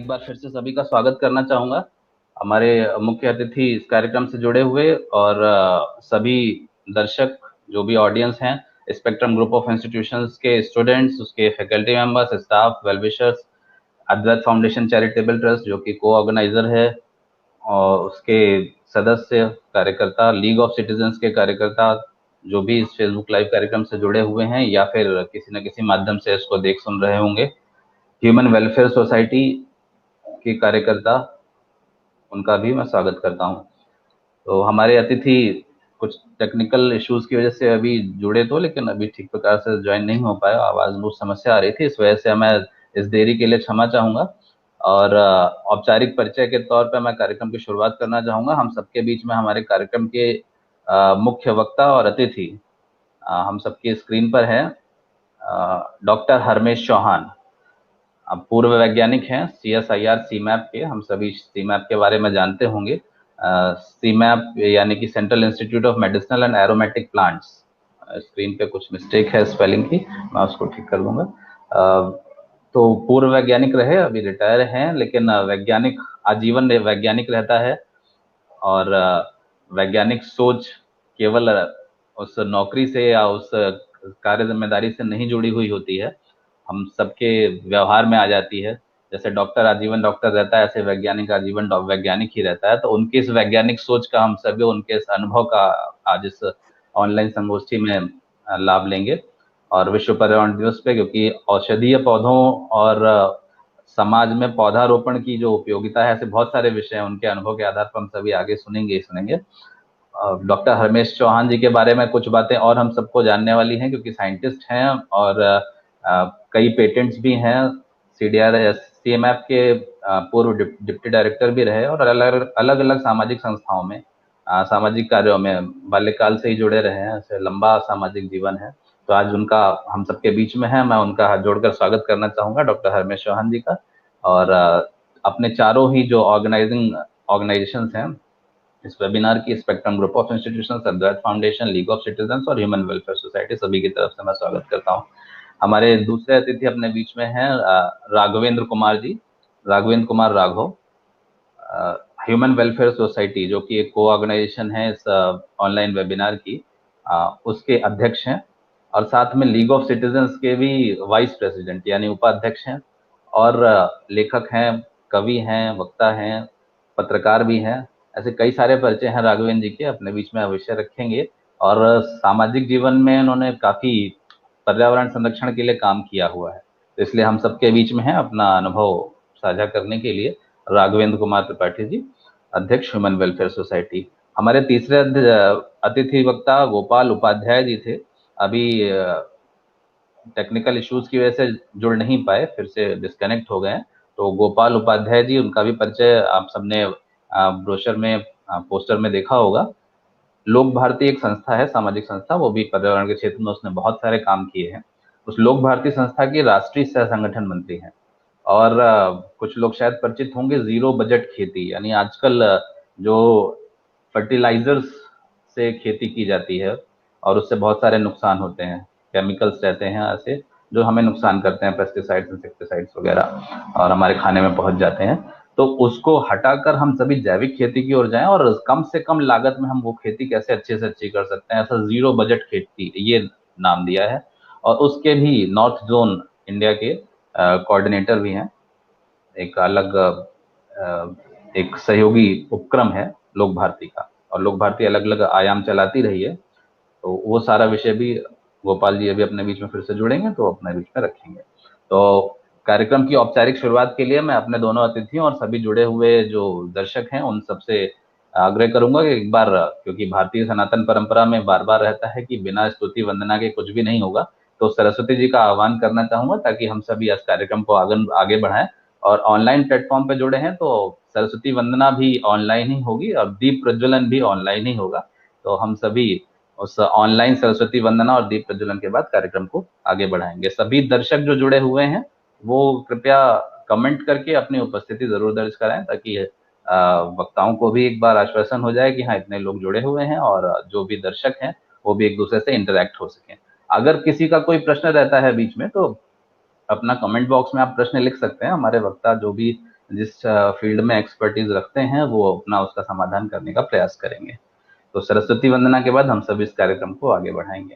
बार फिर से सभी का स्वागत करना चाहूँगा। हमारे मुख्य अतिथि इस कार्यक्रम से जुड़े हुए और सभी दर्शक जो भी ऑडियंस हैं, स्पेक्ट्रम ग्रुप ऑफ इंस्टीट्यूशंस के स्टूडेंट्स, उसके faculty members, staff, well wishers, Advait foundation charitable trust जो कि को ऑर्गेनाइजर है, और उसके सदस्य, कार्यकर्ता, लीग ऑफ सिटीजन्स के कार्यकर्ता जो भी इस फेसबुक लाइव कार्यक्रम से जुड़े हुए हैं या फिर किसी न किसी माध्यम से इसको देख सुन रहे होंगे, ह्यूमन वेलफेयर सोसाइटी के कार्यकर्ता, उनका भी मैं स्वागत करता हूं। तो हमारे अतिथि कुछ टेक्निकल इश्यूज की वजह से अभी जुड़े तो, लेकिन अभी ठीक प्रकार से ज्वाइन नहीं हो पाया, आवाज में समस्या आ रही थी, इस वजह से मैं इस देरी के लिए क्षमा चाहूंगा। और औपचारिक परिचय के तौर पर मैं कार्यक्रम की शुरुआत करना चाहूंगा। हम सबके बीच में हमारे कार्यक्रम के मुख्य वक्ता और अतिथि हम सबकी स्क्रीन पर हैं, डॉक्टर हरमेश चौहान। अब पूर्व वैज्ञानिक हैं CSIR CMAP के, हम सभी CMAP के बारे में जानते होंगे। CMAP यानी कि central institute of medicinal and aromatic plants. Screen पे कुछ मिस्टेक है स्पेलिंग की, मैं उसको ठीक कर लूंगा। तो पूर्व वैज्ञानिक रहे, अभी रिटायर हैं, लेकिन वैज्ञानिक आजीवन वैज्ञानिक रहता है। और वैज्ञानिक सोच केवल उस नौकरी से या उस कार्य जिम्मेदारी से नहीं जुड़ी हुई होती है, हम सबके व्यवहार में आ जाती है। जैसे डॉक्टर आजीवन डॉक्टर रहता है, ऐसे वैज्ञानिक आजीवन वैज्ञानिक ही रहता है। तो उनकी इस वैज्ञानिक सोच का हम सभी उनके इस अनुभव का आज इस ऑनलाइन संगोष्ठी में लाभ लेंगे। और विश्व पर्यावरण दिवस पे, क्योंकि औषधीय पौधों और समाज में पौधारोपण की जो उपयोगिता है, ऐसे बहुत सारे विषय हैं, उनके अनुभव के आधार पर हम सभी आगे सुनेंगे। डॉक्टर हरमेश चौहान जी के बारे में कुछ बातें और हम सबको जानने वाली हैं, क्योंकि साइंटिस्ट हैं और कई पेटेंट्स भी हैं। CMAP के पूर्व डिप्टी डायरेक्टर भी रहे और अलग अलग सामाजिक संस्थाओं में, सामाजिक कार्यों में बाल्यकाल से ही जुड़े रहे हैं, ऐसे लंबा सामाजिक जीवन है। तो आज उनका हम सबके बीच में है, मैं उनका हाथ जोड़कर स्वागत करना चाहूंगा, डॉक्टर हरमेश चौहान जी का। और अपने चारों ही जो ऑर्गेनाइजेशंस हैं इस वेबिनार की, Spectrum group of Institutions, Advait Foundation, League of Citizens और ह्यूमन वेलफेयर सोसाइटी, सभी की तरफ से मैं स्वागत करता हूं। हमारे दूसरे अतिथि अपने बीच में हैं Raghavendra Kumar ji, Raghavendra Kumar Raghav, human welfare society जो कि एक को ऑर्गेनाइजेशन है इस ऑनलाइन वेबिनार की, उसके अध्यक्ष हैं। और साथ में लीग ऑफ सिटीजन्स के भी वाइस प्रेसिडेंट यानी उपाध्यक्ष हैं, और लेखक हैं, कवि हैं, वक्ता हैं, पत्रकार भी हैं। ऐसे कई सारे परिचय हैं राघवेंद्र जी के, अपने बीच में अवश्य रखेंगे। और सामाजिक जीवन में उन्होंने काफी पर्यावरण संरक्षण के लिए काम किया हुआ है, तो इसलिए हम सबके बीच में है अपना अनुभव साझा करने के लिए राघवेंद्र कुमार त्रिपाठी जी, अध्यक्ष ह्यूमन वेलफेयर सोसाइटी। हमारे तीसरे अतिथि वक्ता गोपाल उपाध्याय जी थे, अभी टेक्निकल इश्यूज की वजह से जुड़ नहीं पाए, फिर से डिस्कनेक्ट हो गए। तो गोपाल उपाध्याय जी, उनका भी परिचय आप सबने ब्रोशर में, पोस्टर में देखा होगा। लोक भारती एक संस्था है, सामाजिक संस्था, वो भी पर्यावरण के क्षेत्र में उसने बहुत सारे काम किए हैं। उस लोक भारती संस्था की राष्ट्रीय सह संगठन मंत्री हैं। और कुछ लोग शायद परिचित होंगे जीरो बजट खेती, यानी आजकल जो फर्टिलाइजर्स से खेती की जाती है और उससे बहुत सारे नुकसान होते हैं, केमिकल्स रहते हैं ऐसे जो हमें नुकसान करते हैं, पेस्टिसाइड्स, इंसेक्टिसाइड्स वगैरह, और हमारे खाने में पहुंच जाते हैं। तो उसको हटाकर हम सभी जैविक खेती की ओर जाएं और कम से कम लागत में हम वो खेती कैसे अच्छे से अच्छी कर सकते हैं, ऐसा जीरो बजट खेती ये नाम दिया है। और उसके भी नॉर्थ जोन इंडिया के कोऑर्डिनेटर भी हैं। एक अलग एक सहयोगी उपक्रम है लोक भारती का, और लोक भारती अलग अलग आयाम चलाती रही है। तो वो सारा विषय भी गोपाल जी अभी अपने बीच में फिर से जुड़ेंगे, तो अपने बीच में रखेंगे। तो कार्यक्रम की औपचारिक शुरुआत के लिए मैं अपने दोनों अतिथियों और सभी जुड़े हुए जो दर्शक हैं उन सबसे आग्रह करूंगा कि एक बार, क्योंकि भारतीय सनातन परंपरा में बार बार रहता है कि बिना स्तुति वंदना के कुछ भी नहीं होगा, तो सरस्वती जी का आह्वान करना चाहूंगा ताकि हम सभी इस कार्यक्रम को आगे बढ़ाएं। और ऑनलाइन प्लेटफॉर्म पे जुड़े हैं तो सरस्वती वंदना भी ऑनलाइन ही होगी और दीप प्रज्वलन भी ऑनलाइन ही होगा। तो हम सभी उस ऑनलाइन सरस्वती वंदना और दीप प्रज्वलन के बाद कार्यक्रम को आगे बढ़ाएंगे। सभी दर्शक जो जुड़े हुए हैं वो कृपया कमेंट करके अपनी उपस्थिति जरूर दर्ज कराएं, ताकि वक्ताओं को भी एक बार आश्वासन हो जाए कि हाँ इतने लोग जुड़े हुए हैं, और जो भी दर्शक हैं वो भी एक दूसरे से इंटरेक्ट हो सकें। अगर किसी का कोई प्रश्न रहता है बीच में, तो अपना कमेंट बॉक्स में आप प्रश्न लिख सकते हैं। हमारे वक्ता जो भी जिस फील्ड में एक्सपर्टीज रखते हैं वो अपना उसका समाधान करने का प्रयास करेंगे। तो सरस्वती वंदना के बाद हम सब इस कार्यक्रम को आगे बढ़ाएंगे।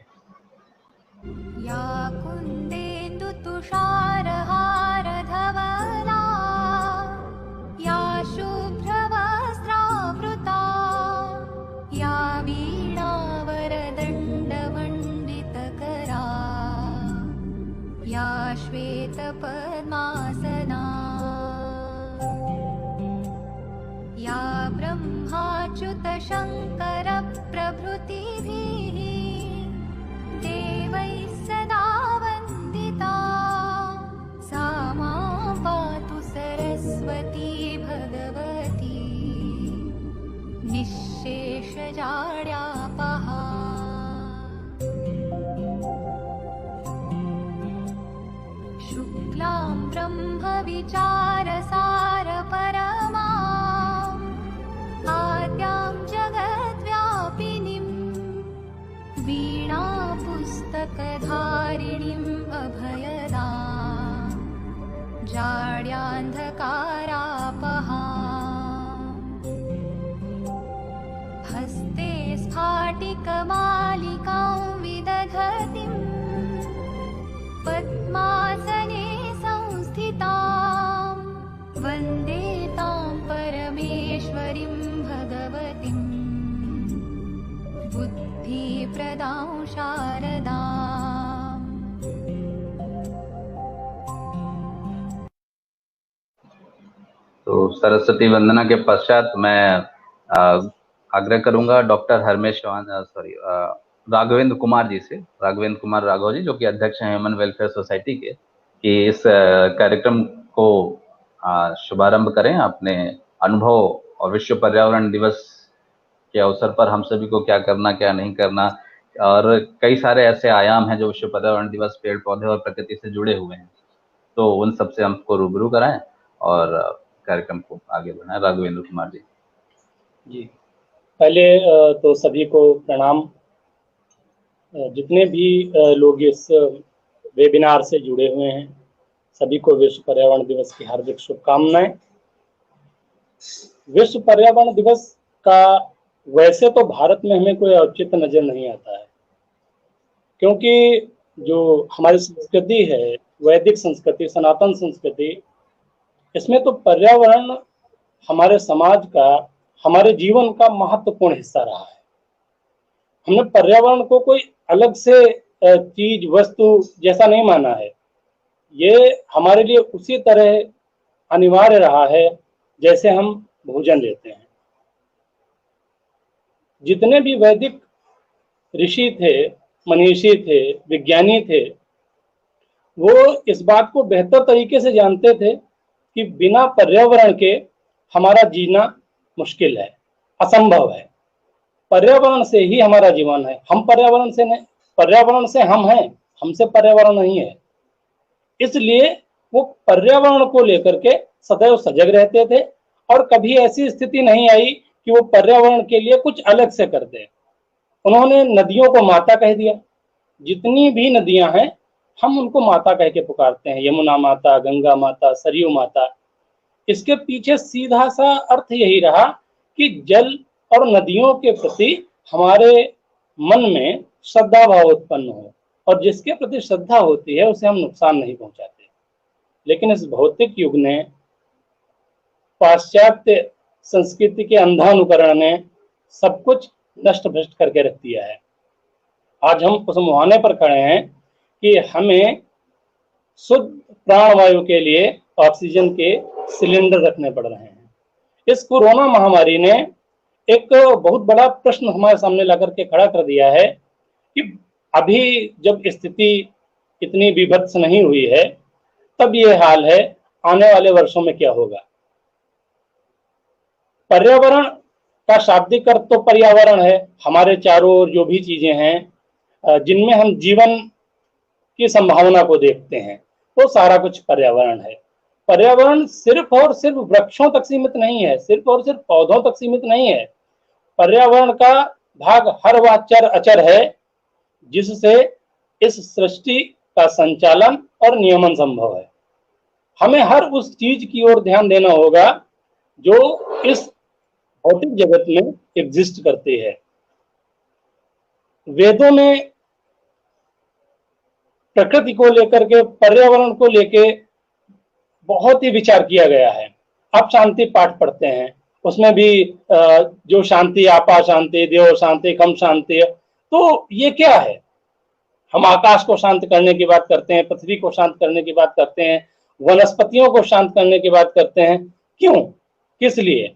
या कुन्देन्दु तुषारहार धवला या शुभ्रवस्त्रावृता या वीणावरदण्डमण्डितकरा या श्वेतपद्मासना या ब्रह्माच्युतशङ्करप्रभृतिभिः देवैः सदा वन्दिता सा मां पातु सरस्वती भगवती निःशेषजाड्यापहा। शुक्लां ब्रह्मविचारसारपरमा आद्यां जगद्व्यापिनीं वीणापुस्तकधारिणीम् अभयदां जाड्यान्धकारापहां। हस्ते स्फाटिकमालिकां विदधतीं पद्मासने संस्थितां वन्दे तां परमेश्वरीं भगवतीं बुद्धिप्रदां शारदाम्। तो सरस्वती वंदना के पश्चात मैं आग्रह करूंगा डॉक्टर राघवेंद्र कुमार जी से, राघवेंद्र कुमार राघव जी, जो कि अध्यक्ष हैं ह्यूमन वेलफेयर सोसाइटी के, कि इस कार्यक्रम को शुभारंभ करें अपने अनुभव और विश्व पर्यावरण दिवस के अवसर पर हम सभी को क्या करना क्या नहीं करना, और कई सारे ऐसे आयाम हैं जो विश्व पर्यावरण दिवस पेड़ पौधे और प्रकृति से जुड़े हुए हैं, तो उन सब से हमको रूबरू कराएं और कार्यक्रम को आगे बढ़ाएं। राघवेंद्र कुमार जी। जी, पहले तो सभी को प्रणाम। जितने भी लोग इस वेबिनार से जुड़े हुए हैं सभी को विश्व पर्यावरण दिवस की हार्दिक शुभकामनाएं। विश्व पर्यावरण दिवस का वैसे तो भारत में हमें कोई औचित्य नजर नहीं आता है, क्योंकि जो हमारी संस्कृति है, वैदिक संस्कृति, सनातन संस्कृति, इसमें तो पर्यावरण हमारे समाज का, हमारे जीवन का महत्वपूर्ण हिस्सा रहा है। हमने पर्यावरण को कोई अलग से चीज, वस्तु जैसा नहीं माना है। ये हमारे लिए उसी तरह अनिवार्य रहा है जैसे हम भोजन लेते हैं। जितने भी वैदिक ऋषि थे, मनीषी थे, विज्ञानी थे, वो इस बात को बेहतर तरीके से जानते थे कि बिना पर्यावरण के हमारा जीना मुश्किल है, असंभव है। पर्यावरण से ही हमारा जीवन है, हम पर्यावरण से नहीं, पर्यावरण से हम हैं, हमसे पर्यावरण नहीं है। इसलिए वो पर्यावरण को लेकर के सदैव सजग रहते थे और कभी ऐसी स्थिति नहीं आई कि वो पर्यावरण के लिए कुछ अलग से करते। उन्होंने नदियों को माता कह दिया। जितनी भी नदियां हैं हम उनको माता कह के पुकारते हैं, यमुना माता, गंगा माता, सरयू माता। इसके पीछे सीधा सा अर्थ यही रहा कि जल और नदियों के प्रति हमारे मन में श्रद्धा भाव उत्पन्न हो, और जिसके प्रति श्रद्धा होती है उसे हम नुकसान नहीं पहुंचाते। लेकिन इस भौतिक युग ने, पाश्चात्य संस्कृति के अंधानुकरण ने सब कुछ नष्ट भ्रष्ट करके रख दिया है। आज हम उस मुहाने पर खड़े हैं कि हमें शुद्ध प्राणवायु के लिए ऑक्सीजन के सिलेंडर रखने पड़ रहे हैं। इस कोरोना महामारी ने एक बहुत बड़ा प्रश्न हमारे सामने ला करके खड़ा कर दिया है कि अभी जब स्थिति इतनी विभत्स नहीं हुई है तब ये हाल है, आने वाले वर्षों में क्या होगा। पर्यावरण का शाब्दिक अर्थ तो पर्यावरण है, हमारे चारों ओर जो भी चीजें हैं जिनमें हम जीवन की संभावना को देखते हैं, वो सारा कुछ पर्यावरण है। पर्यावरण सिर्फ और सिर्फ वृक्षों तक सीमित नहीं है, सिर्फ और सिर्फ पौधों तक सीमित नहीं है। पर्यावरण का भाग हर वह चर अचर है जिससे इस सृष्टि का संचालन और नियमन संभव है। हमें हर उस चीज की ओर ध्यान देना होगा जो इस भौतिक जगत में एग्जिस्ट करती है। वेदों में प्रकृति को लेकर के, पर्यावरण को लेके बहुत ही विचार किया गया है। आप शांति पाठ पढ़ते हैं, उसमें भी जो शांति, आपा शांति, देव शांति, कम शांति, तो ये क्या है? हम आकाश को शांत करने की बात करते हैं, पृथ्वी को शांत करने की बात करते हैं, वनस्पतियों को शांत करने की बात करते हैं। क्यों? किस लिए?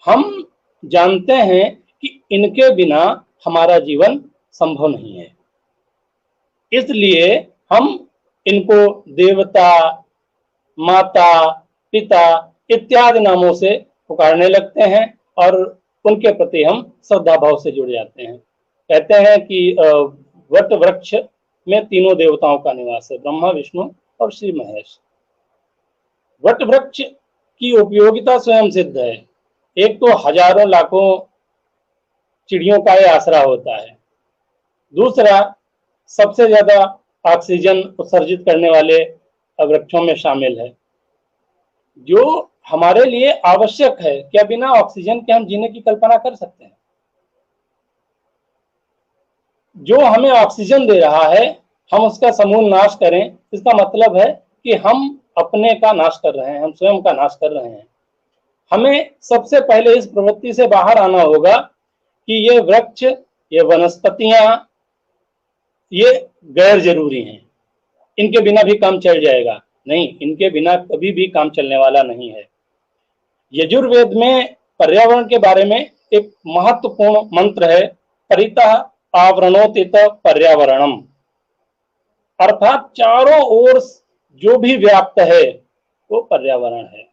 हम जानते हैं कि इनके बिना हमारा जीवन संभव नहीं है, इसलिए हम इनको देवता, माता, पिता इत्यादि नामों से पुकारने लगते हैं और उनके प्रति हम श्रद्धा भाव से जुड़ जाते हैं। कहते हैं कि वट वृक्ष में तीनों देवताओं का निवास है, ब्रह्मा, विष्णु और श्री महेश। वट वृक्ष की उपयोगिता स्वयं सिद्ध है। एक तो हजारों लाखों चिड़ियों का यह आसरा होता है, दूसरा सबसे ज्यादा ऑक्सीजन उत्सर्जित करने वाले वृक्षों में शामिल है, जो हमारे लिए आवश्यक है। क्या बिना ऑक्सीजन के हम जीने की कल्पना कर सकते हैं? जो हमें ऑक्सीजन दे रहा है, हम उसका समूल नाश करें, इसका मतलब है कि हम अपने का नाश कर रहे हैं, हम स्वयं का नाश कर रहे हैं। हमें सबसे पहले इस प्रवृत्ति से बाहर आना होगा कि ये वृक्ष, ये वनस्पतियां, ये गैर जरूरी हैं, इनके बिना भी काम चल जाएगा। नहीं, इनके बिना कभी भी काम चलने वाला नहीं है। यजुर्वेद में पर्यावरण के बारे में एक महत्वपूर्ण मंत्र है, परितः आवरणोतित पर्यावरणम, अर्थात चारों ओर जो भी व्याप्त है वो पर्यावरण है।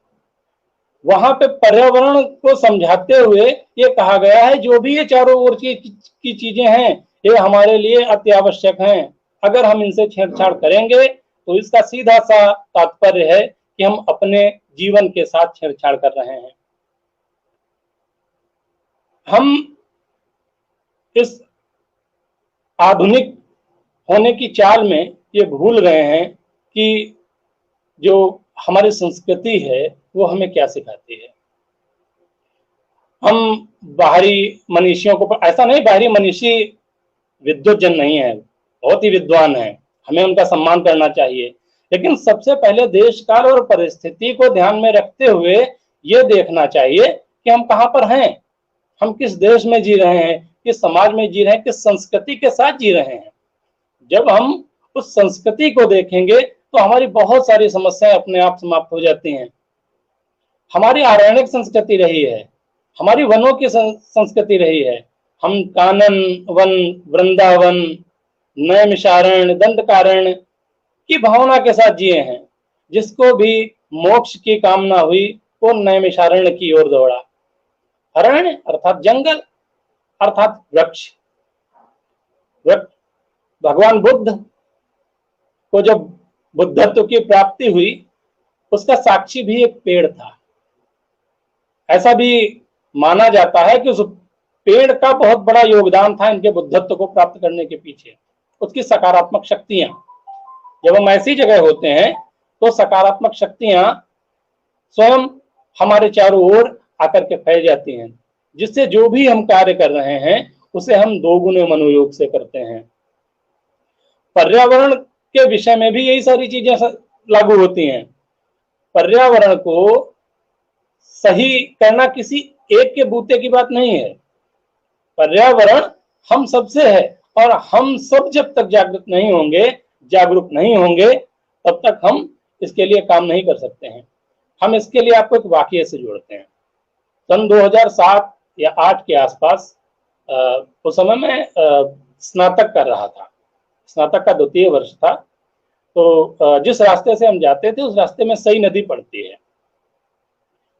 वहां पे पर्यावरण को समझाते हुए ये कहा गया है, जो भी ये चारों ओर की चीजें हैं, ये हमारे लिए अति आवश्यक हैं। अगर हम इनसे छेड़छाड़ करेंगे तो इसका सीधा सा तात्पर्य है कि हम अपने जीवन के साथ छेड़छाड़ कर रहे हैं। हम इस आधुनिक होने की चाल में ये भूल गए हैं कि जो हमारी संस्कृति है वो हमें क्या सिखाती है। हम बाहरी मनीषियों को, ऐसा नहीं बाहरी मनीषी विद्वत जन नहीं है, बहुत ही विद्वान है, हमें उनका सम्मान करना चाहिए, लेकिन सबसे पहले देश काल और परिस्थिति को ध्यान में रखते हुए ये देखना चाहिए कि हम कहाँ पर हैं, हम किस देश में जी रहे हैं, किस समाज में जी रहे हैं, किस संस्कृति के साथ जी रहे हैं। जब हम उस संस्कृति को देखेंगे तो हमारी बहुत सारी समस्याएं अपने आप समाप्त हो जाती हैं। हमारी आरण्यक संस्कृति रही है, हमारी वनों की संस्कृति रही है। हम कानन वन, वृंदावन, नैमिषारण्य, दंडकारण्य की भावना के साथ जिए हैं। जिसको भी मोक्ष की कामना हुई वो नैमिषारण्य की ओर दौड़ा। अरण्य अर्थात जंगल, अर्थात वृक्ष। भगवान बुद्ध को जब बुद्धत्व की प्राप्ति हुई, उसका साक्षी भी एक पेड़ था। ऐसा भी माना जाता है कि उस पेड़ का बहुत बड़ा योगदान था इनके बुद्धत्व को प्राप्त करने के पीछे, उसकी सकारात्मक शक्तियां। जब हम ऐसी जगह होते हैं तो सकारात्मक शक्तियां स्वयं हमारे चारों ओर आकर के फैल जाती हैं, जिससे जो भी हम कार्य कर रहे हैं उसे हम दोगुने मनोयोग से करते हैं। पर्यावरण के विषय में भी यही सारी चीजें लागू होती हैं। पर्यावरण को सही करना किसी एक के बूते की बात नहीं है। पर्यावरण हम सबसे है और हम सब जब तक जागरूक नहीं होंगे तब तक हम इसके लिए काम नहीं कर सकते हैं। हम इसके लिए आपको एक वाकये से जोड़ते हैं। सन 2007 या 8 के आसपास उस समय मैं स्नातक कर रहा था, स्नातक का 2य वर्ष था। तो जिस रास्ते से हम जाते थे उस रास्ते में सई नदी पड़ती है।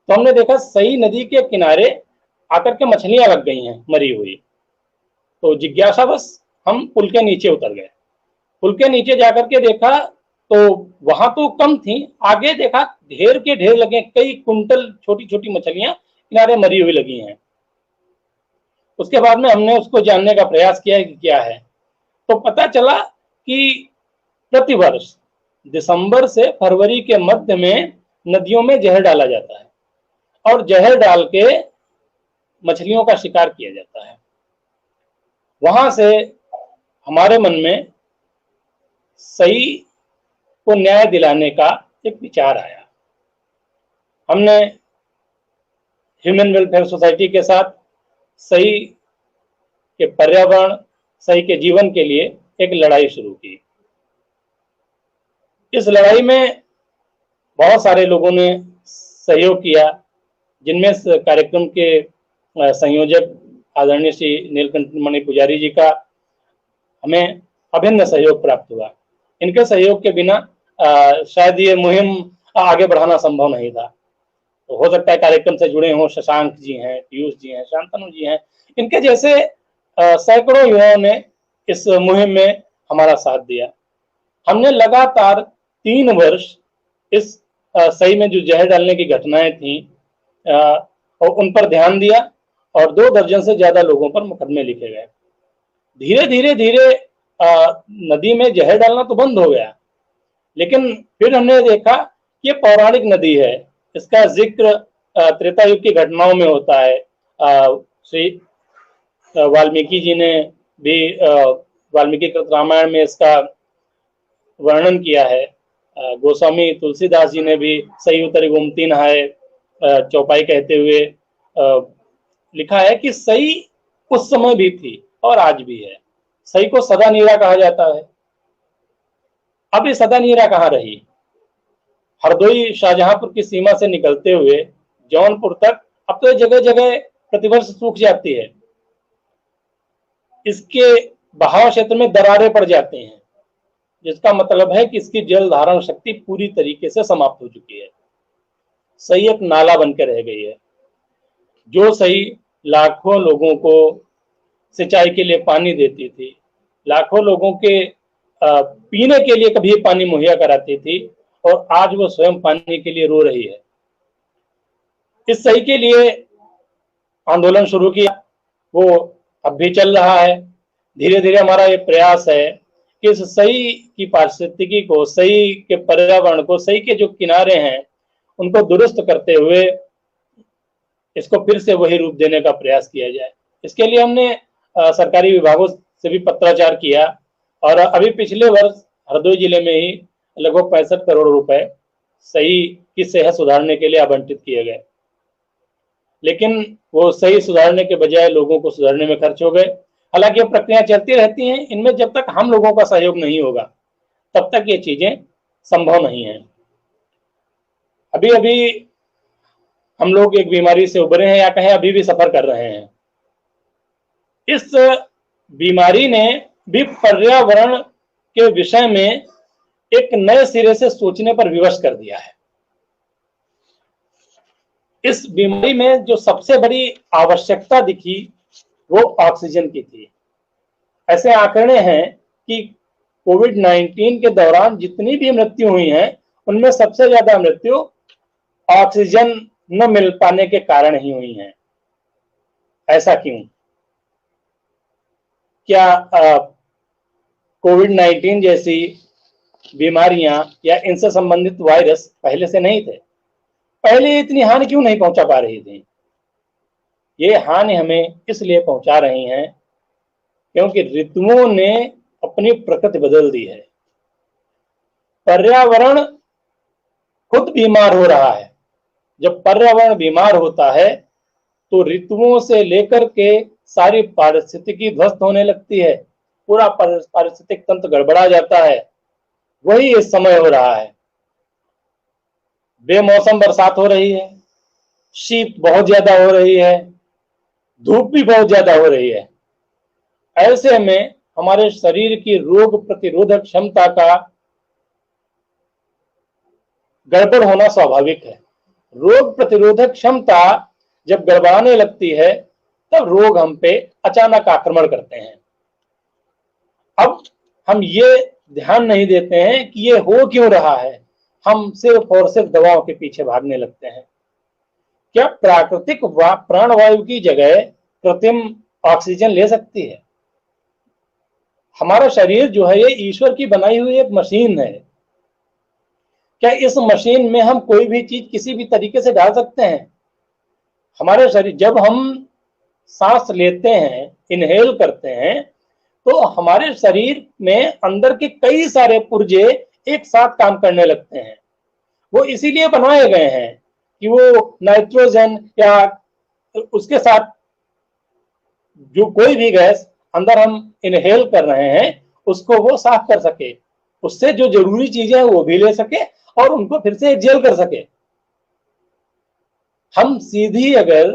तो हमने देखा सई नदी के किनारे आकर के मछलियां लग गई हैं मरी हुई। तो जिज्ञासावश हम पुल के नीचे उतर गए। पुल के नीचे जाकर के देखा तो वहां तो कम थी, आगे देखा ढेर के ढेर लगे, कई कुंटल छोटी छोटी मछलियां किनारे मरी हुई लगी हैं। उसके बाद में हमने उसको जानने का प्रयास किया कि क्या है। तो पता चला कि प्रतिवर्ष दिसंबर से फरवरी के मध्य में नदियों में जहर डाला जाता है और जहर डाल के मछलियों का शिकार किया जाता है। वहां से हमारे मन में सही को न्याय दिलाने का एक विचार आया। हमने ह्यूमन वेलफेयर सोसाइटी के साथ सही के पर्यावरण, सही के जीवन के लिए एक लड़ाई शुरू की। इस लड़ाई में बहुत सारे लोगों ने सहयोग किया, जिनमें कार्यक्रम के संयोजक आदरणीय श्री नीलकंठ मणि पुजारी जी का हमें अभिन्न सहयोग प्राप्त हुआ। इनके सहयोग के बिना शायद ये मुहिम आगे बढ़ाना संभव नहीं था। तो हो सकता है कार्यक्रम से जुड़े हों शशांक जी हैं, पीयूष जी हैं, शांतनु जी हैं, इनके जैसे सैकड़ों युवाओं ने इस मुहिम में हमारा साथ दिया। हमने लगातार 3 वर्ष इस सही में जो जहर डालने की घटनाएं थी और उन पर ध्यान दिया और 2 दर्जन से ज्यादा लोगों पर मुकदमे लिखे गए। धीरे धीरे नदी में जहर डालना तो बंद हो गया, लेकिन फिर हमने देखा ये पौराणिक नदी है, इसका जिक्र त्रेता युग की घटनाओं में होता है। श्री वाल्मीकि जी ने भी वाल्मीकि कृत रामायण में इसका वर्णन किया है। गोस्वामी तुलसीदास जी ने भी सही उतरी गोमती नहाए चौपाई कहते हुए लिखा है कि सही उस समय भी थी और आज भी है। सही को सदा नीरा कहा जाता है। अब ये सदा नीरा कहाँ रही? हरदोई शाहजहांपुर की सीमा से निकलते हुए जौनपुर तक अब तो जगह जगह प्रतिवर्ष सूख जाती है। इसके बहाव क्षेत्र में दरारें पड़ जाती हैं, जिसका मतलब है कि इसकी जल धारण शक्ति पूरी तरीके से समाप्त हो चुकी है। सही एक नाला बनकर रह गई है। जो सही लाखों लोगों को सिंचाई के लिए पानी देती थी, लाखों लोगों के पीने के लिए कभी पानी मुहैया कराती थी, और आज वो स्वयं पानी के लिए रो रही है। इस सही के लिए आंदोलन शुरू किया, वो अब भी चल रहा है। धीरे धीरे हमारा ये प्रयास है कि इस सही की पारिस्थितिकी को, सही के पर्यावरण को, सही के जो किनारे हैं उनको दुरुस्त करते हुए इसको फिर से वही रूप देने का प्रयास किया जाए। इसके लिए हमने सरकारी विभागों से भी पत्राचार किया और अभी पिछले वर्ष हरदोई जिले में ही लगभग 65 करोड़ रुपए सही की सेहत सुधारने के लिए आवंटित किए गए, लेकिन वो सही सुधारने के बजाय लोगों को सुधारने में खर्च हो गए। हालांकि ये प्रक्रिया चलती रहती हैं, इनमें जब तक हम लोगों का सहयोग नहीं होगा तब तक ये चीजें संभव नहीं है। अभी अभी हम लोग एक बीमारी से उभरे हैं, या कहें अभी भी सफर कर रहे हैं। इस बीमारी ने भी पर्यावरण के विषय में एक नए सिरे से सोचने पर विवश कर दिया है। इस बीमारी में जो सबसे बड़ी आवश्यकता दिखी वो ऑक्सीजन की थी। ऐसे आंकड़े हैं कि कोविड-19 के दौरान जितनी भी मृत्यु हुई हैं उनमें सबसे ज्यादा मृत्यु ऑक्सीजन न मिल पाने के कारण ही हुई हैं। ऐसा क्यों? क्या कोविड-19 जैसी बीमारियां या इनसे संबंधित वायरस पहले से नहीं थे? पहले इतनी हानि क्यों नहीं पहुंचा पा रही थी? ये हानि हमें इसलिए पहुंचा रही हैं क्योंकि ऋतुओं ने अपनी प्रकृति बदल दी है। पर्यावरण खुद बीमार हो रहा है। जब पर्यावरण बीमार होता है तो ऋतुओं से लेकर के सारी पारिस्थितिकी ध्वस्त होने लगती है, पूरा पारिस्थितिक तंत्र गड़बड़ा जाता है। वही इस समय हो रहा है। बेमौसम बरसात हो रही है, शीत बहुत ज्यादा हो रही है, धूप भी बहुत ज्यादा हो रही है। ऐसे में हमारे शरीर की रोग प्रतिरोधक क्षमता का गड़बड़ होना स्वाभाविक है। रोग प्रतिरोधक क्षमता जब गड़बड़ाने लगती है तब रोग हम पे अचानक आक्रमण करते हैं। अब हम ये ध्यान नहीं देते हैं कि ये हो क्यों रहा है, हम सिर्फ और सिर्फ दवाओं के पीछे भागने लगते हैं। क्या प्राकृतिक प्राणवायु की जगह कृत्रिम ऑक्सीजन ले सकती है? हमारा शरीर जो है ये ईश्वर की बनाई हुई एक मशीन है। क्या इस मशीन में हम कोई भी चीज किसी भी तरीके से डाल सकते हैं? हमारे शरीर, जब हम सांस लेते हैं, इनहेल करते हैं, तो हमारे शरीर में अंदर के कई सारे पुर्जे एक साथ काम करने लगते हैं। वो इसीलिए बनाए गए हैं कि वो नाइट्रोजन या उसके साथ जो कोई भी गैस अंदर हम इनहेल कर रहे हैं उसको वो साफ कर सके, उससे जो जरूरी चीजें हैं वो भी ले सके और उनको फिर से एक्सहेल कर सके। हम सीधी अगर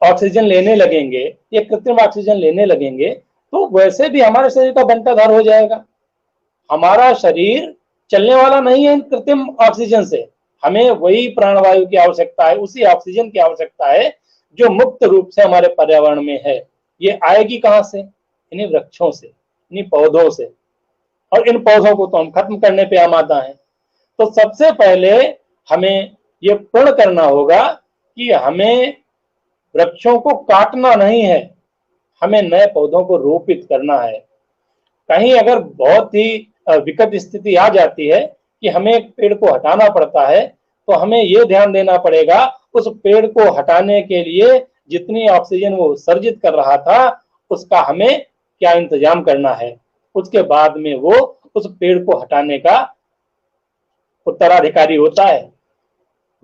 ऑक्सीजन लेने लगेंगे या कृत्रिम ऑक्सीजन लेने लगेंगे तो वैसे भी हमारे शरीर का बंटाधार हो जाएगा। हमारा शरीर चलने वाला नहीं है इन कृत्रिम ऑक्सीजन से। हमें वही प्राणवायु की आवश्यकता है, उसी ऑक्सीजन की आवश्यकता है जो मुक्त रूप से हमारे पर्यावरण में है। ये आएगी कहां से? इन्हीं वृक्षों से, इन्हीं पौधों से। और इन पौधों को तो हम खत्म करने पे आमादा हैं। तो सबसे पहले हमें ये पूर्ण करना होगा कि हमें वृक्षों को काटना नहीं है, हमें नए पौधों को रोपित करना है। कहीं अगर बहुत ही विकट स्थिति आ जाती है कि हमें एक पेड़ को हटाना पड़ता है, तो हमें ये ध्यान देना पड़ेगा उस पेड़ को हटाने के लिए जितनी ऑक्सीजन वो उत्सर्जित कर रहा था उसका हमें क्या इंतजाम करना है। उसके बाद में वो उस पेड़ को हटाने का उत्तराधिकारी होता है,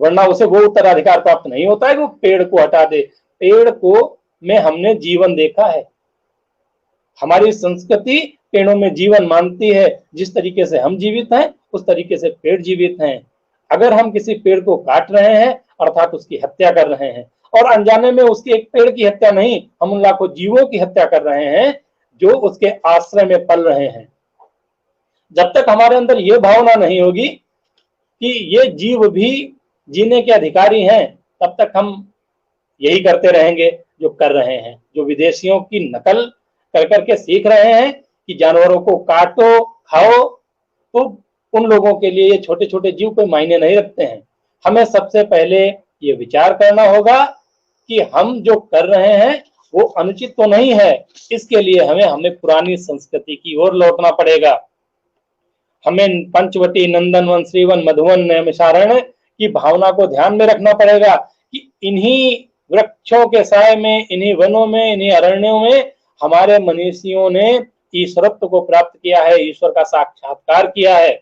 वरना उसे वो उत्तराधिकार प्राप्त नहीं होता है कि वो पेड़ को हटा दे। पेड़ को में हमने जीवन देखा है, हमारी संस्कृति पेड़ों में जीवन मानती है। जिस तरीके से हम जीवित हैं उस तरीके से पेड़ जीवित हैं। अगर हम किसी पेड़ को काट रहे हैं अर्थात उसकी हत्या कर रहे हैं, और अनजाने में उसकी एक पेड़ की हत्या नहीं, हम उन लाखों जीवों की हत्या कर रहे हैं जो उसके आश्रय में पल रहे हैं। जब तक हमारे अंदर ये भावना नहीं होगी कि ये जीव भी जीने के अधिकारी हैं, तब तक हम यही करते रहेंगे जो कर रहे हैं, जो विदेशियों की नकल कर करके सीख रहे हैं कि जानवरों को काटो खाओ। तो उन लोगों के लिए ये छोटे छोटे जीव कोई मायने नहीं रखते हैं। हमें सबसे पहले ये विचार करना होगा कि हम जो कर रहे हैं वो अनुचित तो नहीं है। इसके लिए हमें पुरानी संस्कृति की ओर लौटना पड़ेगा। हमें पंचवटी, नंदनवन, श्रीवन, मधुवन, नैमिषारण्य की भावना को ध्यान में रखना पड़ेगा कि इन्हीं वृक्षों के साय में, इन्हीं वनों में, इन्हीं अरण्यों में हमारे मनीषियों ने ईश्वरत्व को प्राप्त किया है, ईश्वर का साक्षात्कार किया है।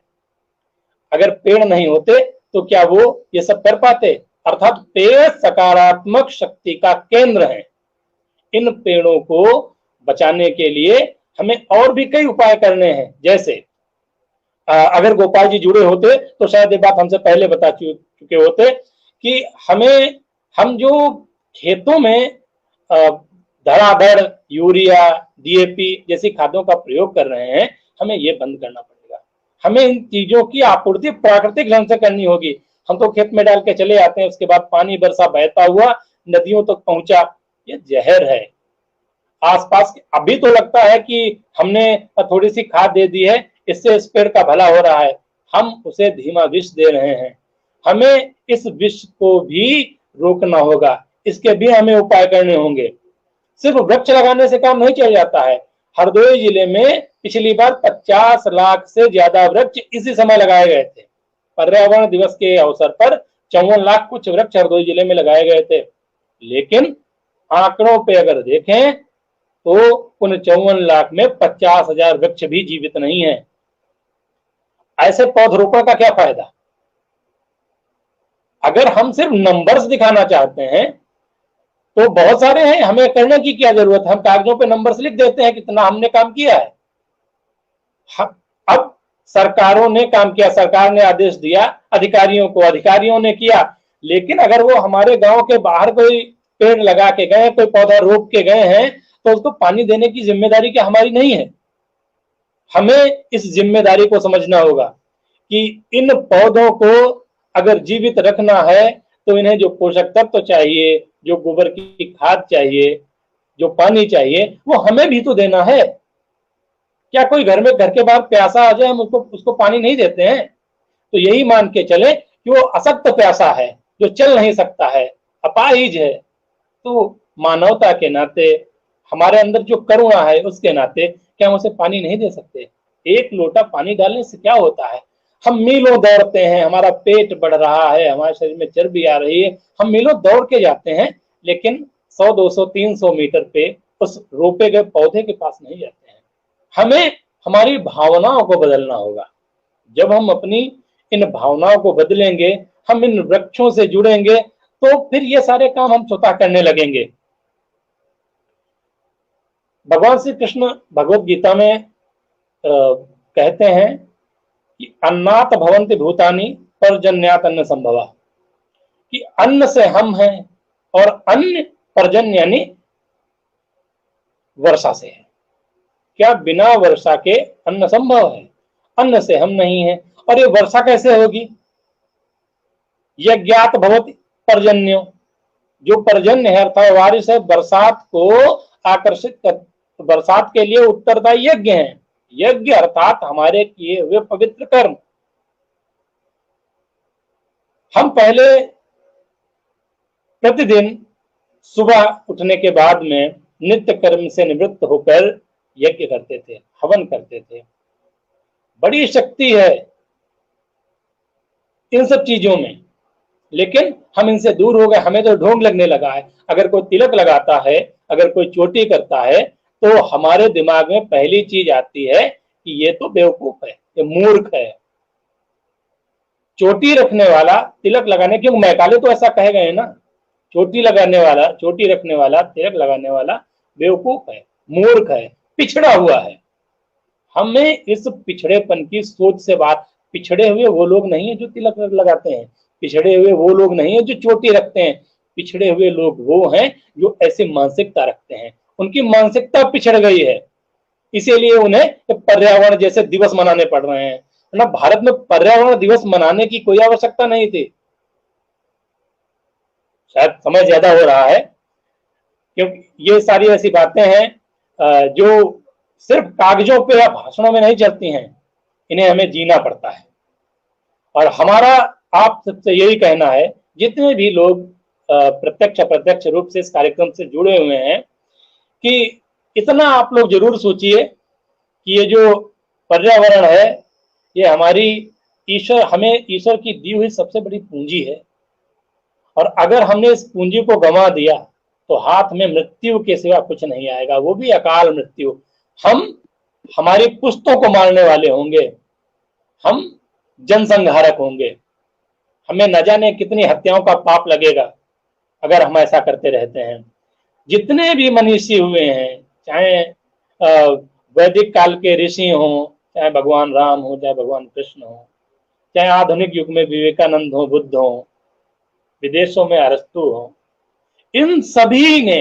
अगर पेड़ नहीं होते तो क्या वो ये सब कर पाते? अर्थात पेड़ सकारात्मक शक्ति का केंद्र है। इन पेड़ों को बचाने के लिए हमें और भी कई उपाय करने हैं। जैसे अगर गोपाल जी जुड़े होते तो शायद ये बात हमसे पहले बता चुके होते कि हम जो खेतों में धड़ाधड़ यूरिया, डीएपी जैसी खादों का प्रयोग कर रहे हैं, हमें ये बंद करना पड़ेगा। हमें इन चीजों की आपूर्ति प्राकृतिक ढंग से करनी होगी। हम तो खेत में डाल के चले आते हैं, उसके बाद पानी बरसा बहता हुआ नदियों तक पहुंचा, ये जहर है। आसपास अभी तो लगता है कि हमने थोड़ी सी खाद दे दी है, इससे इस पेड़ का भला हो रहा है, हम उसे धीमा विष दे रहे हैं। हमें इस विष को भी रोकना होगा, इसके भी हमें उपाय करने होंगे। सिर्फ वृक्ष लगाने से काम नहीं चल जाता है। हरदोई जिले में पिछली बार 50 लाख से ज्यादा वृक्ष इसी समय लगाए गए थे। पर्यावरण दिवस के अवसर पर 54 लाख कुछ वृक्ष हरदोई जिले में लगाए गए थे। लेकिन आंकड़ों पे अगर देखें तो उन 54 लाख में 50,000 वृक्ष भी जीवित नहीं है। ऐसे पौधरोपण का क्या फायदा? अगर हम सिर्फ नंबर्स दिखाना चाहते हैं तो बहुत सारे हैं, हमें करने की क्या जरूरत है? हम कागजों पे नंबर्स लिख देते हैं कितना हमने काम किया है। अब सरकारों ने काम किया, सरकार ने आदेश दिया अधिकारियों को, अधिकारियों ने किया, लेकिन अगर वो हमारे गांव के बाहर कोई पेड़ लगा के गए, कोई पौधा रोप के गए हैं, तो उसको पानी देने की जिम्मेदारी क्या हमारी नहीं है? हमें इस जिम्मेदारी को समझना होगा कि इन पौधों को अगर जीवित रखना है तो इन्हें जो पोषक तत्व चाहिए, जो गोबर की खाद चाहिए, जो पानी चाहिए, वो हमें भी तो देना है। क्या कोई घर के बाहर प्यासा आ जाए हम उसको पानी नहीं देते हैं? तो यही मान के चले कि वो असक्त प्यासा है, जो चल नहीं सकता है, अपाहिज है। तो मानवता के नाते, हमारे अंदर जो करुणा है उसके नाते क्या हम उसे पानी नहीं दे सकते? एक लोटा पानी डालने से क्या होता है? हम मीलों दौड़ते हैं, हमारा पेट बढ़ रहा है, हमारे शरीर में चर्बी आ रही है, हम मीलों दौड़ के जाते हैं, लेकिन 100, 200, 300 मीटर पे उस रोपे गए पौधे के पास नहीं जाते हैं। हमें हमारी भावनाओं को बदलना होगा। जब हम अपनी इन भावनाओं को बदलेंगे, हम इन वृक्षों से जुड़ेंगे, तो फिर ये सारे काम हम स्वतः करने लगेंगे। भगवान श्री कृष्ण भगवत गीता में कहते हैं कि अन्नात भवन्ति भूतानि पर्जन्यात अन्न संभवा, कि अन्न से हम हैं और अन्न पर्जन्य यानी वर्षा से है। क्या बिना वर्षा के अन्न संभव है? अन्न से हम नहीं है। और ये वर्षा कैसे होगी? यज्ञात भवति पर्जन्यो, जो पर्जन्य है अर्थात बारिश है, बरसात को आकर्षित कर, बरसात के लिए उत्तरदायी यज्ञ है। यज्ञ अर्थात हमारे किए हुए पवित्र कर्म। हम पहले प्रतिदिन सुबह उठने के बाद में नित्य कर्म से निवृत्त होकर यज्ञ करते थे, हवन करते थे। बड़ी शक्ति है इन सब चीजों में, लेकिन हम इनसे दूर हो गए। हमें तो ढोंग लगने लगा है। अगर कोई तिलक लगाता है, अगर कोई चोटी करता है, तो हमारे दिमाग में पहली चीज आती है कि ये तो बेवकूफ है, ये मूर्ख है। चोटी रखने वाला, तिलक लगाने, क्योंकि मैकाले तो ऐसा कहे गए ना, चोटी लगाने वाला, चोटी रखने वाला, तिलक लगाने वाला बेवकूफ है, मूर्ख है, पिछड़ा हुआ है। हमें इस पिछड़ेपन की सोच से बात, पिछड़े हुए वो लोग नहीं है जो तिलक लगाते हैं, पिछड़े हुए वो लोग नहीं है जो चोटी रखते हैं, पिछड़े हुए लोग वो हैं जो ऐसी मानसिकता रखते हैं। उनकी मानसिकता पिछड़ गई है, इसीलिए उन्हें पर्यावरण जैसे दिवस मनाने पड़ रहे हैं ना। भारत में पर्यावरण दिवस मनाने की कोई आवश्यकता नहीं थी। शायद समय ज्यादा हो रहा है, क्योंकि ये सारी ऐसी बातें हैं जो सिर्फ कागजों पे या भाषणों में नहीं चलती हैं, इन्हें हमें जीना पड़ता है। और हमारा आप सबसे यही कहना है, जितने भी लोग प्रत्यक्ष अप्रत्यक्ष रूप से इस कार्यक्रम से जुड़े हुए हैं, कि इतना आप लोग जरूर सोचिए कि ये जो पर्यावरण है, ये हमारी हमें ईश्वर की दी हुई सबसे बड़ी पूंजी है। और अगर हमने इस पूंजी को गंवा दिया तो हाथ में मृत्यु के सिवा कुछ नहीं आएगा, वो भी अकाल मृत्यु। हम हमारी पुश्तों को मारने वाले होंगे, हम जनसंहारक होंगे, हमें न जाने कितनी हत्याओं का पाप लगेगा अगर हम ऐसा करते रहते हैं। जितने भी मनीषी हुए हैं, चाहे वैदिक काल के ऋषि हों, चाहे भगवान राम हो, चाहे भगवान कृष्ण हो, चाहे आधुनिक युग में विवेकानंद हो, बुद्ध हो, विदेशों में अरस्तु हो, इन सभी ने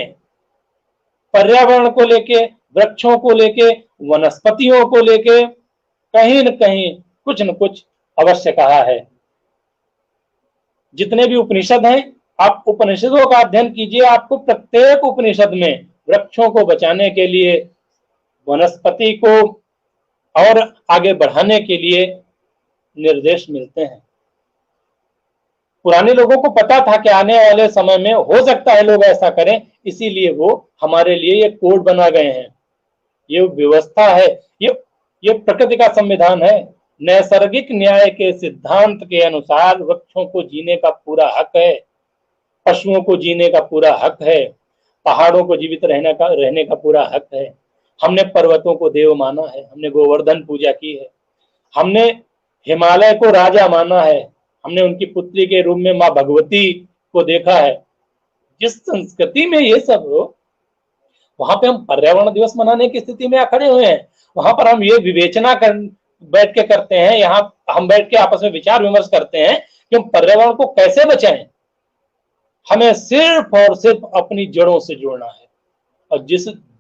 पर्यावरण को लेके, वृक्षों को लेके, वनस्पतियों को लेके कहीं न कहीं कुछ न कुछ अवश्य कहा है। जितने भी उपनिषद हैं, आप उपनिषदों का अध्ययन कीजिए, आपको प्रत्येक उपनिषद में वृक्षों को बचाने के लिए, वनस्पति को और आगे बढ़ाने के लिए निर्देश मिलते हैं। पुराने लोगों को पता था कि आने वाले समय में हो सकता है लोग ऐसा करें, इसीलिए वो हमारे लिए ये कोड बना गए हैं, ये व्यवस्था है, ये प्रकृति का संविधान है। नैसर्गिक न्याय के सिद्धांत के अनुसार वृक्षों को जीने का पूरा हक है, पशुओं को जीने का पूरा हक है, पहाड़ों को जीवित रहने का पूरा हक है। हमने पर्वतों को देव माना है, हमने गोवर्धन पूजा की है, हमने हिमालय को राजा माना है, हमने उनकी पुत्री के रूप में माँ भगवती को देखा है। जिस संस्कृति में ये सब हो, वहां पे हम पर्यावरण दिवस मनाने की स्थिति में खड़े हुए हैं। वहां पर हम ये विवेचना बैठ के करते हैं, यहाँ हम बैठ के आपस में विचार विमर्श करते हैं कि हम पर्यावरण को कैसे बचाएं। हमें सिर्फ और सिर्फ अपनी जड़ों से जुड़ना है, और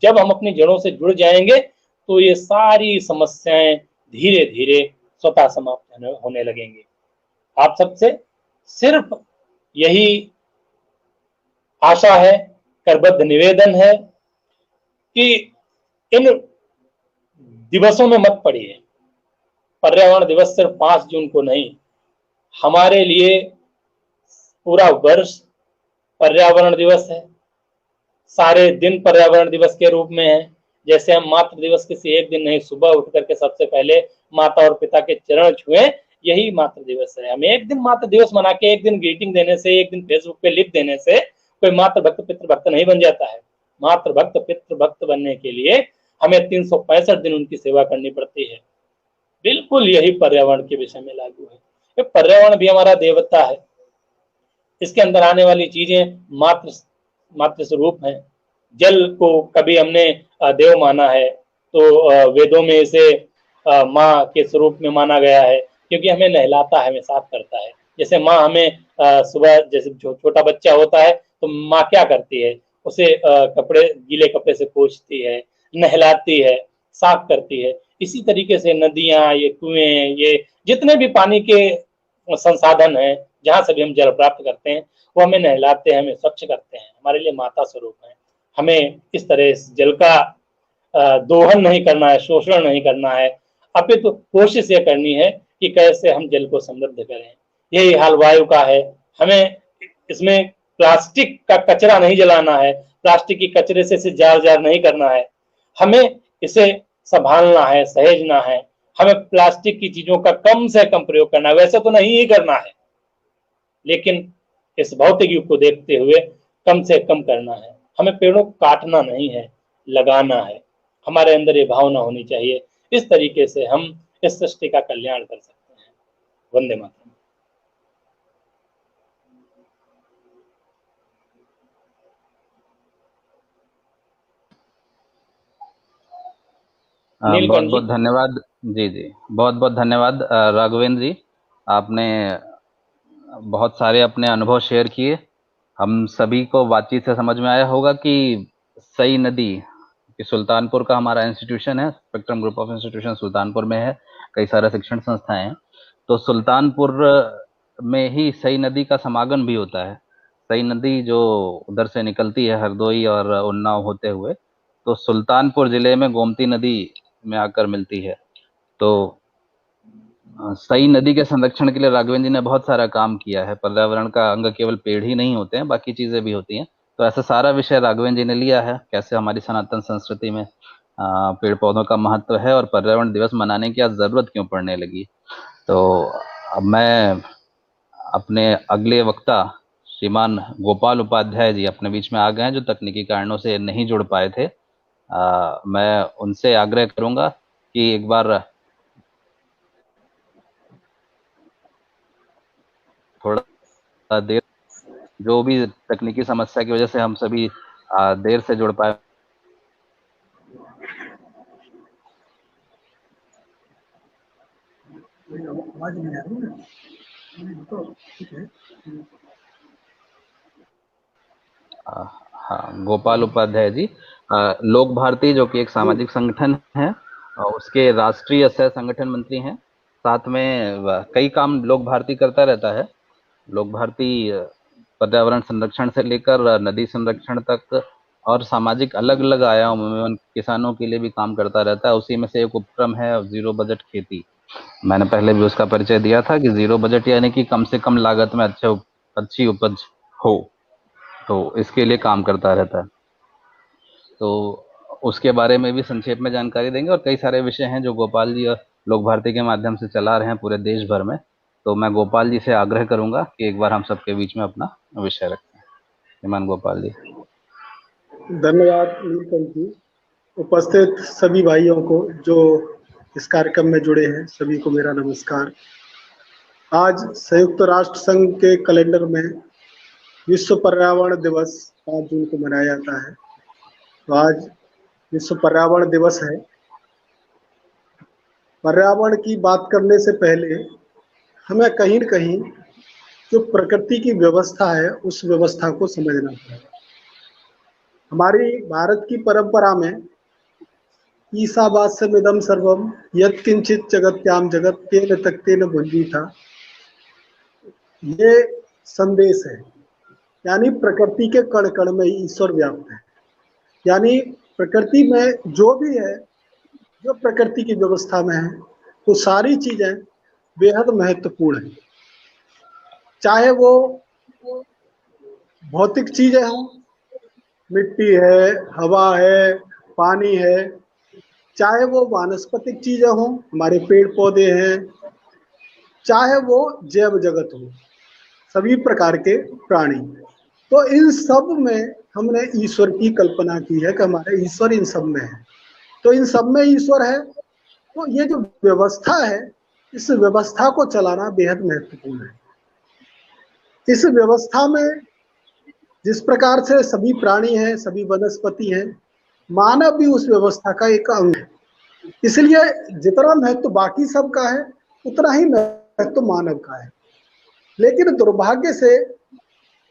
जब हम अपनी जड़ों से जुड़ जाएंगे तो ये सारी समस्याएं धीरे धीरे स्वतः समाप्त होने लगेंगी। आप सबसे सिर्फ यही आशा है, करबद्ध निवेदन है कि इन दिवसों में मत पड़िए। पर्यावरण दिवस सिर्फ 5 जून को नहीं, हमारे लिए पूरा वर्ष पर्यावरण दिवस है। सारे दिन पर्यावरण दिवस के रूप में है। जैसे हम मातृ दिवस किसी एक दिन नहीं, सुबह उठ करके सबसे पहले माता और पिता के चरण छुएं, यही मातृ दिवस है। हमें एक दिन मातृ दिवस मना के, एक दिन ग्रीटिंग देने से, एक दिन फेसबुक पे लिख देने से कोई मातृ भक्त पितृभक्त नहीं बन जाता है। मातृ भक्त पितृभक्त बनने के लिए हमें 365 दिन उनकी सेवा करनी पड़ती है। बिल्कुल यही पर्यावरण के विषय में लागू है। ये पर्यावरण भी हमारा देवता है। इसके अंदर आने वाली चीजें मातृ स्वरूप हैं। जल को कभी हमने देव माना है, तो वेदों में इसे माँ के स्वरूप में माना गया है, क्योंकि हमें नहलाता है, हमें साफ करता है। जैसे माँ हमें सुबह, जैसे छोटा बच्चा होता है तो माँ क्या करती है, उसे कपड़े, गीले कपड़े से पोंछती है, नहलाती है, साफ करती है। इसी तरीके से नदियां, ये कुएं, ये जितने भी पानी के संसाधन हैं, जहां से भी हम जल प्राप्त करते हैं, वो हमें नहलाते हैं, हमें स्वच्छ करते हैं, हमारे लिए माता स्वरूप है। हमें इस तरह इस जल का दोहन नहीं करना है, शोषण नहीं करना है, अपितु कोशिश ये करनी है कि कैसे हम जल को समृद्ध करें। यही हाल वायु का है। हमें इसमें प्लास्टिक का कचरा नहीं जलाना है, प्लास्टिक की कचरे से इसे जार जार नहीं करना है, हमें इसे संभालना है, सहेजना है। हमें प्लास्टिक की चीजों का कम से कम प्रयोग करना है, वैसे तो नहीं ही करना है, लेकिन इस भौतिक युग को देखते हुए कम से कम करना है। हमें पेड़ों को काटना नहीं है, लगाना है। हमारे अंदर ये भावना होनी चाहिए। इस तरीके से हम इस सृष्टि का कल्याण कर सकते हैं। वंदे मातरम। बहुत बहुत धन्यवाद जी। बहुत बहुत धन्यवाद राघवेंद्र जी, आपने बहुत सारे अपने अनुभव शेयर किए। हम सभी को बातचीत से समझ में आया होगा कि सई नदी कि सुल्तानपुर का हमारा इंस्टीट्यूशन है, spectrum group of institution Sultanpur में है, कई सारे शिक्षण संस्थाएं हैं। तो सुल्तानपुर में ही सई नदी का समागम भी होता है। सई नदी जो उधर से निकलती है हरदोई और उन्नाव होते हुए, तो सुल्तानपुर जिले में गोमती नदी में आकर मिलती है। तो सई नदी के संरक्षण के लिए राघवेंद्र जी ने बहुत सारा काम किया है। पर्यावरण का अंग केवल पेड़ ही नहीं होते हैं, बाकी चीजें भी होती हैं। तो ऐसा सारा विषय राघवेंद्र जी ने लिया है, कैसे हमारी सनातन संस्कृति में पेड़ पौधों का महत्व है और पर्यावरण दिवस मनाने की आज जरूरत क्यों पड़ने लगी। तो अब मैं अपने अगले वक्ता श्रीमान गोपाल उपाध्याय जी अपने बीच में आ गए हैं, जो तकनीकी कारणों से नहीं जुड़ पाए थे। मैं उनसे आग्रह करूंगा कि एक बार थोड़ा देर, जो भी तकनीकी समस्या की वजह से हम सभी देर से जुड़ पाए। हाँ, गोपाल उपाध्याय जी, लोक भारती जो कि एक सामाजिक संगठन है, उसके राष्ट्रीय सह संगठन मंत्री हैं। साथ में कई काम लोक भारती करता रहता है। लोक भारती पर्यावरण संरक्षण से लेकर नदी संरक्षण तक और सामाजिक अलग अलग आयामों में किसानों के लिए भी काम करता रहता है। उसी में से एक उपक्रम है जीरो बजट खेती। मैंने पहले भी उसका परिचय दिया था कि जीरो बजट यानी कि कम से कम लागत में अच्छी उपज हो, तो इसके लिए काम करता रहता है। तो उसके बारे में भी संक्षेप में जानकारी देंगे और कई सारे विषय हैं जो गोपाल जी और लोक भारती के माध्यम से चला रहे हैं पूरे देश भर में। तो मैं गोपाल जी से आग्रह करूंगा कि एक बार हम सबके बीच में अपना विषय रखें। श्रीमान गोपाल जी। धन्यवाद नीलकंठ जी। उपस्थित सभी भाइयों को जो इस कार्यक्रम में जुड़े हैं, सभी को मेरा नमस्कार। आज संयुक्त राष्ट्र संघ के कैलेंडर में विश्व पर्यावरण दिवस 5 जून को मनाया जाता है। तो आज विश्व पर्यावरण दिवस है। पर्यावरण की बात करने से पहले हमें कहीं न कहीं जो प्रकृति की व्यवस्था है, उस व्यवस्था को समझना चाहिए। हमारी भारत की परंपरा में ईशावास्यमिदं सर्वम यत्किंचित जगत्याम जगत तेन तक्तेन भुंजी था, ये संदेश है। यानी प्रकृति के कण कण में ईश्वर व्याप्त है। यानी प्रकृति में जो भी है, जो प्रकृति की व्यवस्था में है, वो सारी चीजें बेहद महत्वपूर्ण है। चाहे वो भौतिक चीजें हों, मिट्टी है, हवा है, पानी है, चाहे वो वानस्पतिक चीजें हों, हमारे पेड़ पौधे हैं, चाहे वो जैव जगत हो, सभी प्रकार के प्राणी। तो इन सब में हमने ईश्वर की कल्पना की है कि हमारे ईश्वर इन सब में है। तो इन सब में ईश्वर है, तो ये जो व्यवस्था है, इस व्यवस्था को चलाना बेहद महत्वपूर्ण है। इस व्यवस्था में जिस प्रकार से सभी प्राणी हैं, सभी वनस्पति हैं, मानव भी उस व्यवस्था का एक अंग है। इसलिए जितना महत्व बाकी सब का है, उतना ही महत्व मानव का है। लेकिन दुर्भाग्य से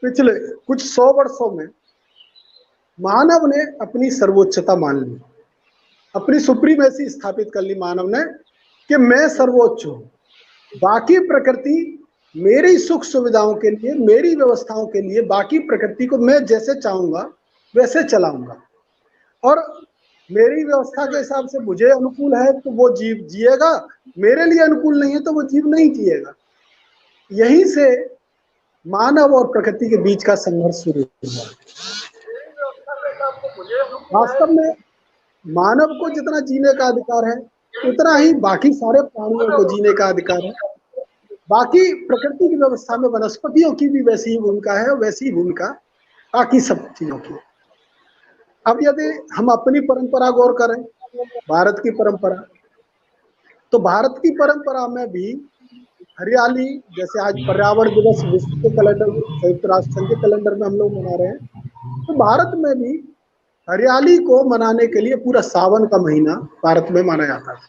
पिछले कुछ 100 वर्षों में मानव ने अपनी सर्वोच्चता मान ली, अपनी सुप्रीमेसी स्थापित कर ली मानव ने कि मैं सर्वोच्च हूं, बाकी प्रकृति मेरी सुख सुविधाओं के लिए, मेरी व्यवस्थाओं के लिए, बाकी प्रकृति को मैं जैसे चाहूंगा वैसे चलाऊंगा, और मेरी व्यवस्था के हिसाब से मुझे अनुकूल है तो वो जीव जिएगा, मेरे लिए अनुकूल नहीं है तो वो जीव नहीं जिएगा। यहीं से मानव और प्रकृति के बीच का संघर्ष शुरू हुआ। वास्तव में मानव को जितना जीने का अधिकार है, उतना ही बाकी सारे प्राणियों को जीने का अधिकार है। बाकी प्रकृति की व्यवस्था में वनस्पतियों की भी वैसी ही भूमिका है, वैसी ही भूमिका बाकी सब चीजों की। अब यदि हम अपनी परंपरा गौर करें, भारत की परंपरा, तो भारत की परंपरा में भी हरियाली, जैसे आज पर्यावरण दिवस विश्व के कैलेंडर, संयुक्त राष्ट्र संघ के कैलेंडर में हम लोग मना रहे हैं, तो भारत में भी हरियाली को मनाने के लिए पूरा सावन का महीना भारत में माना जाता था।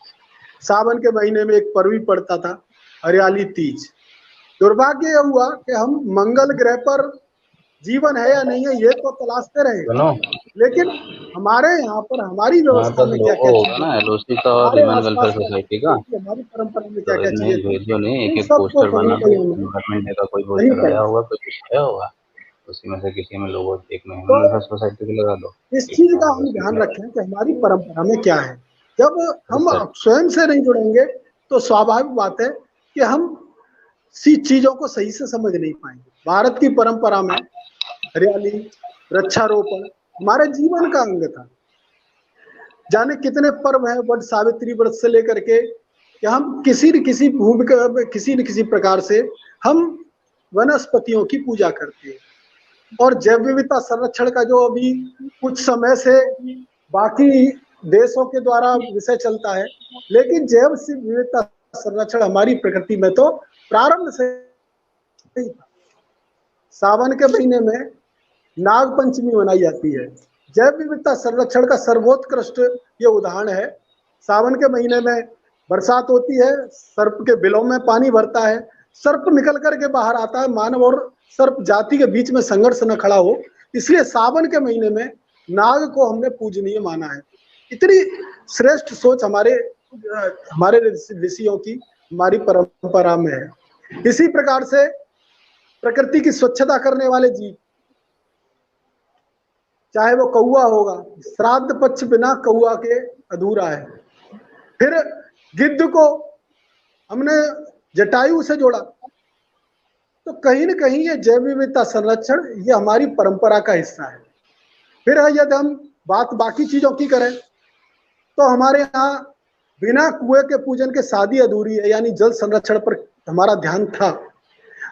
सावन के महीने में एक पर्व भी पड़ता था, हरियाली तीज। दुर्भाग्य यह हुआ कि हम मंगल ग्रह पर जीवन है या नहीं है ये तो तलाशते रहे, लेकिन हमारे यहाँ पर हमारी व्यवस्था में क्या क्या चीजें, हमारे आसपास सोसाइटी का हमारी परंपरा में क्या क्या चीजें, एक पोस्टर बना गवर्नमेंट डे का कोई पोस्टर लगाया होगा, कोई कुछ आया होगा, उसी में से किसी में लोगो एक महीने सोसाइटी को लगा दो। इस चीज का हम ध्यान रखें कि हमारी परंपरा में क्या है। जब हम स्वयं से नहीं जुड़ेंगे तो स्वाभाविक बात है कि हम चीजों को सही से समझ नहीं पाएंगे। भारत की परंपरा में हरियाली, वृक्षारोपण हमारे जीवन का अंग था। जाने कितने पर्व हैं, वट सावित्री व्रत से लेकर के, कि हम किसी न किसी भूमिका, किसी न किसी प्रकार से हम वनस्पतियों की पूजा करते हैं। और जैव विविधता संरक्षण का जो अभी कुछ समय से बाकी देशों के द्वारा विषय चलता है, लेकिन जैव विविधता संरक्षण हमारी प्रकृति में तो प्रारंभ से ही था। सावन के महीने में नाग पंचमी मनाई जाती है। जैव विविधता संरक्षण का सर्वोत्कृष्ट ये उदाहरण है। सावन के महीने में बरसात होती है, सर्प के बिलों में पानी भरता है, सर्प निकल करके बाहर आता है, मानव और सर्प जाति के बीच में संघर्ष न खड़ा हो, इसलिए सावन के महीने में नाग को हमने पूजनीय माना है। इतनी श्रेष्ठ सोच हमारे ऋषियों की, हमारी परंपरा में है। इसी प्रकार से प्रकृति की स्वच्छता करने वाले जीव, चाहे वो कौआ होगा, श्राद्ध पक्ष बिना कौआ के अधूरा है। फिर गिद्ध को हमने जटायु से जोड़ा, तो कहीं न कहीं ये जैव विविधता संरक्षण ये हमारी परंपरा का हिस्सा है। फिर यदि हम बात बाकी चीजों की करें तो हमारे यहाँ बिना कुएं के पूजन के शादी अधूरी है, यानी जल संरक्षण पर हमारा ध्यान था।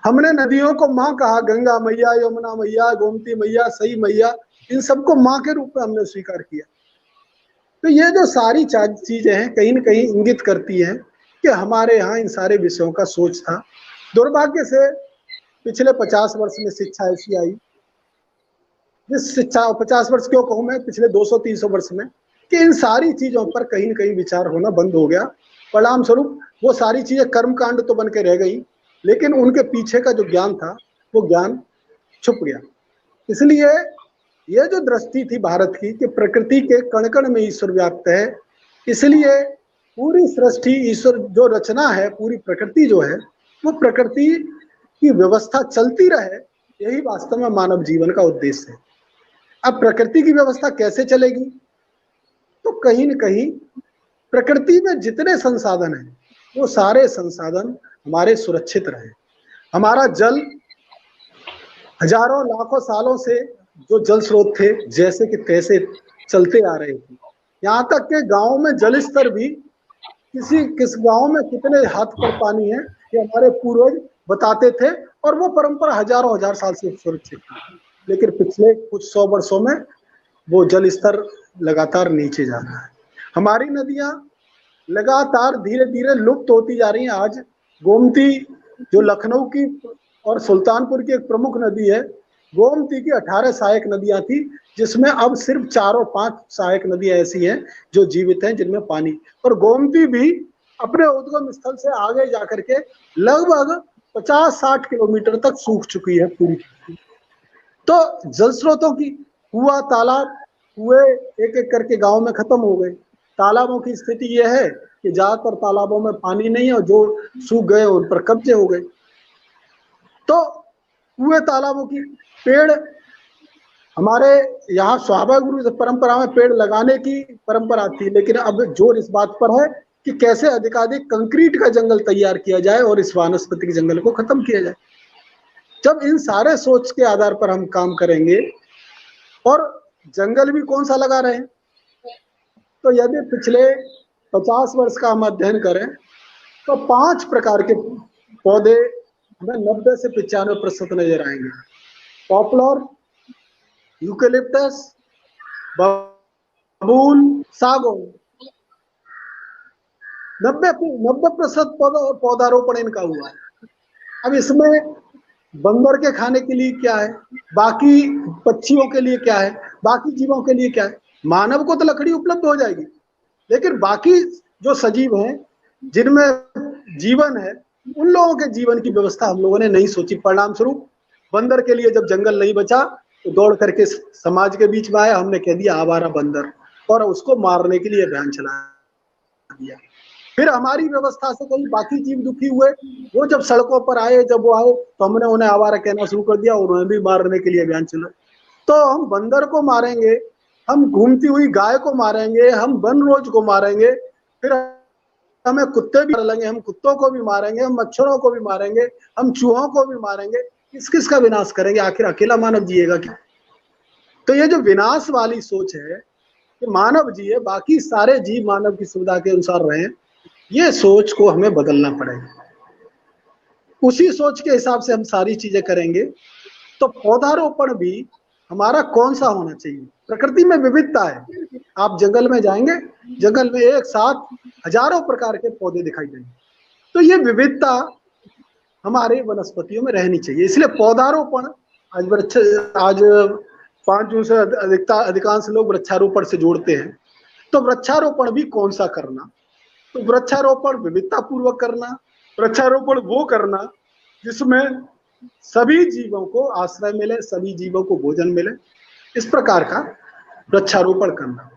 हमने नदियों को माँ कहा, गंगा मैया, यमुना मैया, गोमती मैया, सई मैया, इन सबको माँ के रूप में हमने स्वीकार किया। तो ये जो सारी चीजें हैं कहीं न कहीं इंगित करती हैं कि हमारे यहाँ इन सारे विषयों का सोच था। दुर्भाग्य से पिछले 50 वर्ष में शिक्षा ऐसी आई, जिस शिक्षा 50 वर्ष क्यों कहूँ मैं, पिछले 200-300 वर्ष में, कि इन सारी चीजों पर कहीं न कहीं विचार होना बंद हो गया। परिणाम स्वरूप वो सारी चीजें कर्मकांड तो बन के रह गई, लेकिन उनके पीछे का जो ज्ञान था वो ज्ञान छुप गया। इसलिए ये जो दृष्टि थी भारत की कि प्रकृति के कण कण में ईश्वर व्याप्त है, इसलिए पूरी सृष्टि, ईश्वर जो रचना है, पूरी प्रकृति जो है, वो प्रकृति की व्यवस्था चलती रहे, यही वास्तव में मानव जीवन का उद्देश्य है। अब प्रकृति की व्यवस्था कैसे चलेगी, तो कहीं न कहीं प्रकृति में जितने संसाधन हैं वो सारे संसाधन हमारे सुरक्षित रहे। हमारा जल हजारों लाखों सालों से जो जल स्रोत थे जैसे कि तैसे चलते आ रहे थे, यहाँ तक के गाँव में जल स्तर भी किस गांव में कितने हाथ पर पानी है ये हमारे पूर्वज बताते थे और वो परंपरा हजारों हजार साल से सुरक्षित थी। लेकिन पिछले कुछ 100 वर्षों में वो जल स्तर लगातार नीचे जा रहा है। हमारी नदियां लगातार धीरे धीरे लुप्त होती जा रही हैं। आज गोमती जो लखनऊ की और सुल्तानपुर की एक प्रमुख नदी है, गोमती की 18 सहायक नदियां थी, जिसमें अब सिर्फ 4 और 5 सहायक नदियां ऐसी हैं जो जीवित हैं, जिनमें पानी, और गोमती भी अपने उद्गम स्थल से आगे जाकर के लगभग 50-60 किलोमीटर तक सूख चुकी है पूरी। तो जल स्रोतों की कुआं तालाब कुएं एक एक करके गांव में खत्म हो गए। तालाबों की स्थिति यह है कि ज्यादातर तालाबों में पानी नहीं है और जो सूख गए उन पर कब्जे हो गए। तो कुएं तालाबों की, पेड़, हमारे यहाँ स्वाभाविक रूप से परंपरा में पेड़ लगाने की परंपरा थी, लेकिन अब जोर इस बात पर है कि कैसे अधिकाधिक कंक्रीट का जंगल तैयार किया जाए और इस वानस्पतिक जंगल को खत्म किया जाए। जब इन सारे सोच के आधार पर हम काम करेंगे, और जंगल भी कौन सा लगा रहे हैं, तो यदि पिछले 50 वर्ष का हम अध्ययन करें तो 5 प्रकार के पौधे हमें 90 से 95% नजर आएंगे। पॉपुलर, यूकेलिप्टस, बबूल, सागौन, 90% पौधारोपण इनका हुआ है। अब इसमें बंदर के खाने के लिए क्या है, बाकी पक्षियों के लिए क्या है, बाकी जीवों के लिए क्या है। मानव को तो लकड़ी उपलब्ध हो जाएगी, लेकिन बाकी जो सजीव हैं जिनमें जीवन है, उन लोगों के जीवन की व्यवस्था हम लोगों ने नहीं सोची। परिणाम स्वरूप बंदर के लिए जब जंगल नहीं बचा तो दौड़ करके समाज के बीच में आया, हमने कह दिया आवारा बंदर, और उसको मारने के लिए अभियान चला दिया। फिर हमारी व्यवस्था से कई बाकी जीव दुखी हुए, वो जब सड़कों पर आए, जब वो आए तो हमने उन्हें आवारा कहना शुरू कर दिया, उन्हें भी मारने के लिए अभियान चला। तो हम बंदर को मारेंगे, हम घूमती हुई गाय को मारेंगे, हम वनरोज को मारेंगे, फिर हमें कुत्ते भी मारेंगे, हम कुत्तों को भी मारेंगे, हम मच्छरों को भी मारेंगे, हम चूहों को भी मारेंगे। किस किस का विनाश करेंगे? आखिर अकेला मानव जिएगा क्या? तो ये जो विनाश वाली सोच है कि मानव जिए, बाकी सारे जीव मानव की सुविधा के अनुसार रहें, ये सोच को हमें बदलना पड़ेगा। उसी सोच के हिसाब से हम सारी चीजें करेंगे। तो पौधारोपण भी हमारा कौन सा होना चाहिए? प्रकृति में विविधता है, आप जंगल में जाएंगे, जंगल में एक साथ हजारों प्रकार के पौधे दिखाई देंगे। तो ये विविधता हमारे वनस्पतियों में रहनी चाहिए। इसलिए पौधारोपण आज 5 जून से अधिकांश लोग वृक्षारोपण से जोड़ते हैं। तो वृक्षारोपण भी कौन सा करना? तो वृक्षारोपण विविधता पूर्वक करना, वृक्षारोपण वो करना जिसमें सभी जीवों को आश्रय मिले, सभी जीवों को भोजन मिले, इस प्रकार का वृक्षारोपण करना।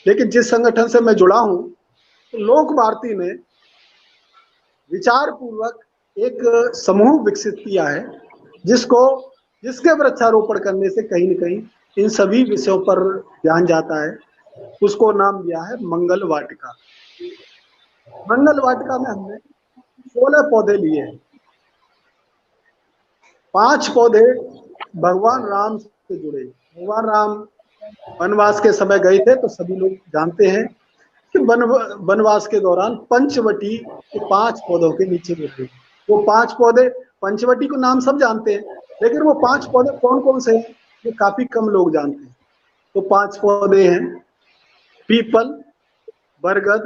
लेकिन जिस संगठन से मैं जुड़ा हूं, तो लोक भारती ने विचार पूर्वक एक समूह विकसित किया है जिसके वृक्षारोपण करने से कहीं न कहीं इन सभी विषयों पर ध्यान जाता है। उसको नाम दिया है मंगल वाटिका। मंगल वाटिका में हमने 16 पौधे लिए हैं। 5 पौधे भगवान राम से जुड़े। भगवान राम वनवास के समय गए थे, तो सभी लोग जानते हैं कि वनवास के दौरान पंचवटी के 5 पौधों के नीचे गिरे। वो 5 पौधे, पंचवटी को नाम सब जानते हैं, लेकिन वो 5 पौधे कौन कौन से हैं ये काफी कम लोग जानते हैं। तो 5 पौधे हैं पीपल, बरगद,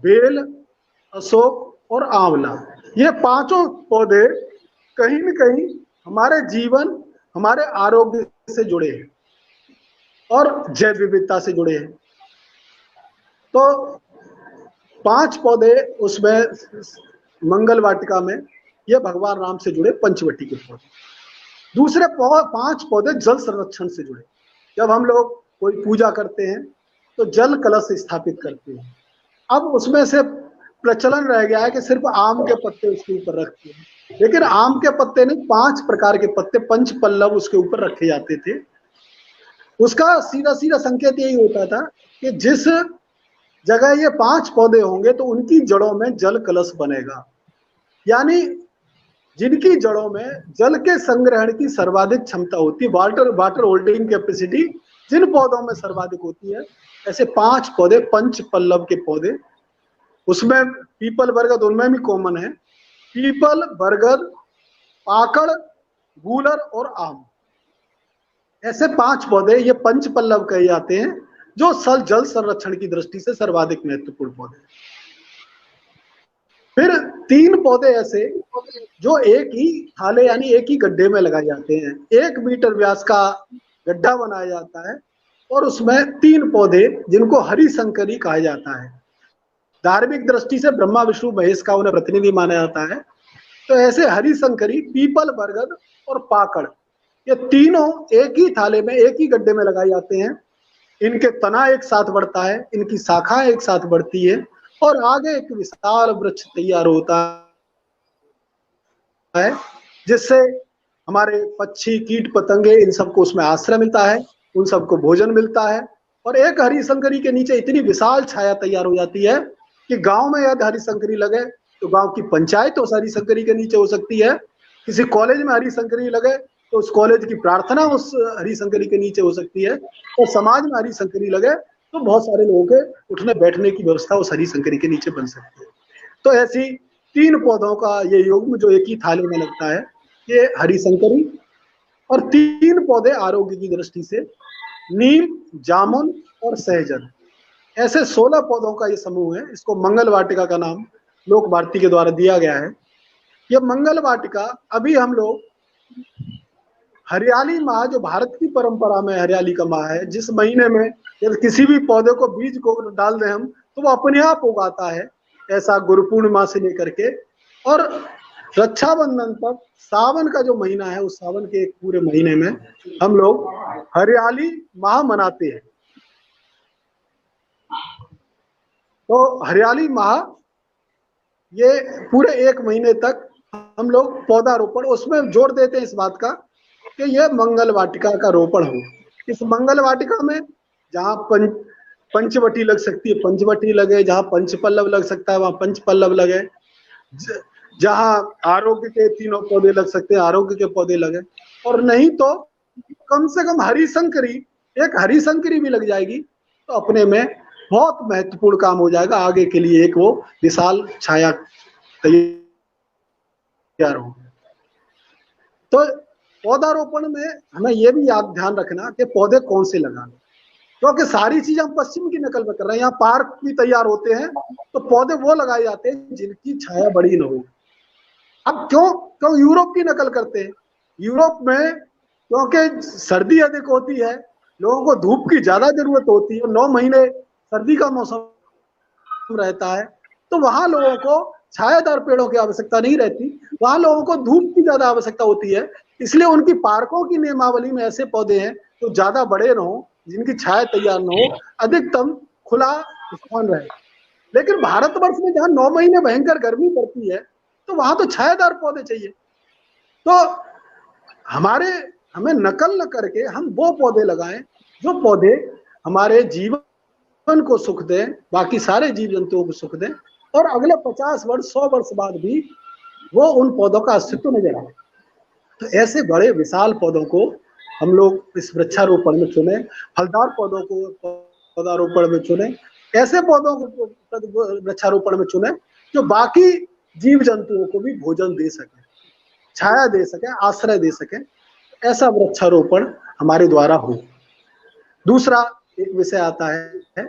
बेल, अशोक और आंवला। ये 5 पौधे कहीं न कहीं हमारे जीवन, हमारे आरोग्य से जुड़े हैं और जैव विविधता से जुड़े हैं। तो 5 पौधे उसमें मंगल वाटिका में ये भगवान राम से जुड़े पंचवटी के पौधे। दूसरे 5 पौधे जल संरक्षण से जुड़े। जब हम लोग कोई पूजा करते हैं तो जल कलश स्थापित करते हैं। अब उसमें से प्रचलन रह गया है कि सिर्फ आम के पत्ते उसके ऊपर रखते हैं, लेकिन आम के पत्ते नहीं, 5 प्रकार के पत्ते, पंच पल्लव उसके ऊपर रखे जाते थे। उसका सीधा सीधा संकेत यही होता था कि जिस जगह ये 5 पौधे होंगे तो उनकी जड़ों में जल कलश बनेगा। यानी जिनकी जड़ों में जल के संग्रहण की सर्वाधिक क्षमता होती है, वाटर होल्डिंग कैपेसिटी जिन पौधों में सर्वाधिक होती है, ऐसे 5 पौधे, पंच पल्लव के पौधे, उसमें पीपल, बरगद उनमें भी कॉमन है। पीपल, बरगद, पाकड़, गूलर और आम। ऐसे 5 पौधे ये पंच पल्लव कहे जाते हैं, जो जल संरक्षण की दृष्टि से सर्वाधिक महत्वपूर्ण पौधे। फिर 3 पौधे ऐसे जो एक ही थाले यानी एक ही गड्ढे में लगाए जाते हैं। 1 मीटर व्यास का गड्ढा बनाया जाता है और उसमें 3 पौधे जिनको हरिशंकरी कहा जाता है। धार्मिक दृष्टि से ब्रह्मा विष्णु महेश का उन्हें प्रतिनिधि माना जाता है। तो ऐसे हरिशंकरी, पीपल, बरगद और पाकड़ ये तीनों एक ही थाले में एक ही गड्ढे में लगाए जाते हैं। इनके तना एक साथ बढ़ता है, इनकी शाखाएं एक साथ बढ़ती है और आगे एक विशाल वृक्ष तैयार होता है, जिससे हमारे पक्षी, कीट पतंगे इन सबको उसमें आश्रय मिलता है, उन सबको भोजन मिलता है। और एक हरिशंकरी के नीचे इतनी विशाल छाया तैयार हो जाती है कि गांव में यदि हरिशंकरी लगे तो गांव की पंचायत उस हरिशंकरी के नीचे हो सकती है। किसी कॉलेज में हरिशंकरी लगे तो उस कॉलेज की प्रार्थना उस हरिशंकरी के नीचे हो सकती है। और समाज में हरिशंकरी लगे तो बहुत सारे लोगों के उठने बैठने की व्यवस्था उस हरिशंकरी के नीचे बन सकती है। तो ऐसी 3 पौधों का ये युग्म जो एक ही थाले में लगता है, ये हरिशंकरी। और 3 पौधे आरोग्य की दृष्टि से नीम, जामुन और सहजन। ऐसे 16 पौधों का ये समूह है। इसको मंगल वाटिका का नाम लोक भारती के द्वारा दिया गया है। ये मंगल वाटिका अभी हम लोग हरियाली माह, जो भारत की परंपरा में हरियाली का माह है, जिस महीने में यदि किसी भी पौधे को बीज को डाल दें हम तो वो अपने आप उगाता है, ऐसा गुरु पूर्णिमा से लेकर के और रक्षाबंधन तक सावन का जो महीना है, उस सावन के एक पूरे महीने में हम लोग हरियाली माह मनाते हैं। तो हरियाली माह ये पूरे 1 महीने तक हम लोग पौधारोपण उसमें जोर देते हैं इस बात का कि यह मंगल वाटिका का रोपण हो। इस मंगल वाटिका में जहाँ पंचवटी लग सकती है पंचवटी लगे, जहाँ पंचपल्लव लग सकता है वहां पंचपल्लव लगे, जहाँ आरोग्य के 3 पौधे लग सकते हैं आरोग्य के पौधे लगे, और नहीं तो कम से कम हरिशंकरी, एक हरिशंकरी भी लग जाएगी तो अपने में बहुत महत्वपूर्ण काम हो जाएगा। आगे के लिए एक वो विशाल छाया तैयार हो। तो पौधारोपण में हमें यह भी ध्यान रखना कि पौधे कौन से लगाने, क्योंकि सारी चीज हम पश्चिम की नकल में कर रहे हैं। यहाँ पार्क भी तैयार होते हैं तो पौधे वो लगाए जाते हैं जिनकी छाया बड़ी न हो। अब क्यों यूरोप की नकल करते हैं? यूरोप में क्योंकि सर्दी अधिक होती है, लोगों को धूप की ज्यादा जरूरत होती है, 9 महीने सर्दी का मौसम रहता है, तो वहां लोगों को छायादार पेड़ों की आवश्यकता नहीं रहती, वहां लोगों को धूप की ज्यादा आवश्यकता होती है। इसलिए उनकी पार्कों की नियमावली में ऐसे पौधे हैं जो ज्यादा बड़े न हो, जिनकी छाया तैयार न हो, अधिकतम खुला स्थान रहे। लेकिन भारतवर्ष में जहाँ 9 महीने भयंकर गर्मी पड़ती है तो वहां तो छायादार पौधे चाहिए। तो हमें नकल न करके हम वो पौधे लगाएं जो पौधे हमारे जीवन को सुख दें, बाकी सारे जीव जंतुओं को सुख दें, और अगले 50 वर्ष 100 वर्ष बाद भी वो उन पौधों का अस्तित्व नजर आए। तो ऐसे बड़े विशाल पौधों को हम लोग इस वृक्षारोपण में चुने, फलदार पौधों को पौधारोपण में चुने, ऐसे पौधों को वृक्षारोपण में चुने जो बाकी जीव जंतुओं को भी भोजन दे सके, छाया दे सके, आश्रय दे सके। ऐसा वृक्षारोपण हमारे द्वारा हो। दूसरा एक विषय आता है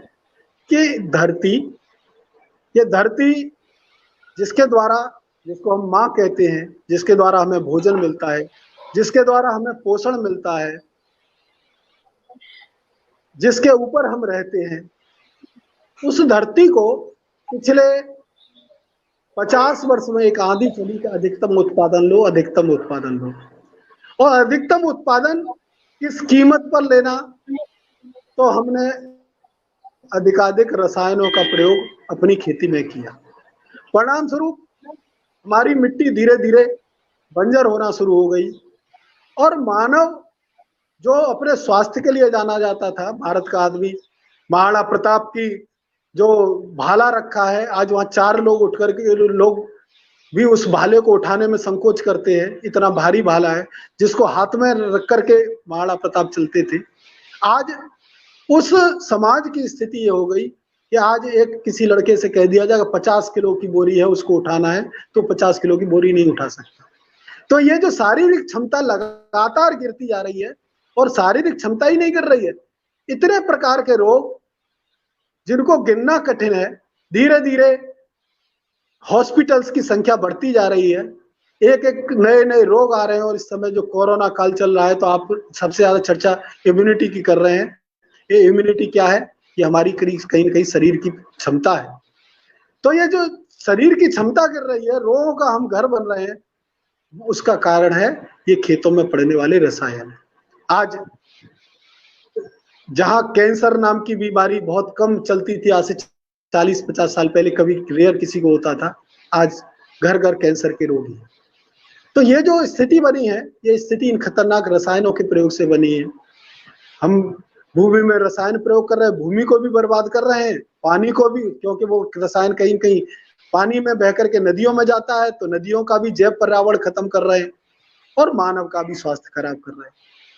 कि धरती, ये धरती जिसको हम माँ कहते हैं, जिसके द्वारा हमें भोजन मिलता है, जिसके द्वारा हमें पोषण मिलता है, जिसके ऊपर हम रहते हैं, उस धरती को पिछले 50 वर्ष में एक आंधी चली कि अधिकतम उत्पादन लो, अधिकतम उत्पादन लो। और अधिकतम उत्पादन किस कीमत पर लेना, तो हमने अधिकाधिक रसायनों का प्रयोग अपनी खेती में किया। परिणाम स्वरूप हमारी मिट्टी धीरे धीरे बंजर होना शुरू हो गई और मानव जो अपने स्वास्थ्य के लिए जाना जाता था, भारत का आदमी, महाराणा प्रताप की जो भाला रखा है, आज वहां 4 लोग उठ करके, लोग भी उस भाले को उठाने में संकोच करते हैं, इतना भारी भाला है जिसको हाथ में रख करके महाराणा प्रताप चलते थे। आज उस समाज की स्थिति ये हो गई कि आज एक किसी लड़के से कह दिया जाएगा 50 किलो की बोरी है उसको उठाना है, तो 50 किलो की बोरी नहीं उठा सकता। तो ये जो शारीरिक क्षमता लगातार गिरती जा रही है और शारीरिक क्षमता ही नहीं गिर रही है, इतने प्रकार के रोग जिनको गिनना कठिन है, धीरे धीरे हॉस्पिटल्स की संख्या बढ़ती जा रही है, एक एक नए नए रोग आ रहे हैं। और इस समय जो कोरोना काल चल रहा है, तो आप सबसे ज्यादा चर्चा इम्यूनिटी की कर रहे हैं। ये इम्यूनिटी क्या है? ये हमारी कहीं ना कहीं शरीर की क्षमता है। तो ये जो शरीर की क्षमता गिर रही है, रोगों का हम घर बन रहे हैं, उसका कारण है ये खेतों में पड़ने वाले रसायन। आज जहां कैंसर नाम की बीमारी बहुत कम चलती थी, आज से 40-50 साल पहले कभी रेयर किसी को होता था, आज घर घर कैंसर के रोगी हैं। तो ये जो स्थिति बनी है, ये स्थिति इन खतरनाक रसायनों के प्रयोग से बनी है। हम भूमि में रसायन प्रयोग कर रहे हैं, भूमि को भी बर्बाद कर रहे हैं, पानी को भी, क्योंकि वो रसायन कहीं कहीं पानी में बह करके नदियों में जाता है, तो नदियों का भी जैव पर्यावरण खत्म कर रहे हैं और मानव का भी स्वास्थ्य खराब कर रहे हैं।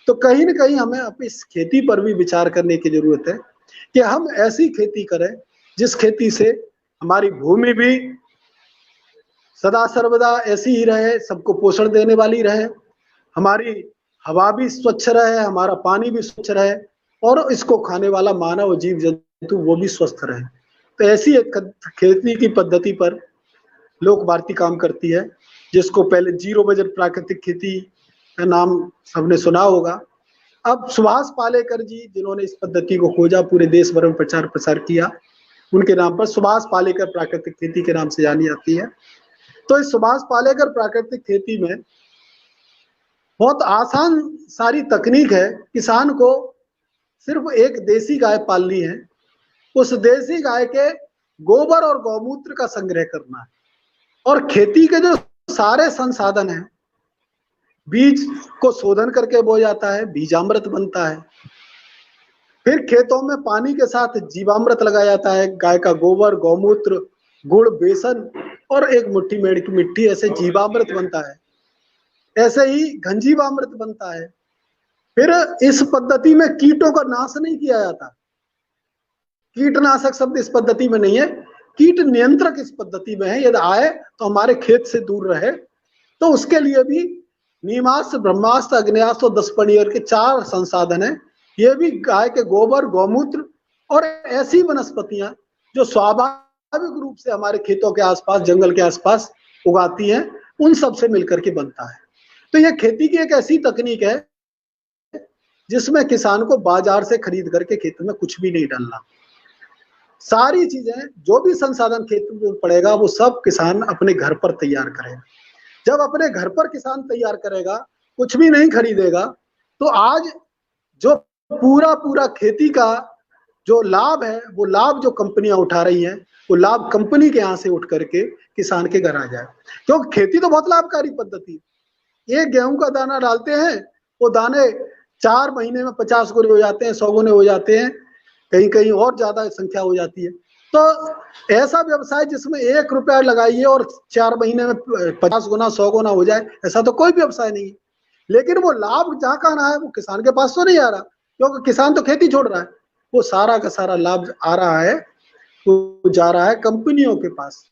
तो कहीं ना कहीं हमें अब इस खेती पर भी विचार करने की जरूरत है कि हम ऐसी खेती करें जिस खेती से हमारी भूमि भी सदा सर्वदा ऐसी ही रहे, सबको पोषण देने वाली रहे, हमारी हवा भी स्वच्छ रहे, हमारा पानी भी स्वच्छ रहे और इसको खाने वाला मानव जीव जंतु वो भी स्वस्थ रहे। तो ऐसी एक खेती की पद्धति पर लोक भारती काम करती है, जिसको पहले जीरो बजट प्राकृतिक खेती का नाम सबने सुना होगा। अब सुभाष पालेकर जी, जिन्होंने इस पद्धति को खोजा, पूरे देश भर में प्रचार प्रसार किया, उनके नाम पर सुभाष पालेकर प्राकृतिक खेती के नाम से जानी जाती है। तो इस सुभाष पालेकर प्राकृतिक खेती में बहुत आसान सारी तकनीक है। किसान को सिर्फ एक देसी गाय पालनी है, उस देसी गाय के गोबर और गौमूत्र का संग्रह करना है और खेती के जो सारे संसाधन हैं, बीज को शोधन करके बोया जाता है, बीजामृत बनता है, फिर खेतों में पानी के साथ जीवामृत लगाया जाता है, गाय का गोबर, गौमूत्र, गुड़, बेसन और एक मुट्ठी मेड़ की मिट्टी, ऐसे जीवामृत बनता है। ऐसे ही घनजीवामृत बनता है। फिर इस पद्धति में कीटों का नाश नहीं किया जाता, कीटनाशक शब्द इस पद्धति में नहीं है, कीट नियंत्रक इस पद्धति में है। यदि आए तो हमारे खेत से दूर रहे। तो उसके लिए भी नीमास्त्र, ब्रह्मास्त्र, अग्नेयास्त्र और 10 पनियर के 4 संसाधन है। ये भी गाय के गोबर, गौमूत्र और ऐसी वनस्पतियां जो स्वाभाविक रूप से हमारे खेतों के आसपास, जंगल के आसपास उगाती हैं, उन सब से मिलकर के बनता है। तो यह खेती की एक ऐसी तकनीक है जिसमें किसान को बाजार से खरीद करके खेत में कुछ भी नहीं डालना। सारी चीजें, जो भी संसाधन खेत में पड़ेगा, वो सब किसान अपने घर पर तैयार करेगा। जब अपने घर पर किसान तैयार करेगा, कुछ भी नहीं खरीदेगा, तो आज जो पूरा खेती का जो लाभ है, वो लाभ जो कंपनियां उठा रही हैं, वो लाभ कंपनी के यहाँ से उठ करके किसान के घर आ जाए। क्योंकि खेती तो बहुत लाभकारी पद्धति है। एक गेहूं का दाना डालते हैं, वो दाने 4 महीने में 50 गुने हो जाते हैं, 100 गुने हो जाते हैं, कहीं कहीं और ज्यादा संख्या हो जाती है। तो ऐसा व्यवसाय जिसमें 1 रुपया लगाइए और 4 महीने में 50 गुना 100 गुना हो जाए, ऐसा तो कोई व्यवसाय नहीं है। लेकिन वो लाभ जहाँ का ना है, वो किसान के पास तो नहीं आ रहा, क्योंकि किसान तो खेती छोड़ रहा है। वो सारा का सारा लाभ आ रहा है, वो जा रहा है कंपनियों के पास,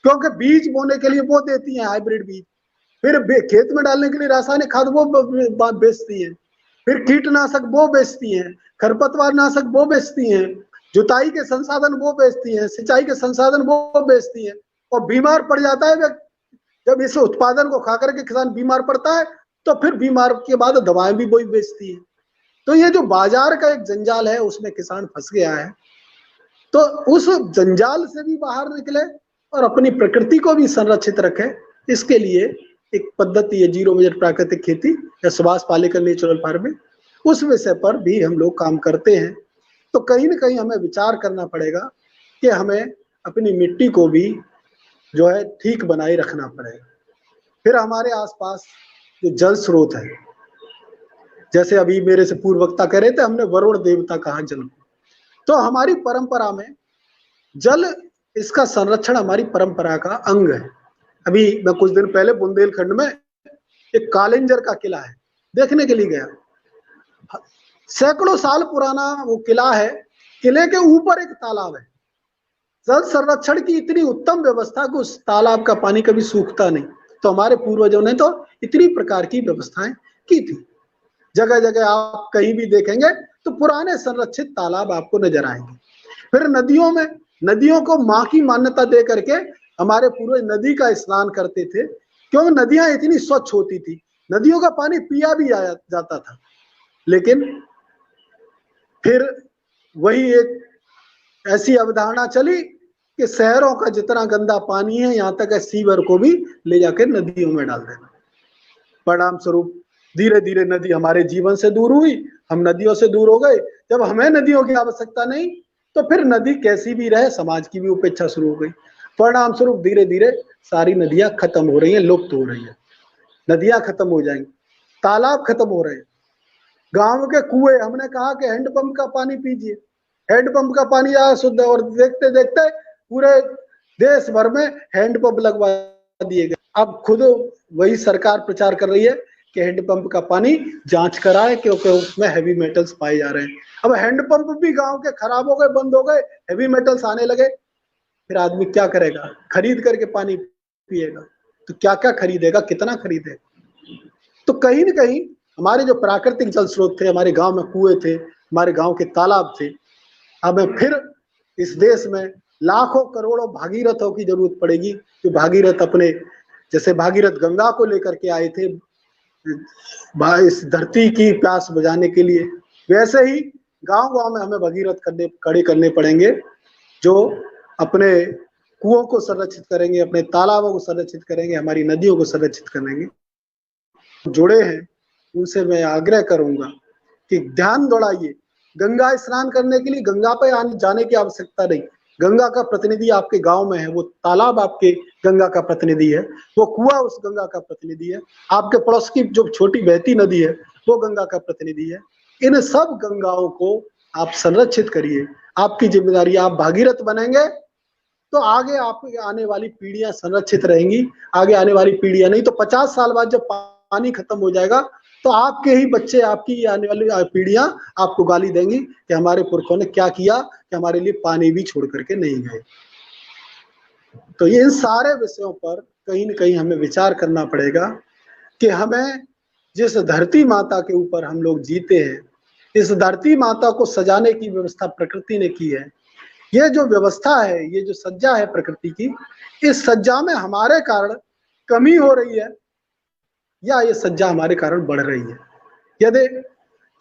क्योंकि बीज बोने के लिए वो देती है हाइब्रिड बीज, फिर खेत में डालने के लिए रासायनिक खाद वो बेचती है, फिर कीटनाशक वो बेचती हैं, खरपतवार नाशक वो बेचती हैं, जुताई के संसाधन वो बेचती हैं, सिंचाई के संसाधन वो बेचती हैं। और बीमार पड़ जाता है जब इस उत्पादन को खा करके किसान बीमार पड़ता है, तो फिर बीमार के बाद दवाएं भी वही बेचती है। तो ये जो बाजार का एक जंजाल है, उसमें किसान फंस गया है। तो उस जंजाल से भी बाहर निकले और अपनी प्रकृति को भी संरक्षित रखे, इसके लिए एक पद्धति है जीरो बजट प्राकृतिक खेती या सुभाष पालेकर नेचुरल फार्मिंग। उस विषय पर भी हम लोग काम करते हैं। तो कहीं ना कहीं हमें विचार करना पड़ेगा कि हमें अपनी मिट्टी को भी जो है ठीक बनाए रखना पड़ेगा। फिर हमारे आसपास जो जल स्रोत है, जैसे अभी मेरे से पूर्व वक्ता कह रहे थे, हमने वरुण देवता कहा जल को। तो हमारी परंपरा में जल, इसका संरक्षण हमारी परंपरा का अंग है। अभी मैं कुछ दिन पहले बुंदेलखंड में एक कालिंजर का किला है, देखने के लिए गया। सैकड़ों साल पुराना वो किला है। किले के ऊपर एक तालाब है, जल संरक्षण की इतनी उत्तम व्यवस्था कि उस तालाब का पानी कभी सूखता नहीं। तो हमारे पूर्वजों ने तो इतनी प्रकार की व्यवस्थाएं की थी। जगह जगह आप कहीं भी देखेंगे तो पुराने संरक्षित तालाब आपको नजर आएंगे। फिर नदियों में, नदियों को माँ की मान्यता दे करके हमारे पूर्वज नदी का स्नान करते थे, क्योंकि नदियां इतनी स्वच्छ होती थी। नदियों का पानी पिया भी जाता था। लेकिन फिर वही एक ऐसी अवधारणा चली कि शहरों का जितना गंदा पानी है, यहां तक सीवर को भी ले जाकर नदियों में डाल देना। परिणाम स्वरूप धीरे धीरे नदी हमारे जीवन से दूर हुई, हम नदियों से दूर हो गए। जब हमें नदियों की आवश्यकता नहीं, तो फिर नदी कैसी भी रहे, समाज की भी उपेक्षा शुरू हो गई। परिणाम स्वरूप धीरे धीरे सारी नदियां खत्म हो रही हैं, लुप्त हो रही हैं। नदियां खत्म हो जाएंगी, तालाब खत्म हो रहे हैं। गांव के कुएं, हमने कहा कि हैंडपंप का पानी पीजिए, हैंडपंप का पानी आया शुद्ध, और देखते देखते पूरे देश भर में हैंडपंप लगवा दिए गए। अब खुद वही सरकार प्रचार कर रही है कि हैंडपंप का पानी जांच कराए, क्योंकि उसमें हैवी मेटल्स पाए जा रहे हैं। अब हैंडपंप भी गांव के खराब हो गए, बंद हो गए, हैवी मेटल्स आने लगे। फिर आदमी क्या करेगा? खरीद करके पानी पिएगा। तो क्या क्या खरीदेगा, कितना खरीदेगा? तो कहीं न कहीं हमारे जो प्राकृतिक जल स्रोत थे, हमारे गांव में कुएं थे, हमारे गांव के तालाब थे, हमें फिर इस देश में लाखों करोड़ों भागीरथों की जरूरत पड़ेगी। कि भागीरथ अपने, जैसे भागीरथ गंगा को लेकर के आए थे इस धरती की प्यास बुझाने के लिए, वैसे ही गांव गांव में हमें भगीरथ खड़े करने पड़ेंगे, जो अपने कुओं को संरक्षित करेंगे, अपने तालाबों को संरक्षित करेंगे, हमारी नदियों को संरक्षित करेंगे। जुड़े हैं उनसे मैं आग्रह करूंगा कि ध्यान दौड़ाइए। गंगा स्नान करने के लिए गंगा पे जाने की आवश्यकता नहीं। गंगा का प्रतिनिधि आपके गांव में है, वो तालाब आपके गंगा का प्रतिनिधि है, वो कुआं उस गंगा का प्रतिनिधि है, आपके पड़ोस की जो छोटी बहती नदी है वो गंगा का प्रतिनिधि है। इन सब गंगाओं को आप संरक्षित करिए, आपकी जिम्मेदारी। आप भागीरथ बनेंगे तो आगे आपकी आने वाली पीढ़ियां संरक्षित रहेंगी। आगे आने वाली पीढ़ियां नहीं तो 50 साल बाद जब पानी खत्म हो जाएगा तो आपके ही बच्चे, आपकी आने वाली पीढ़ियां आपको गाली देंगी कि हमारे पुरखों ने क्या किया कि हमारे लिए पानी भी छोड़ करके नहीं गए। तो ये इन सारे विषयों पर कहीं न कहीं हमें विचार करना पड़ेगा कि हमें जिस धरती माता के ऊपर हम लोग जीते हैं, इस धरती माता को सजाने की व्यवस्था प्रकृति ने की है। ये जो व्यवस्था है, ये जो सज्जा है प्रकृति की, इस सज्जा में हमारे कारण कमी हो रही है या ये सज्जा हमारे कारण बढ़ रही है। यदि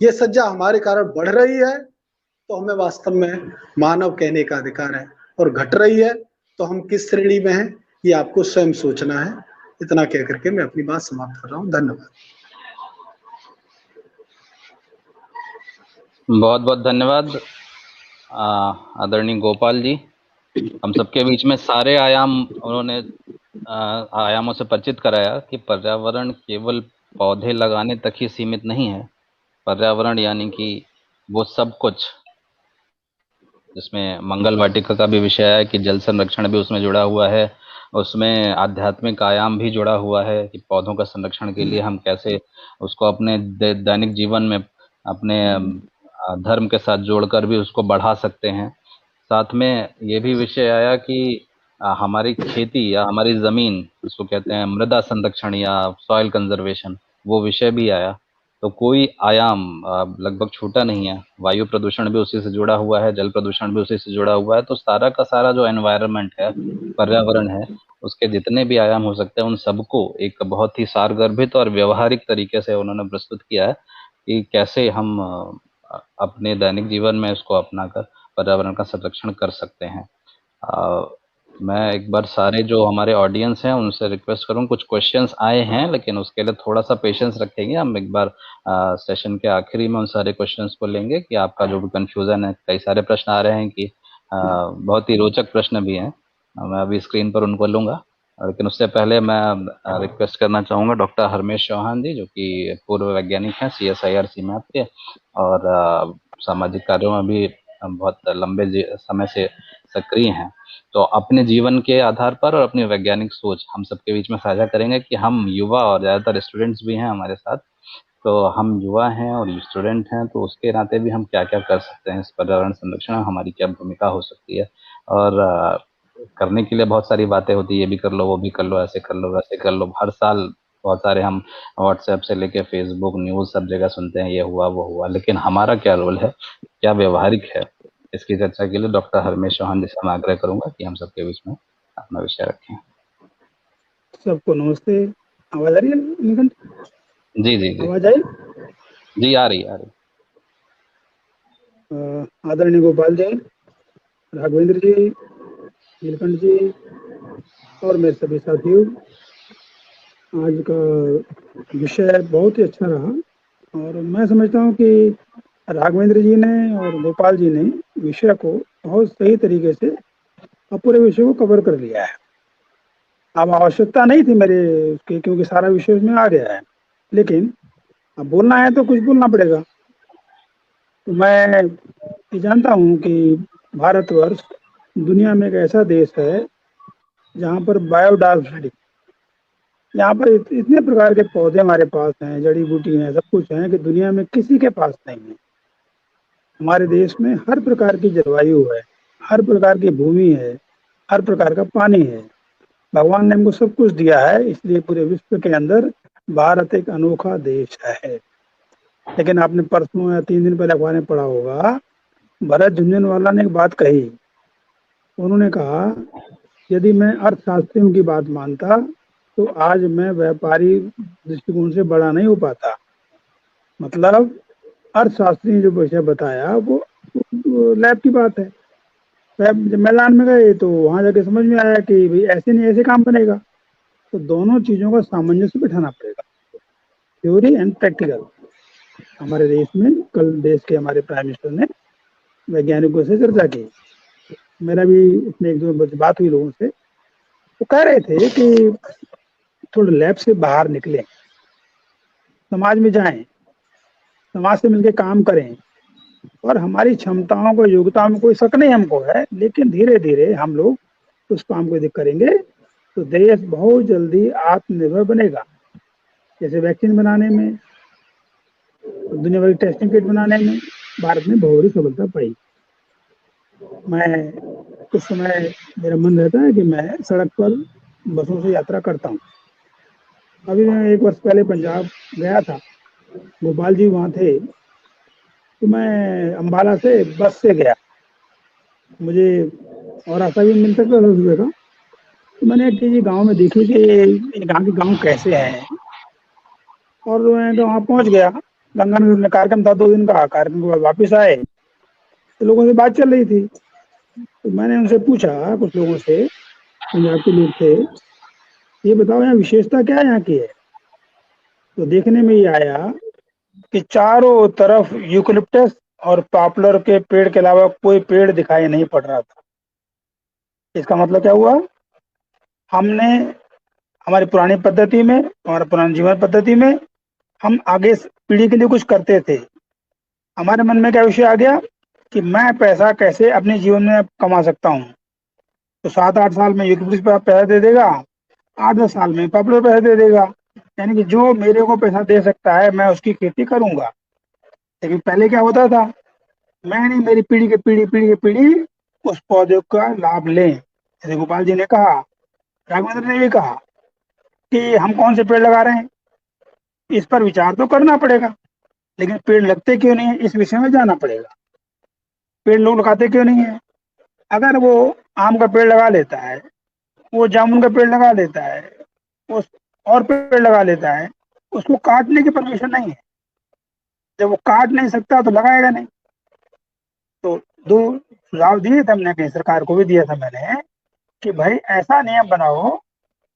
ये सज्जा हमारे कारण बढ़ रही है तो हमें वास्तव में मानव कहने का अधिकार है, और घट रही है तो हम किस श्रेणी में हैं ये आपको स्वयं सोचना है। इतना कह करके मैं अपनी बात समाप्त कर रहा हूँ। धन्यवाद। बहुत बहुत धन्यवाद आदरणीय गोपाल जी। हम सबके बीच में सारे आयाम उन्होंने आयामों से परिचित कराया कि पर्यावरण केवल पौधे लगाने तक ही सीमित नहीं है। पर्यावरण यानी कि वो सब कुछ, जिसमें मंगल वाटिका का भी विषय है कि जल संरक्षण भी उसमें जुड़ा हुआ है, उसमें आध्यात्मिक आयाम भी जुड़ा हुआ है कि पौधों का संरक्षण के लिए हम कैसे उसको अपने दैनिक जीवन में अपने धर्म के साथ जोड़कर भी उसको बढ़ा सकते हैं। साथ में ये भी विषय आया कि हमारी खेती या हमारी ज़मीन, जिसको कहते हैं मृदा संरक्षण या सॉइल कंजर्वेशन, वो विषय भी आया। तो कोई आयाम लगभग छूटा नहीं है। वायु प्रदूषण भी उसी से जुड़ा हुआ है, जल प्रदूषण भी उसी से जुड़ा हुआ है। तो सारा का सारा जो एनवायरनमेंट है, पर्यावरण है, उसके जितने भी आयाम हो सकते हैं उन सबको एक बहुत ही सारगर्भित और व्यवहारिक तरीके से उन्होंने प्रस्तुत किया है कि कैसे हम अपने दैनिक जीवन में इसको अपनाकर पर्यावरण का संरक्षण कर सकते हैं। मैं एक बार सारे जो हमारे ऑडियंस हैं उनसे रिक्वेस्ट करूं, कुछ क्वेश्चंस आए हैं लेकिन उसके लिए थोड़ा सा पेशेंस रखेंगे। हम एक बार सेशन के आखिरी में उन सारे क्वेश्चंस को लेंगे कि आपका जो भी कंफ्यूजन है, कई सारे प्रश्न आ रहे हैं कि बहुत ही रोचक प्रश्न भी हैं, मैं अभी स्क्रीन पर उनको लूंगा। लेकिन उससे पहले मैं रिक्वेस्ट करना चाहूँगा डॉक्टर हरमेश चौहान जी, जो कि पूर्व वैज्ञानिक हैं CSIR सीमैप के और सामाजिक कार्यों में भी बहुत लंबे समय से सक्रिय हैं। तो अपने जीवन के आधार पर और अपनी वैज्ञानिक सोच हम सबके बीच में साझा करेंगे कि हम युवा और ज़्यादातर स्टूडेंट्स भी हैं हमारे साथ, तो हम युवा हैं और स्टूडेंट हैं, तो उसके नाते भी हम क्या क्या कर सकते हैं, इस पर्यावरण संरक्षण में हमारी क्या भूमिका हो सकती है। और करने के लिए बहुत सारी बातें होती है, ये भी कर लो, वो भी कर लो, ऐसे कर लो, वैसे कर लो। हर साल बहुत सारे हम व्हाट्सएप से लेके फेसबुक न्यूज़ सब जगह सुनते हैं, ये हुआ वो हुआ, लेकिन हमारा क्या रोल है, क्या व्यवहारिक है, इसकी चर्चा के लिए डॉक्टर हरमेश चौहान जी से मैं आग्रह करूंगा कि हम सबके बीच में अपना विषय रखें। सबको नमस्ते। आवाज आ रही है निखंड? जी जी जी आवाज आई? जी, आ रही आ रही। आदरणीय गोपाल जी, राघवेंद्र जी, नीलकंठ जी और मेरे सभी साथियों, आज का विषय बहुत ही अच्छा रहा और मैं समझता हूँ कि राघवेंद्र जी ने और गोपाल जी ने विषय को बहुत सही तरीके से पूरे विषय को कवर कर लिया है। अब आवश्यकता नहीं थी मेरे उसकी, क्योंकि सारा विषय उसमें आ गया है, लेकिन अब बोलना है तो कुछ बोलना पड़ेगा। तो मैं ये जानता हूँ कि भारतवर्ष दुनिया में एक ऐसा देश है जहाँ पर बायोडायवर्सिटी, यहाँ पर इतने प्रकार के पौधे हमारे पास हैं, जड़ी बूटी हैं, सब कुछ है कि दुनिया में किसी के पास नहीं है। हमारे देश में हर प्रकार की जलवायु है, हर प्रकार की भूमि है, हर प्रकार का पानी है। भगवान ने हमको सब कुछ दिया है, इसलिए पूरे विश्व के अंदर भारत एक अनोखा देश है। लेकिन आपने परसों या 3 दिन पहले अखबार में पढ़ा होगा, भरत झुंझुनवाला ने एक बात कही। उन्होंने कहा, यदि मैं अर्थशास्त्रियों की बात मानता तो आज मैं व्यापारी दृष्टिकोण से बड़ा नहीं हो पाता। मतलब अर्थशास्त्री ने जो विषय बताया वो लैब की बात है। लैब जब मैदान में गए तो वहां जाके समझ में आया कि भाई ऐसे नहीं ऐसे काम बनेगा। तो दोनों चीजों का सामंजस्य बिठाना पड़ेगा, थ्योरी एंड प्रैक्टिकल। हमारे देश में कल देश के हमारे प्राइम मिनिस्टर ने वैज्ञानिकों से चर्चा की, मेरा भी इसमें एक दो बात हुई लोगों से। वो कह रहे थे कि थोड़ा लैब से बाहर निकलें, समाज में जाएं, समाज से मिलकर काम करें। और हमारी क्षमताओं को योग्यताओं में कोई शक नहीं हमको है, लेकिन धीरे धीरे हम लोग उस काम को यदि करेंगे तो देश बहुत जल्दी आत्मनिर्भर बनेगा। जैसे वैक्सीन बनाने में, दुनिया भर की टेस्टिंग किट बनाने में भारत ने बहुत ही सफलता पाई। मैं कुछ समय मेरा मन रहता है कि मैं सड़क पर बसों से यात्रा करता हूँ। अभी मैं 1 वर्ष पहले पंजाब गया था, गोपाल जी वहाँ थे, तो मैं अम्बाला से बस से गया। मुझे और रास्ता भी मिल सकता था सुबह का। तो मैंने एक चीज़ गाँव में देखी कि ये गाँव के गाँव कैसे हैं। और मैं तो वहाँ पहुँच गया। गंगानगर में कार्यक्रम था 2 दिन का, कार्यक्रम के बाद वापस आए तो लोगों से बात चल रही थी। तो मैंने उनसे पूछा, कुछ लोगों से, पंजाब के लोग थे, ये बताओ यहाँ विशेषता क्या यहाँ की है। तो देखने में ये आया कि चारों तरफ यूकलिप्टस और पॉपुलर के पेड़ के अलावा कोई पेड़ दिखाई नहीं पड़ रहा था। इसका मतलब क्या हुआ, हमने हमारी पुरानी पद्धति में, हमारे पुरानी जीवन पद्धति में हम आगे पीढ़ी के लिए कुछ करते थे। हमारे मन में क्या विषय आ गया कि मैं पैसा कैसे अपने जीवन में कमा सकता हूँ। तो 7-8 साल में यूकलिप्टस पर पैसा दे देगा, 8-10 साल में पॉपुलर पैसा दे देगा। यानी कि जो मेरे को पैसा दे सकता है मैं उसकी खेती करूंगा। लेकिन पहले क्या होता था, मैं नहीं, मेरी पीढ़ी के पीढ़ी उस पौधे का लाभ लें। जैसे गोपाल जी ने कहा, राघवेंद्र ने भी कहा कि हम कौन से पेड़ लगा रहे हैं, इस पर विचार तो करना पड़ेगा। लेकिन पेड़ लगते क्यों नहीं है, इस विषय में जाना पड़ेगा। पेड़ लोग लगाते क्यों नहीं है। अगर वो आम का पेड़ लगा लेता है, वो जामुन का पेड़ लगा लेता है, वो और पेड़ लगा लेता है, उसको काटने की परमिशन नहीं है। जब वो काट नहीं सकता तो लगाएगा नहीं। तो 2 सुझाव दिए थे हमने, कहीं सरकार को भी दिया था मैंने, कि भाई ऐसा नियम बनाओ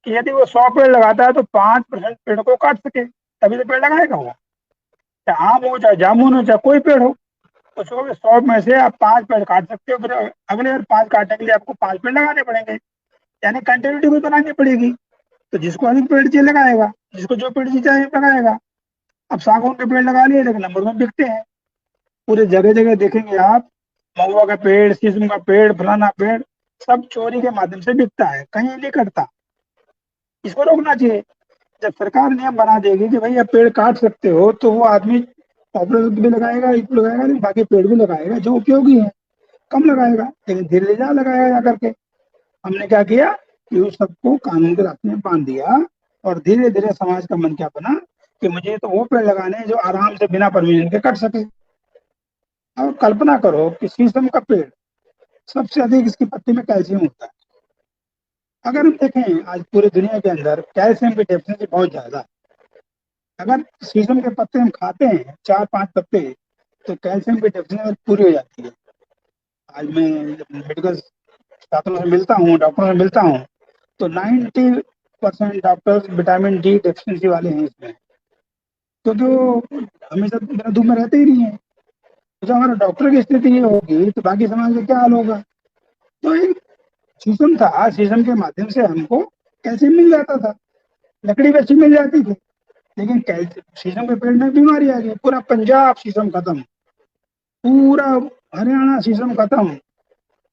कि यदि वो 100 पेड़ लगाता है तो 5% पेड़ को काट सके, तभी तो पेड़ लगाएगा वो। चाहे आम हो, चाहे जामुन हो, चाहे कोई पेड़ हो, उसको 100 में से आप 5 पेड़ काट सकते हो, फिर अगले बार 5 काटने के लिए आपको 5 पेड़ लगाने पड़ेंगे। यानी कंटिन्यूटी भी बनानी पड़ेगी। तो जिसको अधिक पेड़ चाहिए लगाएगा, जिसको जो पेड़ चाहिए लगाएगा। अब सागौन के पेड़ लगा लिए, लेकिन नंबर में बिकते हैं। पूरे जगह जगह देखेंगे आप, महुआ का पेड़, शीशम का पेड़, फलाना पेड़, सब चोरी के माध्यम से बिकता है, कहीं नहीं कटता। इसको रोकना चाहिए। जब सरकार नियम बना देगी कि भाई अब पेड़ काट सकते हो, तो वो आदमी पॉपुलर भी लगाएगा, इसको लगाएगा नहीं, बाकी पेड़ भी लगाएगा जो उपयोगी है, कम लगाएगा, लेकिन धीरे धीरे जा लगाएगा जा करके। हमने क्या किया कि उस सबको कानून के रास्ते में बांध दिया, और धीरे धीरे समाज का मन क्या बना कि मुझे तो वो पेड़ लगाने हैं जो आराम से बिना परमिशन के कट सके। और कल्पना करो कि शीशम का पेड़, सबसे अधिक इसकी पत्ती में कैल्शियम होता है। अगर हम देखें आज पूरी दुनिया के अंदर कैल्शियम की डेफिशिएंसी बहुत ज्यादा है। अगर शीशम के पत्ते हम खाते हैं 4-5 पत्ते, तो कैल्शियम की डेफिशिएंसी पूरी हो जाती है। आज मैं मेडिकल छात्रों से मिलता हूँ, डॉक्टरों से मिलता हूँ, तो 90% डॉक्टर्स विटामिन डी डेफिशिएंसी वाले हैं इसमें, क्योंकि वो हमेशा मेरा धूप में रहते ही नहीं है। तो जब हमारा डॉक्टर की स्थिति ये होगी तो बाकी समाज का क्या हाल होगा। तो एक शीशम था, शीशम के माध्यम से हमको कैल्शियम मिल जाता था, लकड़ी भी अच्छी मिल जाती थी, लेकिन शीशम के पेड़ में बीमारी आ गई। पूरा पंजाब शीशम खत्म, पूरा हरियाणा शीशम खत्म,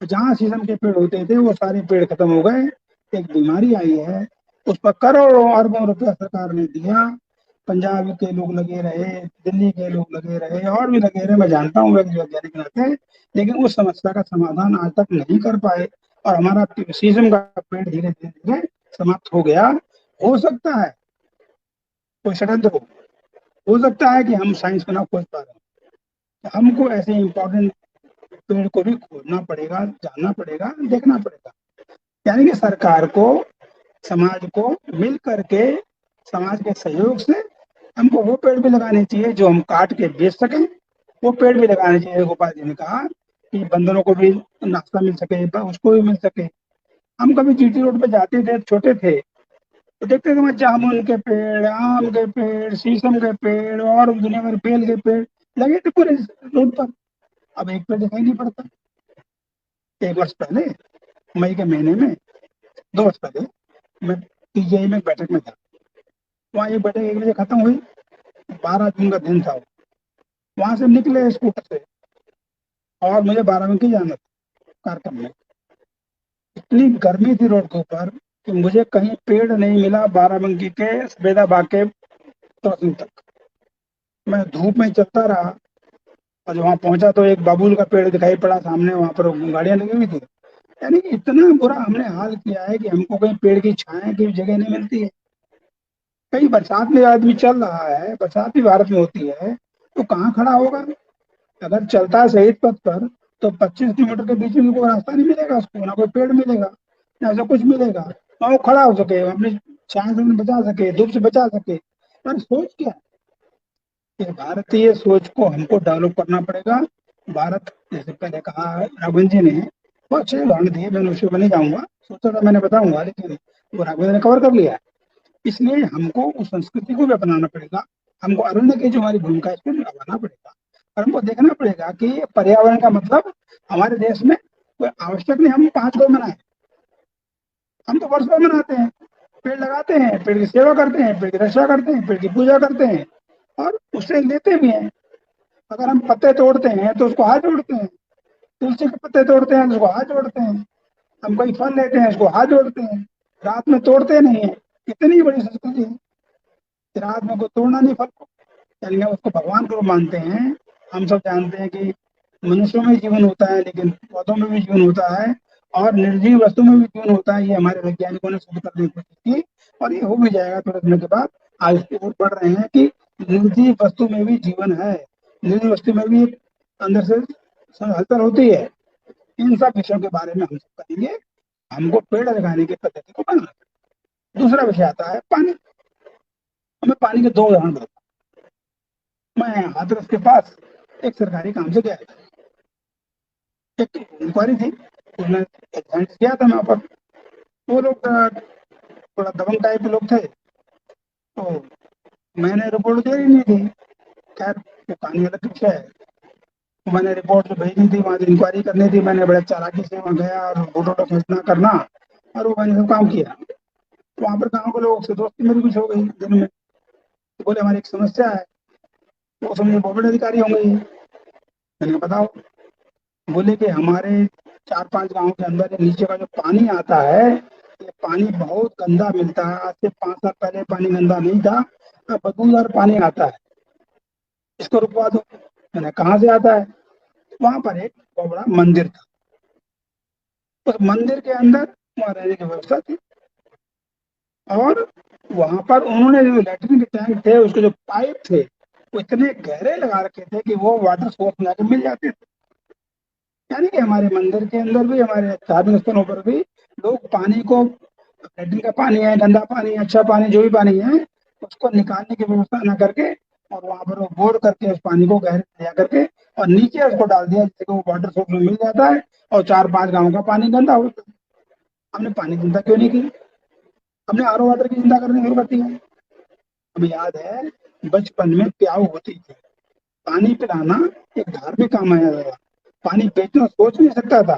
जहाँ शीशम के पेड़ होते थे वो सारे पेड़ खत्म हो गए। एक बीमारी आई है, उस पर करोड़ों अरबों रुपया सरकार ने दिया, पंजाब के लोग लगे रहे, दिल्ली के लोग लगे रहे, और भी लगे रहे, मैं जानता हूँ वैज्ञानिक नाते, लेकिन उस समस्या का समाधान आज तक नहीं कर पाए, और हमारा शीशम का पेड़ धीरे धीरे समाप्त हो गया। हो सकता है कोई षड्यंत्र हो सकता है कि हम साइंस को ना खोज पा रहे हैं, तो हमको ऐसे इम्पोर्टेंट पेड़ को भी खोजना पड़ेगा, जानना पड़ेगा, देखना पड़ेगा। यानी कि सरकार को, समाज को मिल करके, समाज के सहयोग से हमको वो पेड़ भी लगाने चाहिए जो हम काट के बेच सकें। वो पेड़ भी लगाने चाहिए, गोपाल जी ने कहा कि बंदरों को भी नाश्ता मिल सके, उसको भी मिल सके। हम कभी जीटी रोड पे जाते थे, छोटे थे, तो देखते थे मैं जामुन के पेड़, आम के पेड़, शीशम के पेड़ और दुनिया भर बेल के पेड़ लगे थे पूरे रोड पर। अब एक पेड़ दिखाई नहीं पड़ता। 1 वर्ष पहले मई के महीने में, 2 वर्ष पहले मैं पीजीआई में बैठक में था। वहाँ ये बैठक 1 बजे खत्म हुई, 12 जून का दिन था। वहां से निकले स्कूटर से, और मुझे बाराबंकी जाना था कार्यक्रम में। इतनी गर्मी थी रोड के ऊपर कि मुझे कहीं पेड़ नहीं मिला बाराबंकी के सफेदा बाग के क्रॉसिंग तक। मैं धूप में चलता रहा, और वहां पहुंचा तो एक बाबूल का पेड़ दिखाई पड़ा सामने, वहां पर गाड़ियां लगी हुई थी। यानी कि इतना बुरा हमने हाल किया है कि हमको कहीं पेड़ की छाया की जगह नहीं मिलती है। कहीं बरसात में आदमी चल रहा है, बरसात भी भारत में होती है, तो कहाँ खड़ा होगा। अगर चलता है शहीद पथ पर, तो 25 किलोमीटर के बीच में कोई रास्ता नहीं मिलेगा उसको, ना कोई पेड़ मिलेगा, ना ऐसा कुछ मिलेगा, ना वो खड़ा हो सके, अपनी छाया से बचा सके, धूप से बचा सके। पर सोच क्या है, भारतीय सोच को हमको डेवलप करना पड़ेगा। भारत, जैसे पहले कहा राघवन जी ने, बहुत अच्छे उदाहरण दिए, मैं उसके ऊपर नहीं जाऊंगा, सोचा था मैंने बताऊंगा, लेकिन वो राघवन ने कवर कर लिया। इसलिए हमको उस संस्कृति को भी अपनाना पड़ेगा। हमको अरण्य की जो हमारी भूमिका है, इसको भी अपनाना पड़ेगा, और हमको देखना पड़ेगा कि पर्यावरण का मतलब हमारे देश में कोई आवश्यक नहीं हम 5 को मनाएं। हम तो वर्ष भर मनाते हैं, पेड़ लगाते हैं, पेड़ की सेवा करते हैं, पेड़ की रक्षा करते हैं, पेड़ की पूजा करते हैं, और उससे लेते भी हैं। अगर हम पत्ते तोड़ते हैं तो उसको हाथ जोड़ते हैं, तुलसी के पत्ते तोड़ते हैं तो उसको हाथ जोड़ते हैं, हम कोई फल लेते हैं उसको हाथ जोड़ते हैं, रात में तोड़ते नहीं है। कितनी बड़ी संस्कृति है, रात में को तोड़ना नहीं फल को, यानी उसको भगवान को मानते हैं। हम सब जानते हैं कि मनुष्यों में जीवन होता है, लेकिन पौधों में भी जीवन होता है, और निर्जीव वस्तु में भी जीवन होता है। ये हमारे वैज्ञानिकों ने सिद्ध करने की कोशिश की, और ये हो भी जाएगा थोड़े समय के बाद। आज की ओर बढ़ रहे हैं कि निर्जीव वस्तु में भी जीवन है, निर्जीव वस्तु में भी अंदर से हलचल होती है। इन सब विषयों के बारे में हम सब करेंगे। हमको पेड़ लगाने की पद्धति को बनाना है। दूसरा विषय आता है पानी। मैं पानी के 2 उदाहरण बताता हूँ। मैं हाथरस के पास एक सरकारी काम से गया था, एक इंक्वायरी थी, उसने किया था मैं पर। वो लोग थोड़ा दबंग टाइप के लोग थे, तो मैंने रिपोर्ट दे ही नहीं थी। खैर वो कहानी अलग विषय है। मैंने रिपोर्ट जो भेजनी थी, वहाँ इंक्वायरी करनी थी, मैंने बड़े चालाकी से वहाँ गया और फोटो खींचना करना, और वो मैंने सब काम किया। वहाँ पर गाँव के लोगों से दोस्ती मेरी कुछ हो गई दिन में। तो बोले हमारी एक समस्या है, वो समझे बहुत बड़े अधिकारी होंगे। मैंने बताओ। बोले कि हमारे 4-5 गांव के अंदर नीचे का जो पानी आता है, कि पानी बहुत गंदा मिलता है। आज से 5 साल पहले पानी गंदा नहीं था, अब बदबूदार पानी आता है, इसको रुकवा दो। मैंने कहाँ से आता है? वहां पर एक बहुत बड़ा मंदिर था, उस मंदिर के अंदर वहां रहने की व्यवस्था थी, और वहां पर उन्होंने जो लेटरिन के टैंक थे, उसके जो पाइप थे वो इतने गहरे लगा रखे थे कि वो वाटर सोर्स में आके मिल जाते थे। यानी कि हमारे मंदिर के अंदर भी, हमारे धार्मिक स्थलों पर भी लोग पानी को, लेटरिन का पानी है, गंदा पानी है, अच्छा पानी, जो भी पानी है, उसको निकालने की व्यवस्था न करके, और वहां पर वो बोर करके उस पानी को गहरे ले जा करके और नीचे उसको डाल दिया, जिससे वो वाटर सोर्स में मिल जाता है और 4-5 गाँव का पानी गंदा होता है। हमने पानी चिंता क्यों नहीं की? हमने आरओ वाटर की चिंता करनी शुरू कर दी है। हमें याद है बचपन में प्याऊ होती थी, पानी पिलाना एक धार्मिक काम आया था, पानी बेचना सोच नहीं सकता था।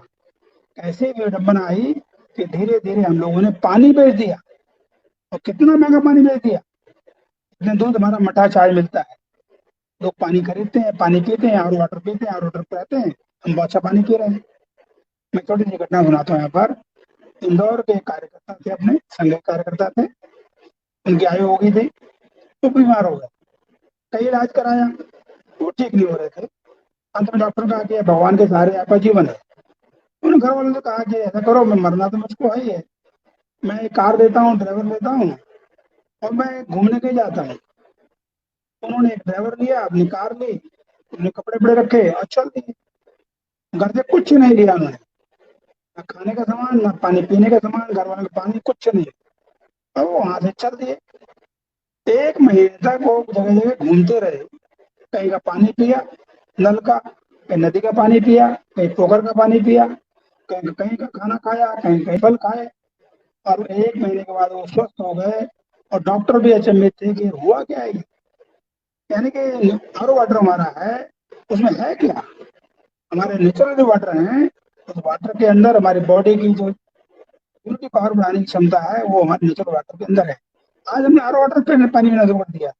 कैसे विडंबना आई कि धीरे धीरे हम लोगों ने पानी बेच दिया, और कितना महंगा पानी बेच दिया। इतने दूध हमारा मठा चाय मिलता है, लोग पानी खरीदते हैं, पानी पीते हैं, आरओ वाटर पीते हैं, आरओ वाटर रहते हैं, हम बहुत अच्छा पानी पी रहे हैं। मैं छोटी सी घटना सुनाता हूँ। यहाँ पर इंदौर के कार्यकर्ता थे, अपने संघ के कार्यकर्ता थे, उनकी आयु हो गई थी, तो बीमार हो गए, कई इलाज कराया, वो ठीक नहीं हो रहे थे। अंत में डॉक्टर ने कहा कि भगवान के सहारे आपका जीवन है। उन्होंने घर वालों ने कहा कि ऐसा करो, मैं मरना तो मुझको है ही है, मैं एक कार देता हूँ, ड्राइवर लेता हूँ, और मैं घूमने के जाता हूँ। उन्होंने एक ड्राइवर लिया, अपनी कार ली, उन्होंने कपड़े बड़े रखे और चल दिए। घर से कुछ नहीं लिया उन्होंने, ना खाने का सामान, ना पानी पीने का सामान, घर वालों का पानी, कुछ नहीं, और वो वहां से चल दिए। 1 महीने तक वो जगह जगह घूमते रहे, कहीं का पानी पिया नल का, कहीं नदी का पानी पिया, कहीं पोखर का पानी पिया, कहीं का खाना खाया, कहीं कहीं फल खाए, और 1 महीने के बाद वो स्वस्थ हो गए। और डॉक्टर भी अचंभित थे कि हुआ क्या है। यानी कि आरओ वाटर हमारा है, उसमें है क्या? हमारे नेचुरल जो वाटर हैं, उस वाटर के अंदर हमारी बॉडी की जो इम्यूनिटी पावर बढ़ाने की क्षमता है, वो हमारे नेचुरल वाटर के अंदर है। आज हमने आरओ वाटर पे पानी पीना शुरू कर दिया,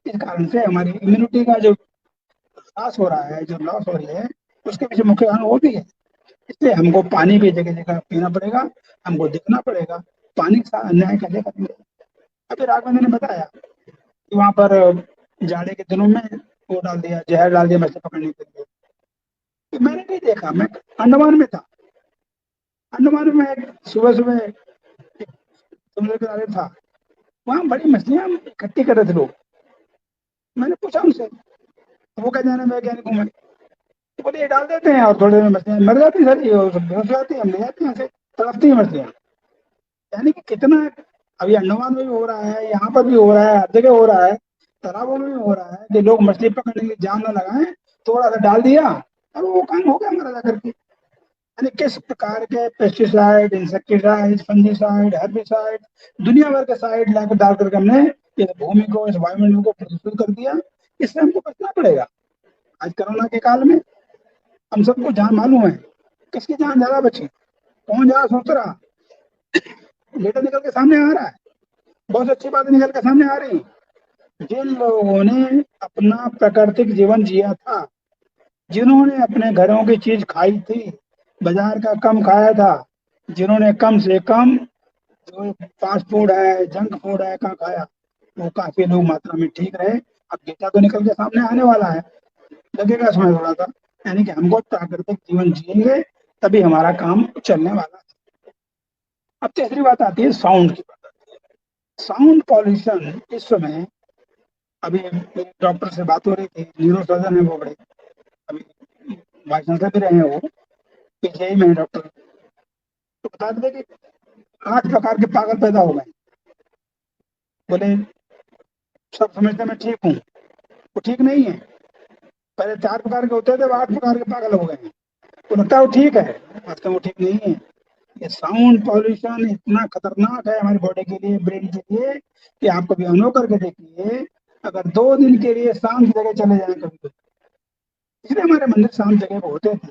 इस कारण से हमारी इम्यूनिटी का जो लॉस हो रहा है, जो लॉस हो रही है, उसके पीछे मुख्य कारण वो भी है। इसलिए हमको पानी भी जगह जगह पीना पड़ेगा, हमको देखना पड़ेगा पानी का अन्याय कैसे करेंगे। अभी राघवेंद्र ने बताया कि वहां पर जाड़े के दिनों में वो डाल दिया, जहर डाल दिया मछली पकड़ने के लिए। तो मैंने नहीं देखा, मैं अंडमान में था, अंडमान में सुबह सुबह समुद्र किनारे था, वहां बड़ी मछलियां इकट्ठी कर रहे थे लोग। मैंने पूछा उनसे, तो वो कहते हैं वैज्ञानिक हूँ मैं, तो बोले ये डाल देते हैं और थोड़ी देर में मछलियां मर जाती है सर, ये बेहोश जाती है, हम ले जाते हैं, ऐसे तड़पती है मछलियां। यानी कि कितना अभी अंडमान में भी हो रहा है, यहाँ पर भी हो रहा है, हर जगह हो रहा है, तालाबों में भी हो रहा है कि लोग मछली पकड़ने की जान न लगाएं, थोड़ा सा डाल दिया और वो काम हो गया हमारा जाकर के। यानी किस प्रकार के पेस्टिसाइड, इंसेक्टिसाइड, फंजीसाइड, हर्बिसाइड, दुनिया भर के साइड लाकर डाल करके हमने इस भूमि को, इस वायुमंडल को प्रदूषित कर दिया। इससे हमको बचना पड़ेगा। आज कोरोना के काल में हम सबको जान मालूम है, किसकी जान ज्यादा बची, कौन ज्यादा सोच रहा, डेटा निकल के सामने आ रहा है, बहुत अच्छी बातें निकल के सामने आ रही। जिन लोगों ने अपना प्राकृतिक जीवन जिया था, जिन्होंने अपने घरों की चीज खाई थी, बाजार का कम खाया था, जिन्होंने कम से कम जो फास्ट फूड है, जंक फूड है, कहाँ खाया, वो काफी लोग मात्रा में ठीक रहे। अब डेटा तो निकल के सामने आने वाला है, लगेगा समय थोड़ा सा। यानी कि हमको प्राकृतिक जीवन जिएंगे तभी हमारा काम चलने वाला है। अब तीसरी बात आती है साउंड की बात आती है। साउंड पॉल्यूशन इस समय, अभी डॉक्टर से बात हो रही थी, न्यूरो सर्जन है वो, बड़े अभी वाइस चांसलर भी रहे हैं वो, पीजीआई में डॉक्टर, तो बता दें कि 8 प्रकार के पागल पैदा हो गए। बोले सब समझते मैं ठीक हूँ, वो ठीक नहीं है। पहले 4 प्रकार के होते थे, अब 8 प्रकार के पागल हो गए हैं। तो लगता है वो ठीक है, आजकल वो ठीक नहीं है। ये साउंड पॉल्यूशन इतना खतरनाक है हमारी बॉडी के लिए, ब्रेन के लिए, कि आप कभी अनुभव करके देखिए, अगर 2 दिन के लिए शांत जगह चले जाएं कभी तो, इसलिए हमारे मंदिर शांत जगह पे होते थे,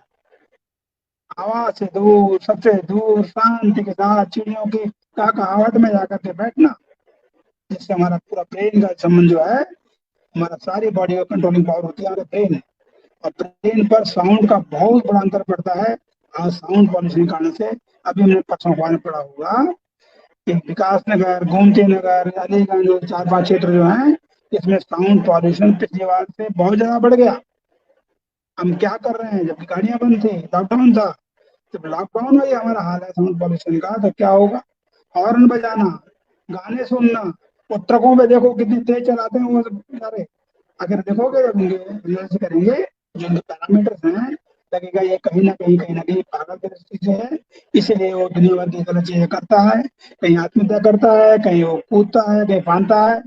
आवाज से दूर, सबसे दूर, शांति के साथ चिड़ियों की काकआहट में जाकर के बैठना, जिससे हमारा पूरा ब्रेन का संबंध जो है, हमारा सारी बॉडी का कंट्रोलिंग पावर होती है हमारे ब्रेन है, और ब्रेन पर साउंड का बहुत बड़ा अंतर पड़ता है। आज साउंड पॉल्यूशन के कारण से, अभी हमने परसों अखबार में पढ़ा होगा कि विकास नगर, गोमती नगर, अलीगंज, 4-5 क्षेत्र जो हैं, इसमें साउंड पॉल्यूशन पिछली बार से बहुत ज्यादा बढ़ गया। हम क्या कर रहे हैं, जबकि गाड़ियां बंद थी, लॉकडाउन था, जब लॉकडाउन में ही हमारा हाल है साउंड पॉल्यूशन का, तो क्या होगा? हॉर्न बजाना, गाने सुनना, वो ट्रकों पे देखो कितनी तेज चलाते हैं वो सब सारे। अगर देखोगे, जब रिसर्च करेंगे, जो इनके पैरामीटर्स हैं, लगेगा ये कहीं ना कहीं पागल की दृष्टि से है, इसलिए वो दुनिया भर की गलत चीजें करता है, कहीं आत्महत्या करता है, कहीं वो कूदता है, कहीं फांदता है,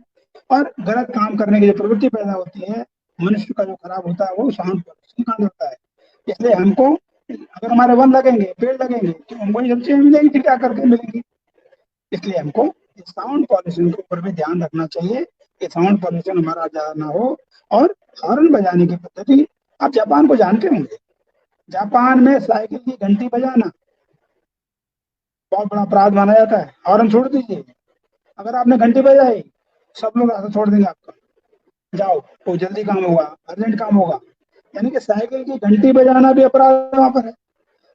और गलत काम करने की जो प्रवृत्ति पैदा होती है, मनुष्य का जो खराब होता है, वो साउंड पॉल्यूशन का होता है। इसलिए हमको, अगर हमारे वन लगेंगे, पेड़ लगेंगे, तो हमको ये सब चीजें मिलेंगी, फिर क्या करके मिलेंगी? इसलिए हमको साउंड पॉल्यूशन के ऊपर भी ध्यान रखना चाहिए कि साउंड पॉल्यूशन हमारा ज्यादा ना हो। और हॉर्न बजाने की पद्धति, आप जापान को जानते होंगे, जापान में साइकिल की घंटी बजाना बहुत बड़ा अपराध माना जाता है। हॉर्न छोड़ दीजिए, अगर आपने घंटी बजाई, सब लोग रास्ता छोड़ देंगे आपका, जाओ, कोई जल्दी काम होगा, अर्जेंट काम होगा। यानी कि साइकिल की घंटी बजाना भी अपराध वहां पर है।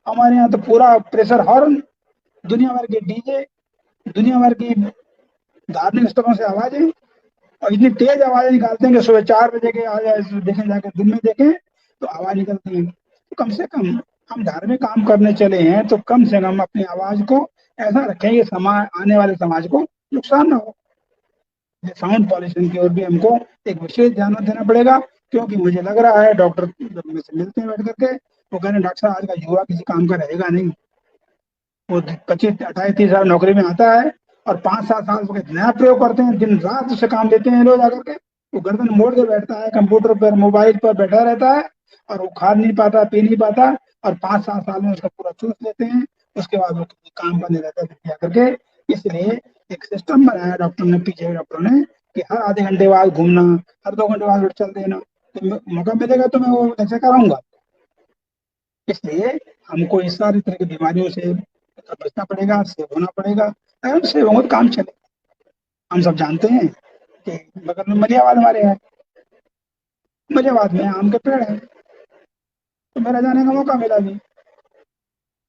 हमारे यहाँ तो पूरा प्रेशर हॉर्न, दुनिया भर के डीजे, दुनिया भर की धार्मिक स्थलों से आवाजें, और इतनी तेज आवाजें निकालते हैं कि सुबह 4 बजे के देखें, जाकर दिन में देखें तो आवाज निकलती है। तो कम से कम हम धार्मिक काम करने चले हैं, तो कम से कम अपनी आवाज को ऐसा रखें कि समाज, आने वाले समाज को नुकसान ना हो। साउंड पॉल्यूशन की ओर भी हमको एक विशेष ध्यान देना पड़ेगा, क्योंकि मुझे लग रहा है, डॉक्टर जब मुझसे मिलते हैं बैठ करके, वो कह रहे हैं डॉक्टर साहब आज का युवा किसी काम का रहेगा नहीं। वो 25-28-30 साल नौकरी में आता है और 5-7 साल नया प्रयोग करते हैं, दिन रात उसे काम देते हैं लोग आकर के, वो गर्दन मोड़ के बैठता है, कंप्यूटर पर, मोबाइल पर बैठा रहता है, और वो खा नहीं पाता, पी नहीं पाता, और 5-7 साल में उसका पूरा चूस लेते हैं। उसके बाद वो किसी काम का नहीं रहता है करके। इसलिए एक सिस्टम बनाया डॉक्टर ने, पीछे डॉक्टर ने, कि हर आधे घंटे बाद घूमना, हर 2 घंटे बाद चल देना, तो मौका मिलेगा तो मैं वो ऐसे कराऊंगा। इसलिए हमको इस सारी तरह की बीमारियों से बचना पड़ेगा, सेव होना पड़ेगा। अगर हम सेव होंगे तो काम चले। हम सब जानते हैं कि बगल में मलियाबाद हमारे है, मलियाबाद में आम के पेड़ है, तो मेरा जाने का मौका मिला भी,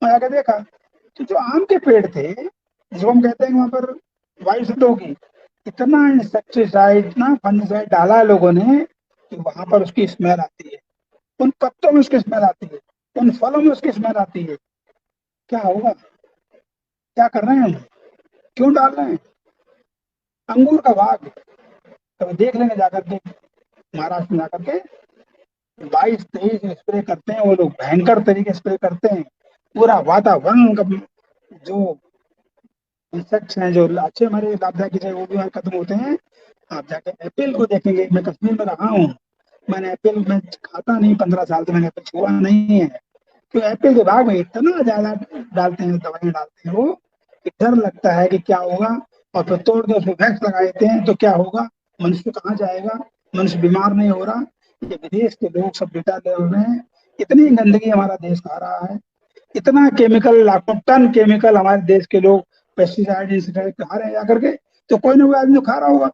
मैं आके देखा, तो जो आम के पेड़ थे, जिसको हम कहते हैं वहां पर वायु शुद्ध होगी, इतना इंसेक्टिसाइड, इतना फंगिसाइड डाला है लोगों ने कि वहां पर उसकी स्मेल आती है, उन पत्तों में उसकी स्मेल आती है, उन फलों में उसकी स्मेल आती है। क्या होगा? क्या कर रहे हैं हम? क्यों डाल रहे हैं? अंगूर का बाग कभी देख लेंगे जाकर के, महाराष्ट्र में जाकर के 22-23 स्प्रे करते हैं वो लोग, भयंकर तरीके स्प्रे करते हैं, पूरा वातावरण का जो इंसेक्ट्स हैं, जो अच्छे हमारे लाभदायक है, वो भी खत्म होते हैं। आप जाके एप्पल को देखेंगे, मैं कश्मीर में रहा हूँ, मैंने एप्पल में खाता नहीं, 15 साल से मैंने एप्पल छुआ नहीं है, तो एप्पल के बाग में इतना ज्यादा डालते हैं, दवाइयां डालते हैं वो, कि डर लगता है कि क्या होगा। और फिर तोड़ के उसको वैक्स लगा देते हैं, तो क्या होगा? मनुष्य कहाँ जाएगा? मनुष्य बीमार नहीं हो रहा, ये विदेश के लोग सब डेटा ले रहे हैं। इतनी गंदगी हमारा देश खा रहा है, इतना केमिकल, लाखों टन केमिकल हमारे देश के लोग पेस्टिसाइड इंसेक्टिसाइड खा रहे हैं जाकर के, तो कोई ना कोई आदमी तो खा रहा होगा।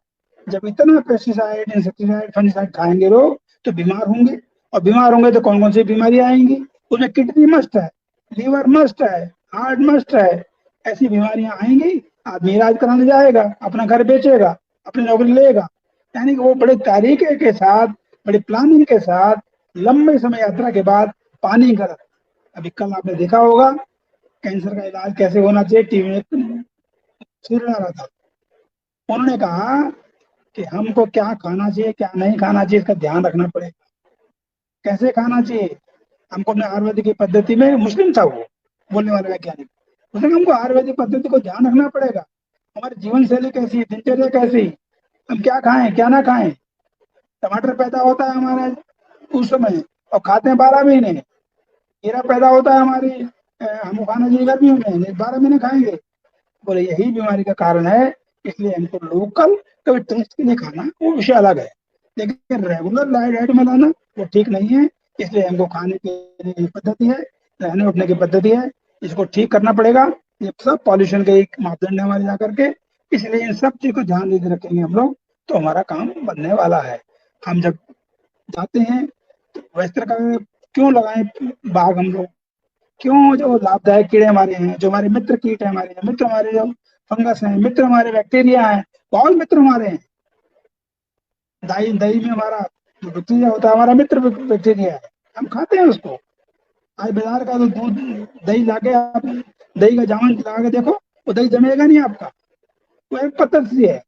जब इतना पेस्टिसाइड इंसेक्टिसाइड फंगिसाइड खाएंगे लोग, तो बीमार होंगे, और बीमार होंगे तो कौन कौन सी बीमारियां आएंगी? उसमें किडनी मस्ट है, लीवर मस्ट है, हार्ट मस्ट है, ऐसी बीमारियां आएंगी। आदमी इलाज कराने जाएगा, अपना घर बेचेगा, अपनी नौकरी लेगा। यानी कि वो बड़े तरीके के साथ, बड़ी प्लानिंग के साथ, लंबे समय यात्रा के बाद पानी का, अभी कल आपने देखा होगा कैंसर का इलाज कैसे होना चाहिए, टीवी में सुन रहा था। उन्होंने कहा कि हमको क्या खाना चाहिए, क्या नहीं खाना चाहिए, इसका ध्यान रखना पड़ेगा। कैसे खाना चाहिए? हमको अपने आयुर्वेदिक की पद्धति में, मुस्लिम था वो बोलने वाला वैज्ञानिक, उसने कहा हमको आयुर्वेदिक पद्धति को ध्यान रखना पड़ेगा। हमारी जीवन शैली कैसी है, दिनचर्या कैसी, हम क्या खाएं क्या ना खाएं। टमाटर पैदा होता है हमारे उस समय और खाते हैं 12 महीने, कीड़ा पैदा होता है हमारी, हमको खाना चाहिए गर्मियों में, 12 महीने खाएंगे। बोले यही बीमारी का कारण है। इसलिए हमको लोकल कभी टेस्ट के लिए खाना वो विषय अलग है, लेकिन रेगुलर डाइट में लाना वो ठीक नहीं है। इसलिए हमको खाने की पद्धति है, रहने उठने की पद्धति है, इसको ठीक करना पड़ेगा। ये सब पॉल्यूशन के एक मापदंड है हमारे जाकर के। इसलिए इन सब चीज को ध्यान देकर रखेंगे हम लोग, तो हमारा काम बनने वाला है। हम जब जाते हैं तो वैसे तरह का क्यों लगाएं बाग हम लोग? क्यों? जो लाभदायक कीड़े हमारे हैं, जो हमारे मित्र कीट है, हमारे मित्र, हमारे जो फंगस हैं, मित्र हमारे बैक्टीरिया हैं, बहुत मित्र हमारे हैं। दही दही में हमारा जो बैक्टीरिया होता है, हमारा मित्र बैक्टीरिया है, हम खाते हैं उसको। आज बाजार का तो दूध दही लाके आप दही का जामन लगा के देखो, वो दही जमेगा नहीं आपका। वो एक पद्धति है,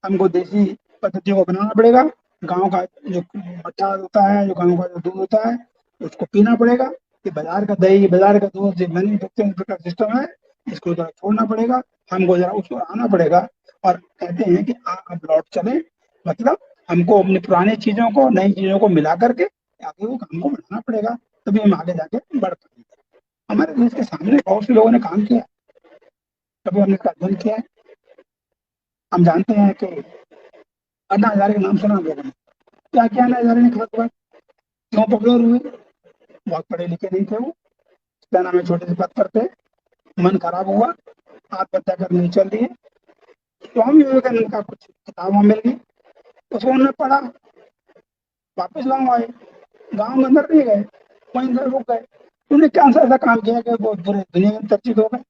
हमको देसी पद्धतियों को अपनाना पड़ेगा। गांव का जो मट्ठा होता है, जो गांव का जो दूध होता है, उसको पीना पड़ेगा। कि बाजार का दही, बाजार का दूध जो मैन्युफैक्चरिंग का सिस्टम है, इसको जरा छोड़ना पड़ेगा, हमको जरा उसको आना पड़ेगा। और कहते हैं कि अब लौट चले, मतलब हमको अपनी पुरानी चीजों को नई चीजों को मिला करके आगे वो काम को बढ़ाना पड़ेगा, तभी हम आगे जाके बढ़ पाएंगे। हमारे देश के सामने बहुत से लोगों ने काम किया, कभी हमने इसका अध्ययन किया है। हम जानते हैं कि अन्ना हजारे का नाम सुना हम लोगों ने। क्या किया अन्ना हजारे ने खास बात, क्यों पॉपुलर हुए? बहुत पढ़े लिखे नहीं थे वो, सेना में छोटे से पद पर थे, मन खराब हुआ, आत्महत्या करने चल दिए। स्वामी विवेकानंद का कुछ किताबें मिल गई, उसको उन्होंने पढ़ा, वापस गाँव आए, गाँव में अंदर नहीं गए, वहीं रुक गए। उन्होंने क्या ऐसा काम किया कि वो पूरे दुनिया में चर्चित हो गए।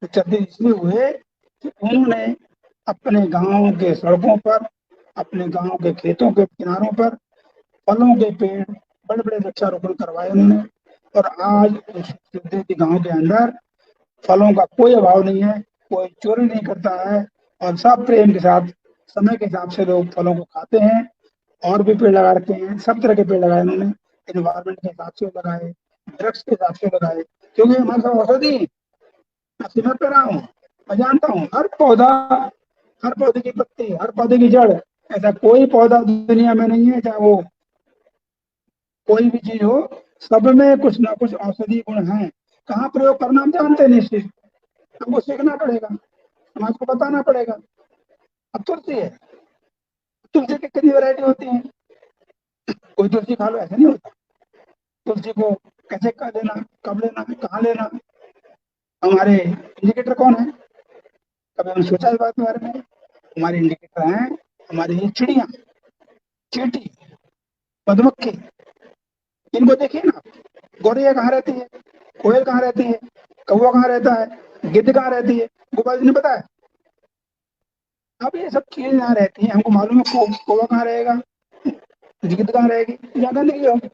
तो चर्चित इसलिए हुए कि उन्होंने अपने गांव के सड़कों पर, अपने गांव के खेतों के किनारों पर फलों के पेड़, बड़े बड़े वृक्षारोपण करवाए उन्होंने। और आज उस गांव के अंदर फलों का कोई अभाव नहीं है, कोई चोरी नहीं करता है, और सब प्रेम के साथ समय के हिसाब से लोग फलों को खाते हैं। और भी पेड़ लगा रखे हैं, सब तरह के पेड़ लगाए उन्होंने, एनवायरमेंट के हिसाब से लगाए, वृक्ष के हिसाब से लगाए, क्योंकि हमारे साथ औषधि मैं सिमट पे रहा हूँ। मैं जानता हूँ हर पौधा, हर पौधे की पत्ती, हर पौधे की जड़, ऐसा कोई पौधा दुनिया में नहीं है, चाहे वो कोई भी चीज हो, सब में कुछ ना कुछ औषधि गुण है। कहाँ प्रयोग करना हम जानते नहीं, चीज हमको सीखना पड़ेगा, समाज को बताना पड़ेगा। अब तुलसी है, तुलसी की कितनी वैरायटी होती है, कोई तुलसी खा लो ऐसा नहीं होता। तुलसी को कैसे कर लेना, कब लेना, कहाँ लेना। हमारे इंडिकेटर कौन है, कभी हमने सोचा इस बात के बारे में? हमारे इंडिकेटर हैं हमारी ये चिड़िया, चींटी, मधुमक्खी। इनको देखिए ना, गौरैया कहाँ रहती है, कोयल कहाँ रहती है, कौवा कहाँ रहता है, गिद्ध कहाँ रहती है, गोपाल जी ने बताया। अब ये सब चीजें यहाँ रहती हैं, हमको मालूम है कौवा कहाँ रहेगा, गिद्ध कहाँ रहेगी, जहाँ गंदगी होगी।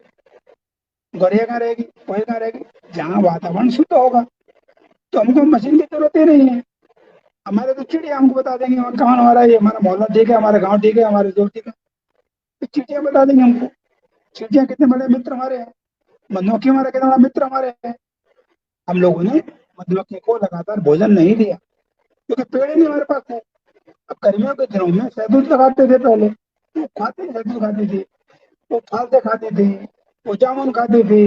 गौरैया कहाँ रहेगी, कोयल कहाँ रहेगी, जहाँ वातावरण शुद्ध होगा। तो हमको मशीन की जरूरत ही नहीं है, हमारे तो चिड़िया हमको बता देंगे कहाँ हमारा, ये हमारा मोहल्ला ठीक है, हमारा गाँव ठीक है, हमारे दोस्त ठीक है, तो चिड़िया बता देंगे हमको। चिड़िया कितने बड़े मित्र हमारे हैं, मधुमक्खी हमारा कितना बड़ा मित्र हमारे हैं। हम लोगों ने मधुमक्खी को लगातार भोजन नहीं दिया, क्योंकि पेड़ ही नहीं हमारे पास है। अब गर्मियों के दिनों में शहतूत लगाते थे, पहले वो खाते, शहतूत खाती थी, वो फालते खाती थी, वो जामुन खाती थी,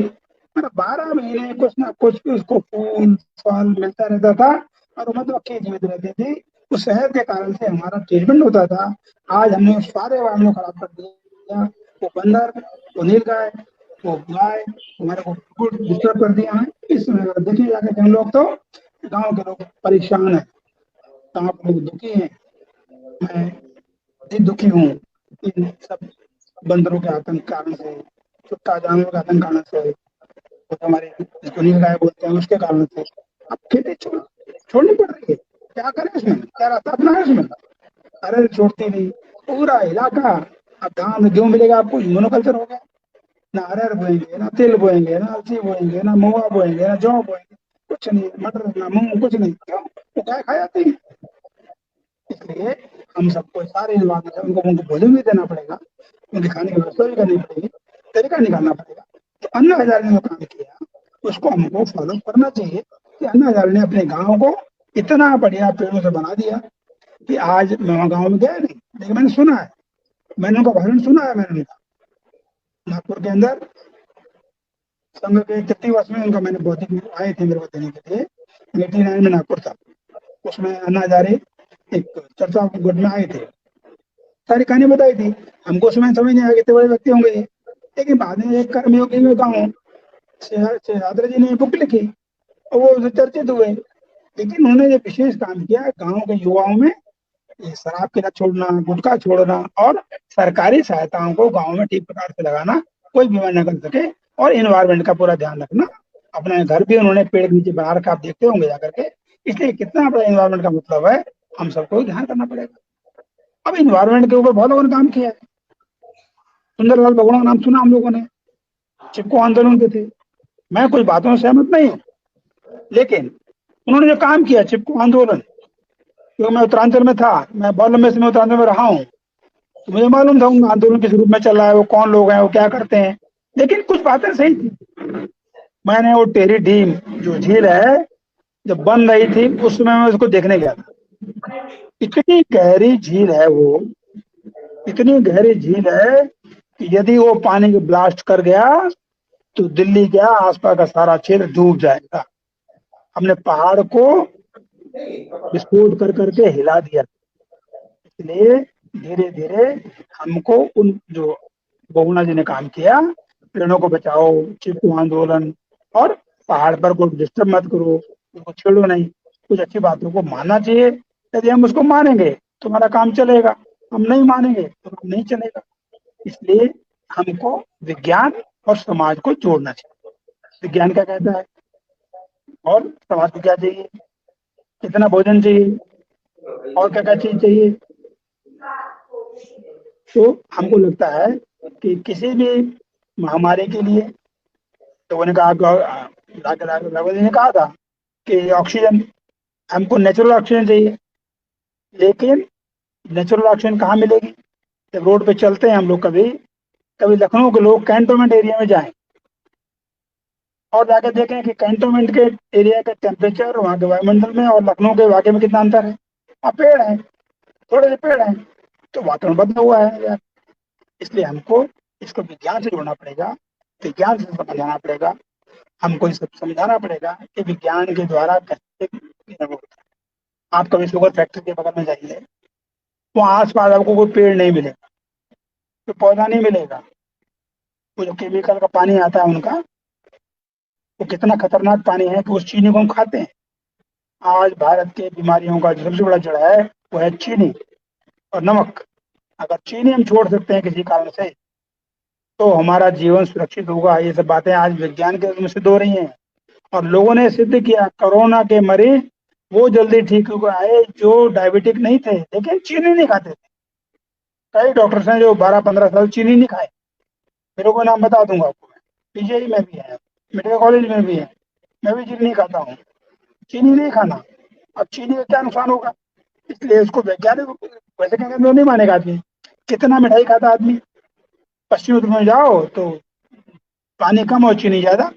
मतलब 12 महीने कुछ ना कुछ उसको फूल फल मिलता रहता था, और वो मधुमक्खी जीवित रहती थी। उस शहद के कारण से हमारा ट्रीटमेंट होता था। आज हमने सारे वातावरण खराब कर दिया, वो बंदर, वो नीलगाय, वो गाय हमारे को बिल्कुल डिस्टर्ब कर दिया है। इस समय अगर देखिए जाकर हम लोग, तो गांव के लोग परेशान है, गांव के लोग दुखी हैं। मैं अधिक दुखी हूँ इन सब बंदरों के आतंक कारण से, कुत्ता जानवरों के आतंक कारण से, तो हमारे जिसको नीलगाय बोलते हैं उसके कारण से। अब खेती छोड़नी पड़ रही है, क्या करें इसमें, क्या रास्ता अपना है इसमें? अरे छोड़ती नहीं, पूरा इलाका। अब धान गेहूं मिलेगा आपको, मोनोकल्चर हो गया, ना अरहर बोएंगे, ना तिल बोएंगे, ना अलसी बोएंगे, ना महुआ बोएंगे, ना जौ बोएंगे, कुछ नहीं, मटर ना मूंग, कुछ नहीं। क्यों? वो गाय खा जाती है। इसलिए हम सबको सारे उनको भोजन भी देना पड़ेगा, उनके खाने की व्यवस्था भी करनी पड़ेगी, तरीका निकालना पड़ेगा। तो अन्ना हजारे ने जो काम किया उसको हमको फॉलो करना चाहिए। कि अन्ना हजारे ने अपने गाँव को इतना बढ़िया पेड़ों से बना दिया कि आज मैं गाँव में गया नहीं, लेकिन मैंने सुना है, मैंने उनका भाषण सुना है। मैंने उनका नागपुर के अंदर संघ के 33 वर्ष में उनका मैंने बौद्धिक आए थे मेरे को देने के लिए, 89 में नागपुर था, उसमें अन्ना हजारे एक चर्चा गुट में आए थे, सारी कहानी बताई थी। हमको उसमें समझ नहीं आया कितने बड़े व्यक्ति होंगे, लेकिन बाद में एक कर्मयोगी में गाँव शेषाद्रि जी ने बुक लिखी और वो चर्चित हुए। लेकिन उन्होंने जो विशेष काम किया, गाँव के युवाओं में ये शराब की लत छोड़ना, गुटखा छोड़ना, और सरकारी सहायताओं को गाँव में ठीक प्रकार से लगाना, कोई बीमार न कर सके, और एनवायरमेंट का पूरा ध्यान रखना। अपना घर भी उन्होंने पेड़ के नीचे बना रखा, आप देखते होंगे जाकर के, इसलिए कितना बड़ा इन्वायरमेंट का मतलब है, हम सबको ध्यान करना पड़ेगा। अब इन्वायरमेंट के ऊपर बहुत लोगों ने काम किया है। सुंदरलाल बहुगुणा का नाम सुना हम लोगों ने, चिपको आंदोलन के थे। मैं कुछ बातों से सहमत नहीं हूँ, लेकिन उन्होंने जो काम किया चिपको आंदोलन, क्योंकि मैं उत्तरांचल में था, मैं बहुत लंबे समय उत्तरांचल में रहा हूँ, तो मुझे मालूम था उन आंदोलन किस रूप में चल रहा है, वो कौन लोग हैं, वो क्या करते हैं। लेकिन कुछ बातें सही थी। मैंने वो टेहरी डीम जो झील है जब बन रही थी उस समय मैं उसको देखने गया था। इतनी गहरी झील है वो, इतनी गहरी झील है कि यदि वो पानी को ब्लास्ट कर गया तो दिल्ली क्या आसपास का सारा क्षेत्र डूब जाएगा। हमने पहाड़ को विस्फोट कर करके हिला दिया। इसलिए धीरे धीरे हमको उन जो बहुगुणा जी ने काम किया, पेड़ों को बचाओ, चिपको आंदोलन, और पहाड़ पर को डिस्टर्ब मत करो, उनको छेड़ो नहीं, कुछ अच्छी बातों को मानना चाहिए। यदि हम उसको मानेंगे तो हमारा काम चलेगा, हम नहीं मानेंगे तो काम नहीं चलेगा। इसलिए हमको विज्ञान और समाज को जोड़ना चाहिए। विज्ञान क्या कहता है और समाज को क्या चाहिए, कितना भोजन चाहिए और क्या क्या चीज चाहिए। तो हमको लगता है कि किसी भी महामारी के लिए लोगों ने कहा, राघव जी ने कहा था कि ऑक्सीजन, हमको नेचुरल ऑक्सीजन चाहिए, लेकिन नेचुरल ऑक्सीजन कहाँ मिलेगी। जब रोड पे चलते हैं हम लोग, कभी कभी लखनऊ के लोग कैंटोनमेंट एरिया में जाएं और जाके देखें कि कैंटोनमेंट के एरिया का टेम्परेचर वहाँ के वायुमंडल में और लखनऊ के वाकई में कितना अंतर है। वहाँ पेड़ है, थोड़े से पेड़ हैं, तो वातावरण बदला हुआ है यार। इसलिए हमको इसको विज्ञान से जोड़ना पड़ेगा, विज्ञान से समझाना पड़ेगा, हमको ये सब समझाना पड़ेगा कि विज्ञान के द्वारा कैसे होता है। आप कभी शुगर फैक्ट्री के बगल में जाइए, तो आस पास आपको कोई पेड़ नहीं मिलेगा, कोई पौधा नहीं मिलेगा। वो जो केमिकल का पानी आता है उनका, वो कितना खतरनाक पानी है कि उस चीनी को हम खाते हैं। आज भारत के बीमारियों का जो सबसे बड़ा जड़ है वो है चीनी और नमक। अगर चीनी हम छोड़ सकते हैं किसी कारण से तो हमारा जीवन सुरक्षित होगा। ये सब बातें आज विज्ञान के रूप में सिद्ध हो रही हैं और लोगों ने सिद्ध किया। कोरोना के मरीज वो जल्दी ठीक हो आए जो डायबिटिक नहीं थे लेकिन चीनी नहीं खाते थे। कई डॉक्टर्स हैं जो 12-15 साल चीनी नहीं खाए। मेरे को नाम बता दूंगा आपको, पीजीआई में भी है, मेडिकल कॉलेज में भी है, मैं भी चीनी नहीं खाता हूँ। चीनी नहीं खाना, अब चीनी का क्या नुकसान होगा, इसलिए उसको वैज्ञानिक वैसे कहेंगे तो नहीं मानेगा आदमी। कितना मिठाई खाता आदमी, पश्चिमी उत्तर में जाओ तो पानी कम और चीनी ज्यादा,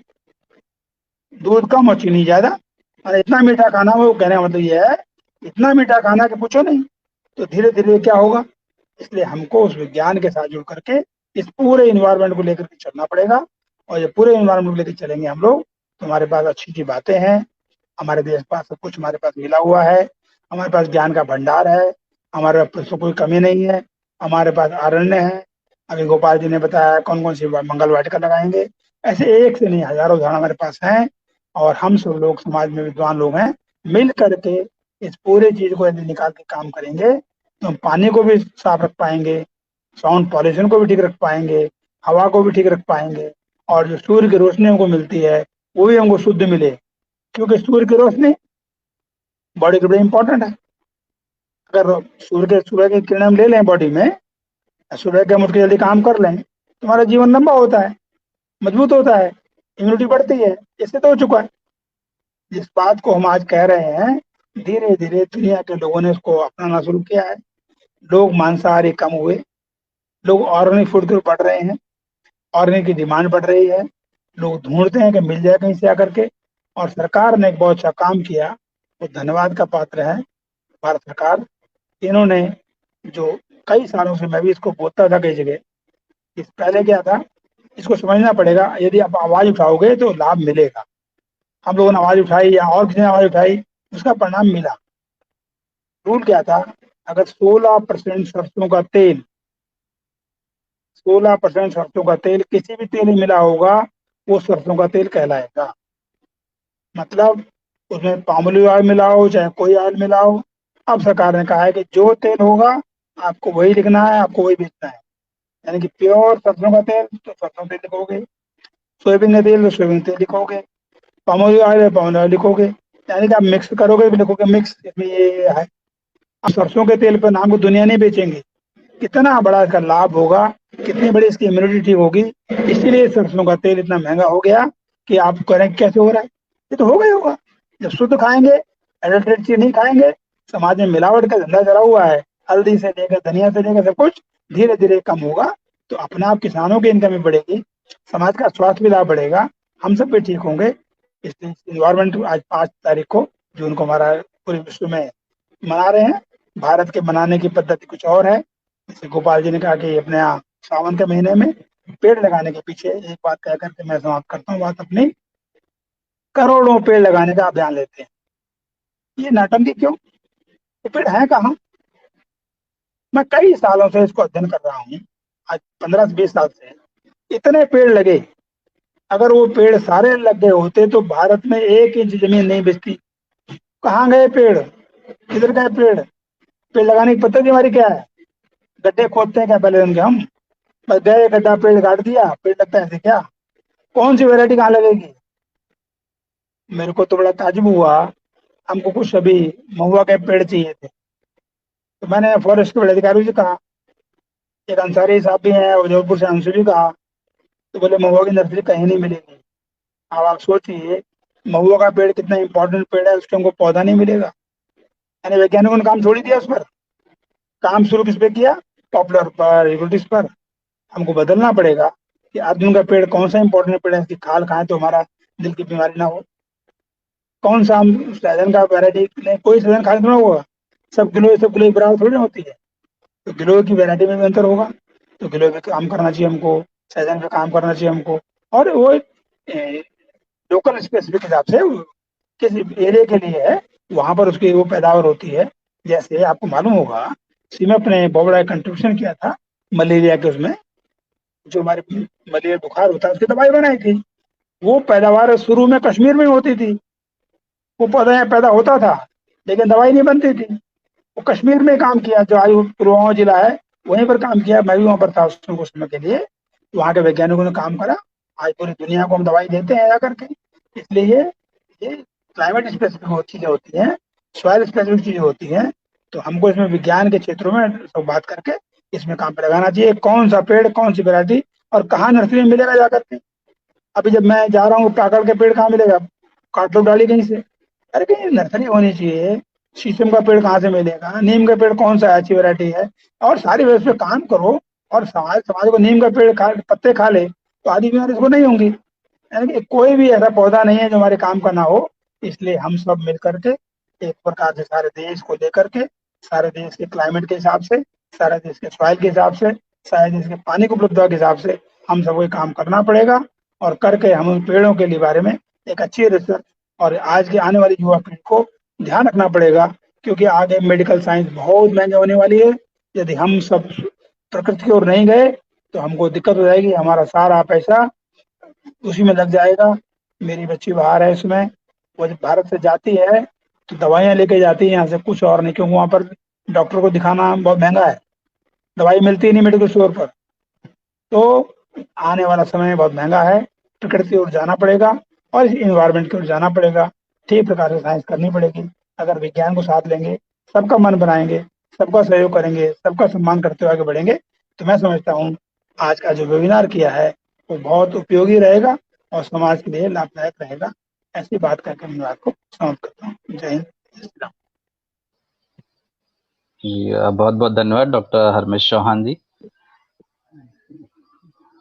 दूध कम और चीनी ज्यादा, और इतना मीठा खाना, वो कहने का मतलब ये है इतना मीठा खाना कि पूछो नहीं। तो धीरे धीरे क्या होगा, इसलिए हमको उस विज्ञान के साथ जुड़ करके इस पूरे इन्वायरमेंट को लेकर के चलना पड़ेगा। और ये पूरे इन्वायरमेंट को लेकर चलेंगे हम लोग तो हमारे पास अच्छी अच्छी बातें हैं, हमारे देश के पास सब कुछ हमारे पास मिला हुआ है, हमारे पास ज्ञान का भंडार है, हमारे पास कोई कमी नहीं है, हमारे पास अरण्य है। अभी गोपाल जी ने बताया कौन कौन सी मंगल वाटिका लगाएंगे, ऐसे एक से नहीं हजारों उदाहरण हमारे पास हैं। और हम सब लोग समाज में विद्वान लोग हैं, मिल करके इस पूरे चीज को यदि निकाल के काम करेंगे तो हम पानी को भी साफ रख पाएंगे, साउंड पॉल्यूशन को भी ठीक रख पाएंगे, हवा को भी ठीक रख पाएंगे, और जो सूर्य की रोशनी हमको मिलती है वो भी हमको शुद्ध मिले, क्योंकि सूर्य की रोशनी बॉडी के लिए इंपॉर्टेंट है। अगर सूर्य की किरण हम ले लें बॉडी में, सूर्य के हम उसके जल्दी काम कर लें तो हमारा जीवन लंबा होता है, मजबूत होता है, इम्यूनिटी बढ़ती है। इससे तो हो चुका है। जिस बात को हम आज कह रहे हैं धीरे धीरे दुनिया के लोगों ने उसको अपनाना शुरू किया है। लोग मांसाहारी कम हुए, लोग ऑर्गेनिक फूड की ओर बढ़ रहे हैं, ऑर्गेनिक की डिमांड बढ़ रही है, लोग ढूंढते हैं कि मिल जाए कहीं से आकर के। और सरकार ने एक बहुत अच्छा काम किया, वो धन्यवाद का पात्र है भारत सरकार। इन्होंने जो कई सालों से मैं भी इसको बोलता था कई जगह, इस पहले क्या था, इसको समझना पड़ेगा। यदि आप आवाज उठाओगे तो लाभ मिलेगा। हम लोगों ने आवाज उठाई या और किसी ने आवाज उठाई, उसका परिणाम मिला। रूल क्या था, अगर 16% सरसों का तेल, 16% सरसों का तेल किसी भी तेल में मिला होगा वो सरसों का तेल कहलाएगा। मतलब उसमें पाम ऑयल ऑयल मिलाओ चाहे कोई ऑयल मिलाओ। अब सरकार ने कहा है कि जो तेल होगा आपको वही लिखना है, आपको वही बेचना है। यानी कि प्योर सरसों का तेल तो सरसों तेल लिखोगे, सोयाबीन का तेल तो सोयाबीन तेल लिखोगे, पाम ऑयल है पाम ऑयल लिखोगे। यानी कि आप मिक्स करोगे भी लिखोगे मिक्स, इसमें ये है। आप सरसों के तेल पर नाम को दुनिया नहीं बेचेंगे, कितना बड़ा इसका लाभ होगा, कितनी बड़ी इसकी इम्यूनिटी ठीक होगी। इसीलिए सरसों का तेल इतना महंगा हो गया कि आप करें कैसे हो रहा है, ये तो होगा ही होगा। जब शुद्ध खाएंगे, एडल्ट्रेट चीज नहीं खाएंगे, समाज में मिलावट का धंधा चला हुआ है, हल्दी से लेकर धनिया से लेकर सब कुछ धीरे धीरे कम होगा, तो अपने आप किसानों की इनकम भी बढ़ेगी, समाज का स्वास्थ्य भी लाभ बढ़ेगा, हम सब भी ठीक होंगे। इसलिए इन्वायरमेंट आज 5 तारीख को जून को हमारा पूरे विश्व में मना रहे हैं। भारत के मनाने की पद्धति कुछ और है। जैसे गोपाल जी ने कहा कि अपने यहाँ सावन के महीने में पेड़ लगाने के पीछे एक बात कह करके मैं समाप्त करता हूँ बात अपनी, करोड़ों पेड़ लगाने का अभियान लेते हैं। ये नाटंकी क्यों? ये पेड़ है कहाँ? मैं कई सालों से इसको अध्ययन कर रहा हूँ, आज 15 से 20 साल से। इतने पेड़ लगे, अगर वो पेड़ सारे लग गए होते तो भारत में 1 इंच जमीन नहीं बचती। कहाँ गए पेड़? किधर गए पेड़? पेड़ लगाने की पद्धति हमारी क्या है? गड्ढे खोदते हैं क्या पहले उनके हम? बस गए, गड्ढा पेड़ काट दिया, पेड़ लगता है ऐसे क्या? कौन सी वैरायटी कहाँ लगेगी? मेरे को तो बड़ा ताजुब हुआ, हमको कुछ अभी महुआ के पेड़ चाहिए थे, तो मैंने फॉरेस्ट के अधिकारी से कहा, एक अंसारी साहब भी हैं और जौनपुर से अंशु भी कहा, तो बोले महुआ की नर्सरी कहीं नहीं मिलेगी। अब आप सोचिए, महुआ का पेड़ कितना इंपॉर्टेंट पेड़ है, उसके हमको पौधा नहीं मिलेगा। यानी वैज्ञानिकों ने काम छोड़ दिया, उस पर काम शुरू किस पे किया? पॉपुलर पर, यूटिलिटीज पर। हमको बदलना पड़ेगा कि अर्जुन का पेड़ कौन सा इंपॉर्टेंट पेड़ है, इसकी खाल खाएं तो हमारा दिल की बीमारी ना हो। कौन सा हम सहजन का वैरायटी नहीं, कोई सहजन खाने थोड़ा होगा, सब किलो बराबर थोड़ी ना होती है, तो किलो की वैरायटी में भी अंतर होगा। तो किलो पे काम करना चाहिए हमको, सहजन पे काम करना चाहिए हमको, और वो लोकल स्पेसिफिक हिसाब से किस एरिया के लिए है वहां पर उसकी वो पैदावार होती है। जैसे आपको मालूम होगा, सीमेप ने बहुत बड़ा कंट्रीब्यूशन किया था मलेरिया के, उसमें जो हमारे मलेरिया बुखार होता है उसकी दवाई बनाई थी। वो पैदावार शुरू में कश्मीर में होती थी, वो पौधा यहाँ पैदा होता था लेकिन दवाई नहीं बनती थी। वो कश्मीर में काम किया, जो आज पुलवामा जिला है वहीं पर काम किया, मैं भी वहां पर था उस समय के लिए। वहाँ के वैज्ञानिकों ने काम करा, आज पूरी दुनिया को हम दवाई देते हैं जाकर के। इसलिए ये क्लाइमेट स्पेसिफिक चीजें होती हैं, सॉइल स्पेसिफिक चीजें होती हैं, तो हमको इसमें विज्ञान के क्षेत्रों में सब बात करके इसमें काम पे लगाना चाहिए। कौन सा पेड़, कौन सी वैरायटी और कहाँ नर्सरी में मिलेगा जाकर के। अभी जब मैं जा रहा हूँ, पाकड़ के पेड़ कहाँ मिलेगा? काट लो डाली कहीं से, अरे कहीं नर्सरी होनी चाहिए। शीशम का पेड़ कहाँ से मिलेगा? नीम का पेड़ कौन सा अच्छी वैरायटी है? और सारी व्यवस्था पे काम करो, और समाज को नीम का पेड़ पत्ते खा ले तो आदि बीमारी इसको नहीं होंगी। यानी कि कोई भी ऐसा पौधा नहीं है जो हमारे काम का ना हो। इसलिए हम सब मिल करके एक प्रकार से सारे देश को लेकर के, सारे देश के क्लाइमेट के हिसाब से, सारे देश के सॉइल के हिसाब से, सारे देश के पानी की उपलब्धता के हिसाब से हम सबको काम करना पड़ेगा। और करके हम उन पेड़ों के लिए बारे में एक अच्छी रिसर्च, और आज की आने वाली युवा पीढ़ी को ध्यान रखना पड़ेगा, क्योंकि आगे मेडिकल साइंस बहुत महंगे होने वाली है। यदि हम सब प्रकृति की ओर नहीं गए तो हमको दिक्कत हो जाएगी, हमारा सारा पैसा उसी में लग जाएगा। मेरी बच्ची बाहर है, इसमें वो जब भारत से जाती है तो दवाइयाँ लेके जाती है यहाँ से, कुछ और नहीं, क्योंकि वहाँ पर डॉक्टर को दिखाना बहुत महंगा है, दवाई मिलती नहीं मेडिकल स्टोर पर। तो आने वाला समय बहुत महंगा है, प्रकृति की ओर जाना पड़ेगा और इस इन्वायरमेंट की ओर जाना पड़ेगा। ठीक प्रकार से साइंस करनी पड़ेगी। अगर विज्ञान को साथ लेंगे, सबका मन बनाएंगे, सबका सहयोग करेंगे, सबका सम्मान करते हुए आगे बढ़ेंगे, तो मैं समझता हूँ आज का जो वेबिनार किया है वो बहुत उपयोगी रहेगा और समाज के लिए लाभदायक रहेगा। ऐसी बात करके मैं बात को समाप्त करता हूँ। जय हिंद, जय श्री राम। जी बहुत बहुत धन्यवाद डॉक्टर हरमेश चौहान जी।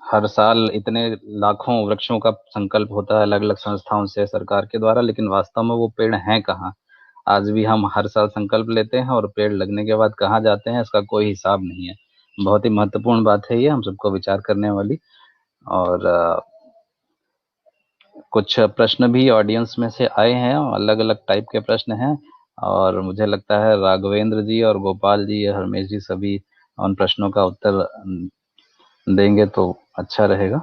हर साल इतने लाखों वृक्षों का संकल्प होता है अलग अलग संस्थाओं से, सरकार के द्वारा, लेकिन वास्तव में वो पेड़ हैं कहाँ? आज भी हम हर साल संकल्प लेते हैं और पेड़ लगने के बाद कहाँ जाते हैं इसका कोई हिसाब नहीं है। बहुत ही महत्वपूर्ण बात है ये, हम सबको विचार करने वाली। और कुछ प्रश्न भी ऑडियंस में से आए हैं, अलग अलग टाइप के प्रश्न हैं, और मुझे लगता है राघवेंद्र जी और गोपाल जी, हरमेश जी सभी उन प्रश्नों का उत्तर देंगे तो अच्छा रहेगा।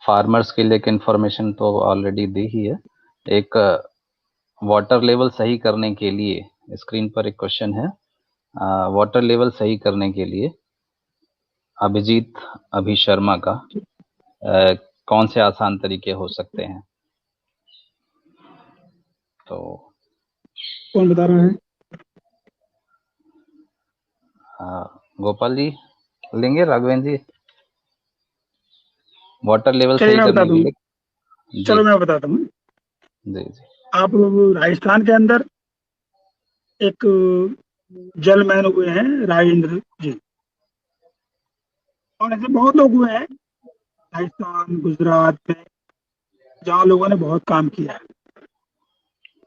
फार्मर्स के लिए एक इन्फॉर्मेशन तो ऑलरेडी दी ही है। एक वाटर लेवल सही करने के लिए, स्क्रीन पर एक क्वेश्चन है, वाटर लेवल सही करने के लिए अभिजीत अभी शर्मा का कौन से आसान तरीके हो सकते हैं? तो कौन बता रहा है? गोपाल जी लेंगे, राघवेंद्र जी, वाटर लेवल चलिए सही मैं बता करने के दूं, लिए। जी चलो मैं बताता हूँ। जी जी। आप राजस्थान के अंदर एक जलमैन हुए हैं राजेंद्र जी, और ऐसे बहुत लोग हुए हैं राजस्थान गुजरात में, जहाँ लोगों ने बहुत काम किया है।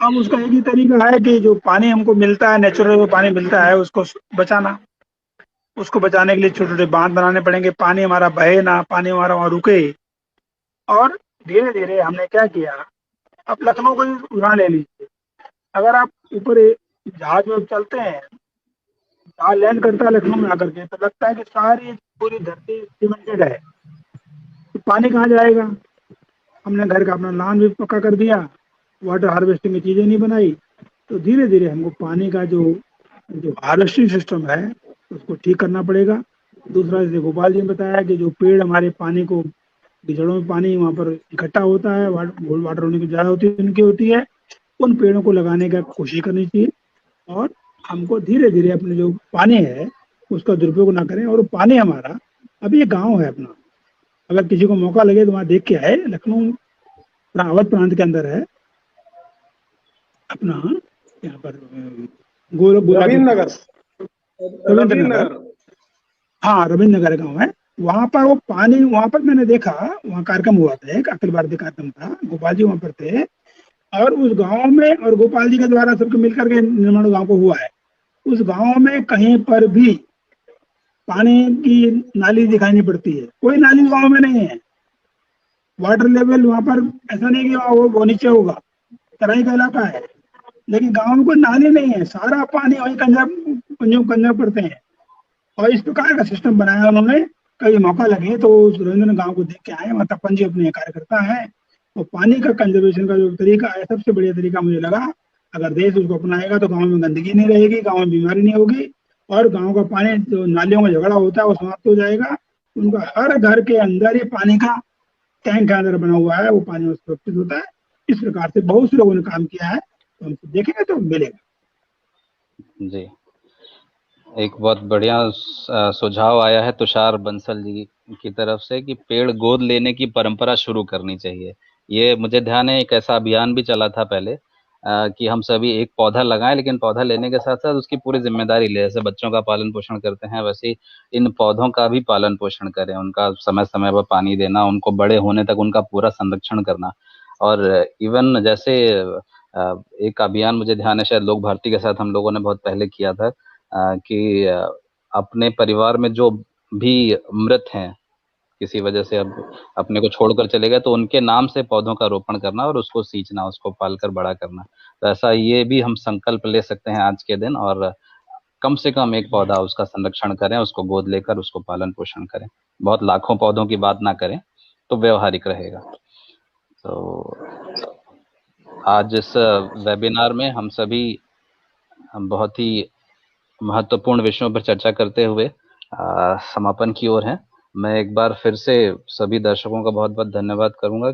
अब उसका एक ही तरीका है कि जो पानी हमको मिलता है, नेचुरल जो पानी मिलता है, उसको बचाना। उसको बचाने के लिए छोटे छोटे बांध बनाने पड़ेंगे, पानी हमारा बहे ना, पानी हमारा वहां रुके। और धीरे धीरे हमने क्या किया, अब लखनऊ को ही उदाहरण ले लीजिए। अगर आप ऊपर जहाज में चलते हैं, जहाज लैंड करता है लखनऊ में आकर के, तो लगता है कि सारी पूरी धरती सीमेंटेड है, तो पानी कहाँ जाएगा? हमने घर का अपना लॉन भी पक्का कर दिया, वाटर हार्वेस्टिंग की चीजें नहीं बनाई, तो धीरे धीरे हमको पानी का जो जो हार्वेस्टिंग सिस्टम है उसको ठीक करना पड़ेगा। दूसरा, जैसे गोपाल जी ने बताया कि जो पेड़ हमारे पानी को, जड़ों में पानी वहाँ पर इकट्ठा होता है, वाटर होने की ज़्यादा होती है, उनकी होती है, उन पेड़ों को लगाने का कोशिश करनी चाहिए। और हमको धीरे धीरे अपने जो पानी है उसका दुरुपयोग ना करें। और पानी हमारा, अभी ये गांव है अपना, अगर किसी को मौका लगे तो वहाँ देख के आए, लखनऊ अवध प्रांत के अंदर है अपना, यहाँ पर गोला के रविंद्र पास, नगर, रविंद्र रविंद्र नगर। नगर। हाँ, रविंद्र नगर गाँव है। वहां पर वो पानी, वहां पर मैंने देखा, वहाँ कार्यक्रम हुआ था, एक अखिल भारतीय कार्यक्रम था, गोपाल जी वहां पर थे, और उस गांव में, और गोपाल जी के द्वारा सबके मिलकर के निर्माण गांव को हुआ है, उस गांव में कहीं पर भी पानी की नाली दिखाई नहीं पड़ती है, कोई नाली गांव में नहीं है। वाटर लेवल वहां पर ऐसा नहीं कि वो नीचे होगा, तराई का इलाका है, लेकिन गांव में कोई नाली नहीं है, सारा पानी वही कंजम कंजम करते हैं। और इस प्रकार का सिस्टम बनाया उन्होंने। कभी मौका लगे तो उस सुरेंद्र गांव को देख के आए, वहाँ तपन जी अपने कार्यकर्ता है। और पानी का कंजर्वेशन का जो तरीका है, सबसे बढ़िया तरीका मुझे लगा, अगर देश उसको अपनाएगा तो गांव में गंदगी नहीं रहेगी, गांव में बीमारी नहीं होगी, और गांव का पानी, जो नालियों में झगड़ा होता है, वो समाप्त हो जाएगा। उनका हर घर के अंदर ही पानी का टैंक के अंदर बना हुआ है, वो पानी सुरक्षित होता है। इस प्रकार से बहुत से लोगों ने काम किया है, तो हम देखेंगे तो मिलेगा। जी, एक बहुत बढ़िया सुझाव आया है तुषार बंसल जी की तरफ से कि पेड़ गोद लेने की परंपरा शुरू करनी चाहिए। ये मुझे ध्यान है, एक ऐसा अभियान भी चला था पहले कि हम सभी एक पौधा लगाएं, लेकिन पौधा लेने के साथ साथ उसकी पूरी जिम्मेदारी ले। जैसे बच्चों का पालन पोषण करते हैं, वैसे ही इन पौधों का भी पालन पोषण करें, उनका समय समय पर पानी देना, उनको बड़े होने तक उनका पूरा संरक्षण करना। और इवन जैसे एक अभियान मुझे ध्यान है, शायद लोक भारती के साथ हम लोगों ने बहुत पहले किया था, कि अपने परिवार में जो भी मृत हैं, किसी वजह से अब अपने को छोड़कर चले गए, तो उनके नाम से पौधों का रोपण करना और उसको सींचना, उसको पालकर बड़ा करना। तो ऐसा ये भी हम संकल्प ले सकते हैं आज के दिन, और कम से कम एक पौधा उसका संरक्षण करें, उसको गोद लेकर उसको पालन पोषण करें। बहुत लाखों पौधों की बात ना करें तो व्यवहारिक रहेगा। तो आज इस वेबिनार में हम सभी बहुत ही महत्वपूर्ण विषयों पर चर्चा करते हुए समापन की ओर हैं। मैं एक बार फिर से सभी दर्शकों का बहुत बहुत धन्यवाद करूंगा।